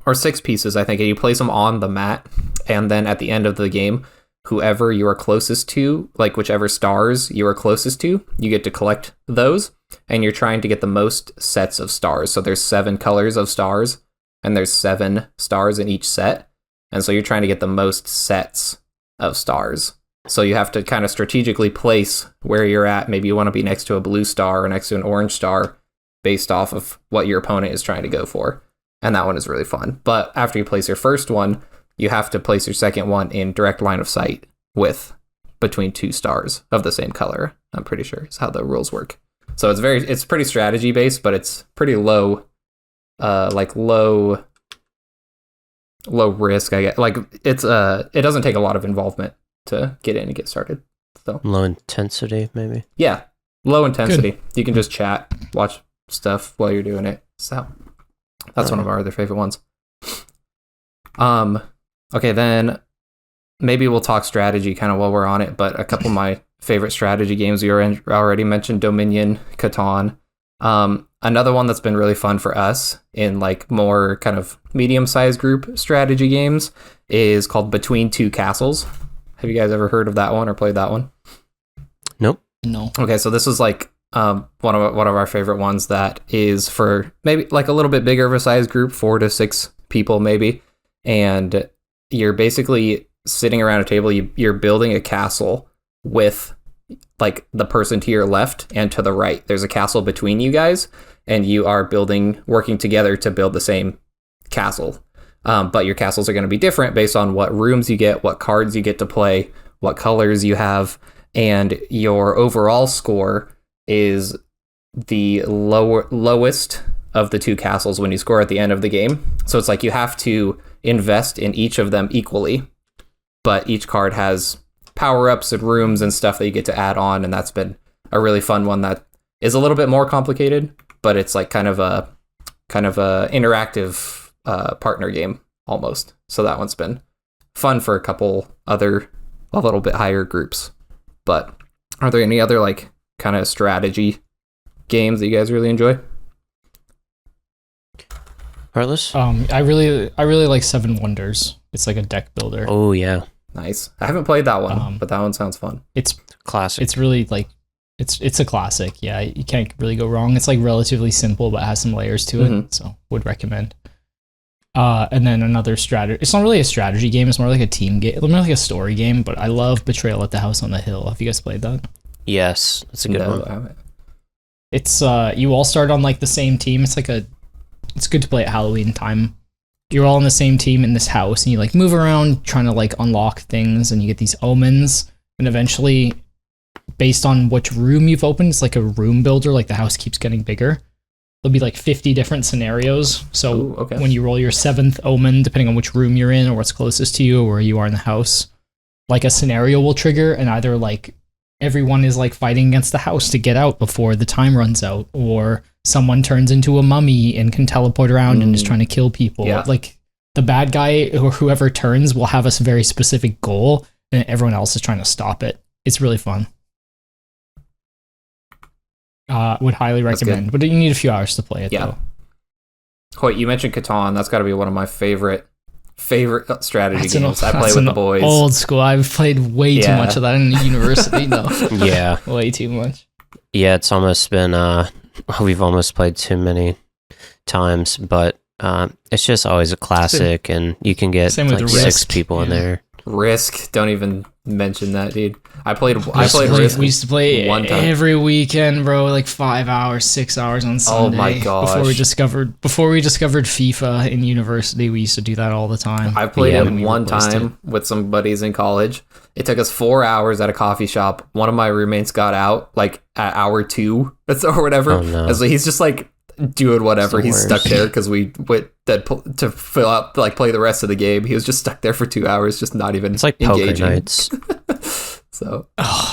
or 6 pieces, I think, and you place them on the mat, and then at the end of the game, whoever you are closest to, like whichever stars you are closest to, you get to collect those, and you're trying to get the most sets of stars. So there's 7 colors of stars, and there's 7 stars in each set, and so you're trying to get the most sets of stars. So you have to kind of strategically place where you're at. Maybe you want to be next to a blue star or next to an orange star based off of what your opponent is trying to go for. And that one is really fun. But after you place your first one, you have to place your second one in direct line of sight with between 2 stars of the same color. I'm pretty sure is how the rules work. So it's pretty strategy based, but it's pretty low risk, I guess. Like it doesn't take a lot of involvement to get in and get started. So low intensity, maybe. Yeah, low intensity. Good. You can just chat, watch stuff while you're doing it. So that's one of our other favorite ones. Okay, then maybe we'll talk strategy kind of while we're on it, but a couple of my favorite strategy games, you already mentioned Dominion, Catan. Another one that's been really fun for us in like more kind of medium-sized group strategy games is called Between Two Castles. Have you guys ever heard of that one or played that one? Nope. No. Okay, so this is like one of our favorite ones that is for maybe like a little bit bigger of a size group, 4 to 6 people maybe, and you're basically sitting around a table. You're building a castle with like the person to your left and to the right. There's a castle between you guys, and you are working together to build the same castle. But your castles are going to be different based on what rooms you get, what cards you get to play, what colors you have, and your overall score is the lowest of the 2 castles when you score at the end of the game. So it's like you have to invest in each of them equally, but each card has power-ups and rooms and stuff that you get to add on, and that's been a really fun one that is a little bit more complicated, but it's like kind of a interactive partner game almost. So that one's been fun for a couple other a little bit higher groups. But are there any other like kind of strategy games that you guys really enjoy? Heartless? I really like Seven Wonders. It's like a deck builder. Oh yeah. Nice. I haven't played that one, but that one sounds fun. It's classic. It's really like it's a classic. Yeah, you can't really go wrong. It's like relatively simple but has some layers to it, so would recommend. And then another strategy. It's not really a strategy game. It's more like a team game. It's more like a story game. But I love Betrayal at the House on the Hill. Have you guys played that? Yes, it's a good one. I haven't. It's you all start on like the same team. It's good to play at Halloween time. You're all on the same team in this house, and you like move around trying to like unlock things, and you get these omens, and eventually, based on which room you've opened, it's like a room builder. Like the house keeps getting bigger. There'll be like 50 different scenarios. So when you roll your 7th omen, depending on which room you're in or what's closest to you or where you are in the house, like a scenario will trigger, and either like everyone is like fighting against the house to get out before the time runs out, or someone turns into a mummy and can teleport around and is trying to kill people. Yeah. Like the bad guy or whoever turns will have a very specific goal, and everyone else is trying to stop it. It's really fun. Would highly recommend. But you need a few hours to play it though. Hoyt, you mentioned Catan. That's got to be one of my favorite strategy games. I play with the boys. Old school. I've played way too much of that in university though. Yeah. Way too much. Yeah, it's almost been we've almost played too many times, but it's just always a classic, and you can get like 6 people in there. Risk, don't even mention that, dude. I played Risk. We used to play every weekend, bro. Like 5 hours, 6 hours on Sunday. Oh my gosh! Before we discovered FIFA in university, we used to do that all the time. I played it one time with some buddies in college. It took us 4 hours at a coffee shop. One of my roommates got out like at hour 2 or whatever. Oh, no. So he's just like doing whatever. He's stuck there because we went to fill out, like, play the rest of the game. He was just stuck there for 2 hours, just not even. It's like engaging. poker nights. So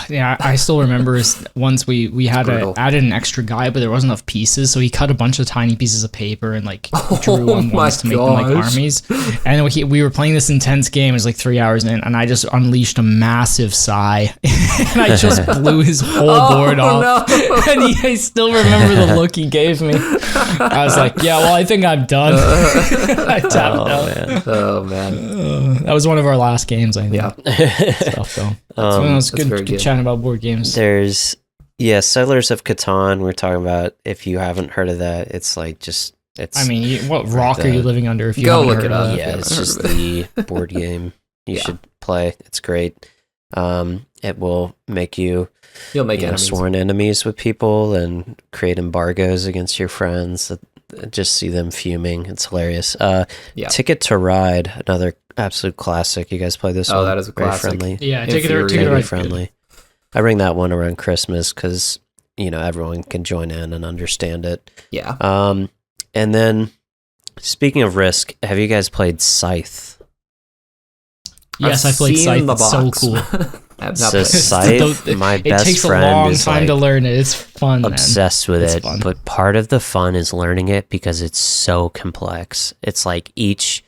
yeah, I still remember once we had added an extra guy, but there wasn't enough pieces, so he cut a bunch of tiny pieces of paper and like drew on ones to make them like armies. And we were playing this intense game. It was like 3 hours in, and I just unleashed a massive sigh, and I just blew his whole board off. No. And I still remember the look he gave me. I was like, yeah, well, I think I'm done. I tapped out. Man. Oh man, that was one of our last games, I think. Yeah. Stuff though. It was good chatting about board games. There's Settlers of Catan. We're talking about. If you haven't heard of that, it's like just it's. I mean, what rock are you living under? If you go haven't look heard it of up. Yeah, it's just the board game you should play. It's great. It will make you'll make sworn enemies with people and create embargoes against your friends. Just see them fuming. It's hilarious. Ticket to Ride, another absolute classic. You guys play this one? Oh, that is a Very classic. friendly. Yeah, Ticket to Ride friendly. I bring that one around Christmas because everyone can join in and understand it. Yeah. And then speaking of Risk, have you guys played Scythe? Yes, I played Scythe. It's so cool. So Scythe, my best friend, it takes a long time to learn it. It's fun, obsessed with it. Fun. But part of the fun is learning it because it's so complex. It's like each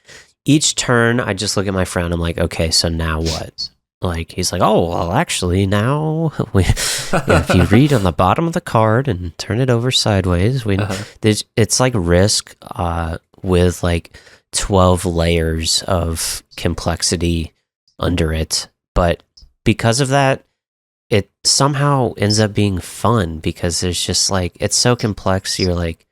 turn, I just look at my friend. I'm like, okay, so now what? Like, he's like, oh, well, actually, now if you read on the bottom of the card and turn it over sideways, it's like Risk with like 12 layers of complexity under it. But because of that, it somehow ends up being fun because there's just like, it's so complex. You're like,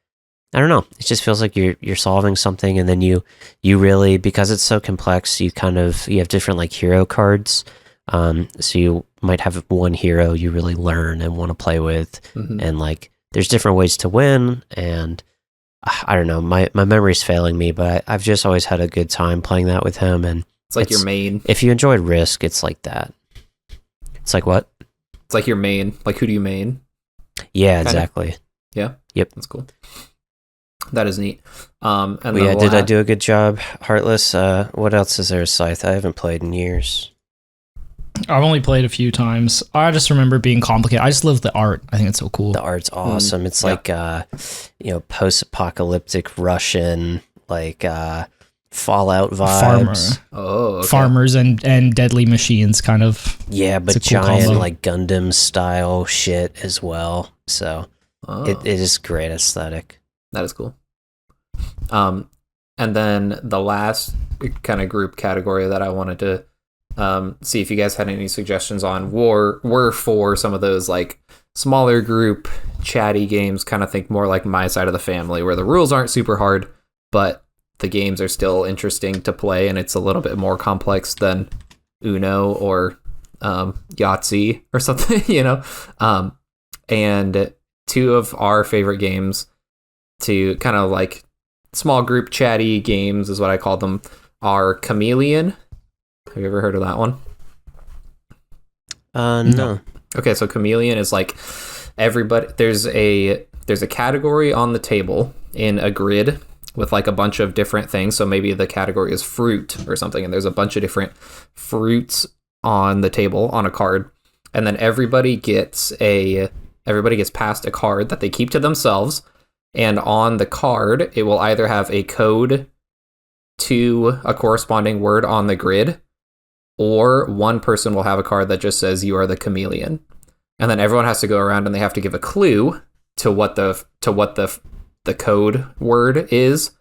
I don't know. It just feels like you're solving something, and then you really, because it's so complex, you have different like hero cards. So you might have one hero you really learn and want to play with, and like there's different ways to win. And I don't know, my memory's failing me, but I've just always had a good time playing that with him. And it's like your main. If you enjoyed Risk, it's like that. It's like what? It's like your main. Like, who do you main? Yeah, kinda. Exactly. Yeah. Yep. That's cool. That is neat. Did I do a good job, Heartless? What else is there? Scythe. I haven't played in years. I've only played a few times. I just remember it being complicated. I just love the art. I think it's so cool. The art's awesome. It's like post-apocalyptic Russian, like Fallout vibes. Farmers and deadly machines, kind of. Yeah, but it's a cool giant combo. like Gundam style shit as well. So it is great aesthetic. That is cool. And then the last kind of group category that I wanted to see if you guys had any suggestions on were for some of those like smaller group chatty games. Kind of think more like My Side of the Family, where the rules aren't super hard, but the games are still interesting to play, and it's a little bit more complex than Uno or Yahtzee or something, and two of our favorite games to kind of like small group chatty games is what I call them are Chameleon. Have you ever heard of that one? No. Okay, so Chameleon is like everybody. There's a category on the table in a grid with like a bunch of different things. So maybe the category is fruit or something, and there's a bunch of different fruits on the table on a card, and then everybody gets passed a card that they keep to themselves, and on the card it will either have a code to a corresponding word on the grid, or one person will have a card that just says you are the chameleon, and then everyone has to go around and they have to give a clue to what the code word is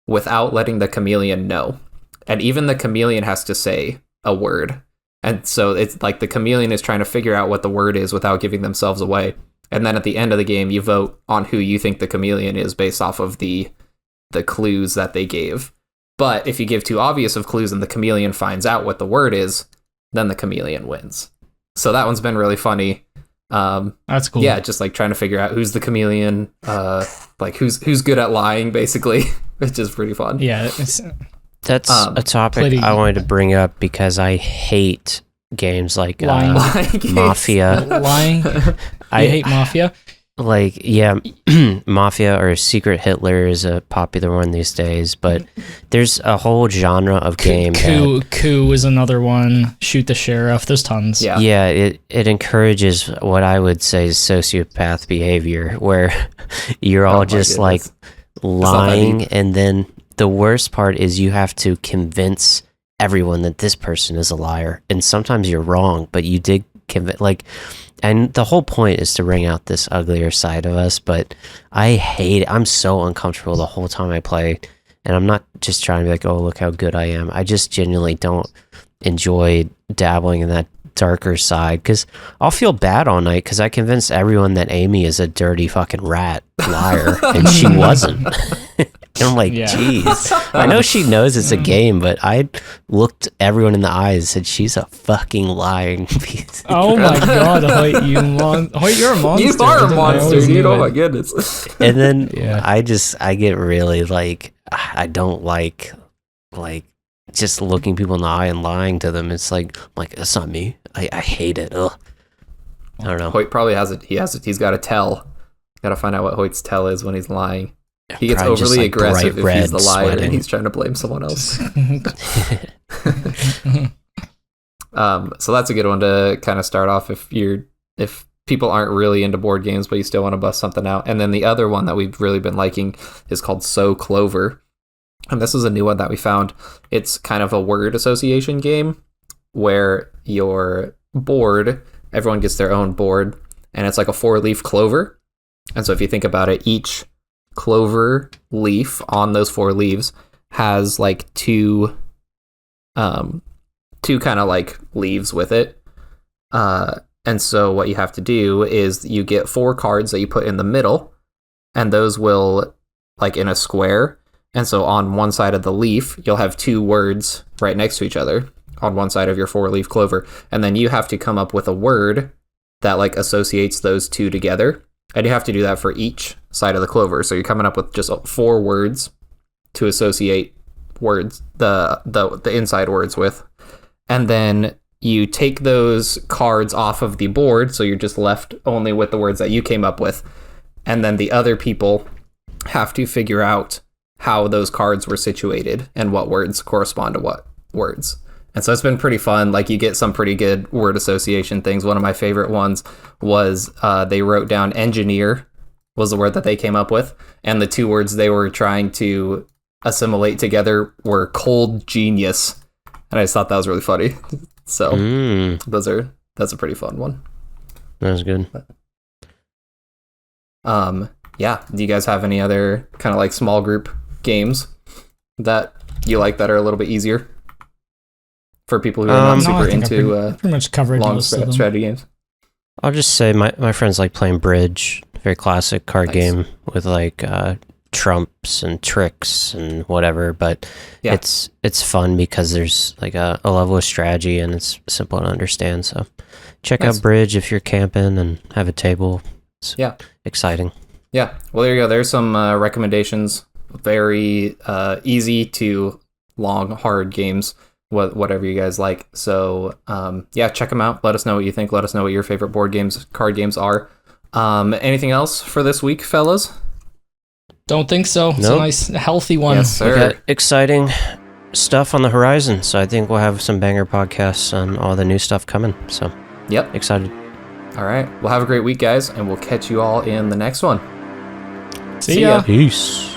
without letting the chameleon know. And even the chameleon has to say a word. And so it's like the chameleon is trying to figure out what the word is without giving themselves away. And then at the end of the game, you vote on who you think the chameleon is based off of the clues that they gave. But if you give too obvious of clues and the chameleon finds out what the word is, then the chameleon wins. So that one's been really funny. That's cool. Yeah, just like trying to figure out who's the chameleon, like who's good at lying, basically, which is pretty fun. Yeah, That's a topic I wanted to bring up because I hate games like Mafia. Lying. I hate Mafia. Like, yeah, Mafia or Secret Hitler is a popular one these days, but there's a whole genre of game. Coup is another one. Shoot the Sheriff. There's tons. Yeah, it encourages what I would say is sociopath behavior, where you're all just like lying, and then the worst part is you have to convince everyone that this person is a liar, and sometimes you're wrong, but you did convince, like. And the whole point is to bring out this uglier side of us, but I hate it. I'm so uncomfortable the whole time I play, and I'm not just trying to be like, oh, look how good I am. I just genuinely don't enjoy dabbling in that darker side, because I'll feel bad all night because I convinced everyone that Amy is a dirty fucking rat liar, and she wasn't. And I'm like, geez. I know she knows it's a game, but I looked everyone in the eyes and said, she's a fucking lying piece. Oh my god, Hoyt, you're a monster. You are a monster, dude. Oh my goodness. And then I get really like, I don't like just looking people in the eye and lying to them. It's like, that's not me. I hate it. Ugh. I don't know. Hoyt probably has it. He's got a tell. Got to find out what Hoyt's tell is when he's lying. He gets overly just, aggressive if he's the liar and he's trying to blame someone else. So that's a good one to kind of start off if people aren't really into board games, but you still want to bust something out. And then the other one that we've really been liking is called So Clover. And this is a new one that we found. It's kind of a word association game where your board, everyone gets their own board, and it's like a 4-leaf clover. And so if you think about it, each clover leaf on those 4 leaves has like two kind of like leaves with it. And so what you have to do is you get 4 cards that you put in the middle, and those will like in a square. And so on one side of the leaf, you'll have 2 words right next to each other on one side of your 4-leaf clover. And then you have to come up with a word that like associates those 2 together. And you have to do that for each side of the clover. So you're coming up with just 4 words to associate words, the inside words with. And then you take those cards off of the board, so you're just left only with the words that you came up with. And then the other people have to figure out how those cards were situated and what words correspond to what words. And so it's been pretty fun. Like, you get some pretty good word association things. One of my favorite ones was they wrote down engineer was the word that they came up with. And the 2 words they were trying to assimilate together were cold genius. And I just thought that was really funny. So that's a pretty fun one. That was good. Yeah. Do you guys have any other kind of like small group games that you like that are a little bit easier for people who are not super into pretty much covered long strategy games? I'll just say my friends like playing bridge, very classic card game with like trumps and tricks and whatever, but it's fun because there's like a level of strategy and it's simple to understand. So check out bridge if you're camping and have a table. It's exciting. Yeah. Well, there you go. There's some recommendations. Very easy to long, hard games, whatever you guys like. So check them out. Let us know what you think. Let us know what your favorite board games, card games are. Anything else for this week, fellas? Don't think so. It's a nice, healthy one. Yes, sir. We got exciting stuff on the horizon, so I think we'll have some banger podcasts on all the new stuff coming. So, excited. All right. Well, have a great week, guys, and we'll catch you all in the next one. See ya. Peace.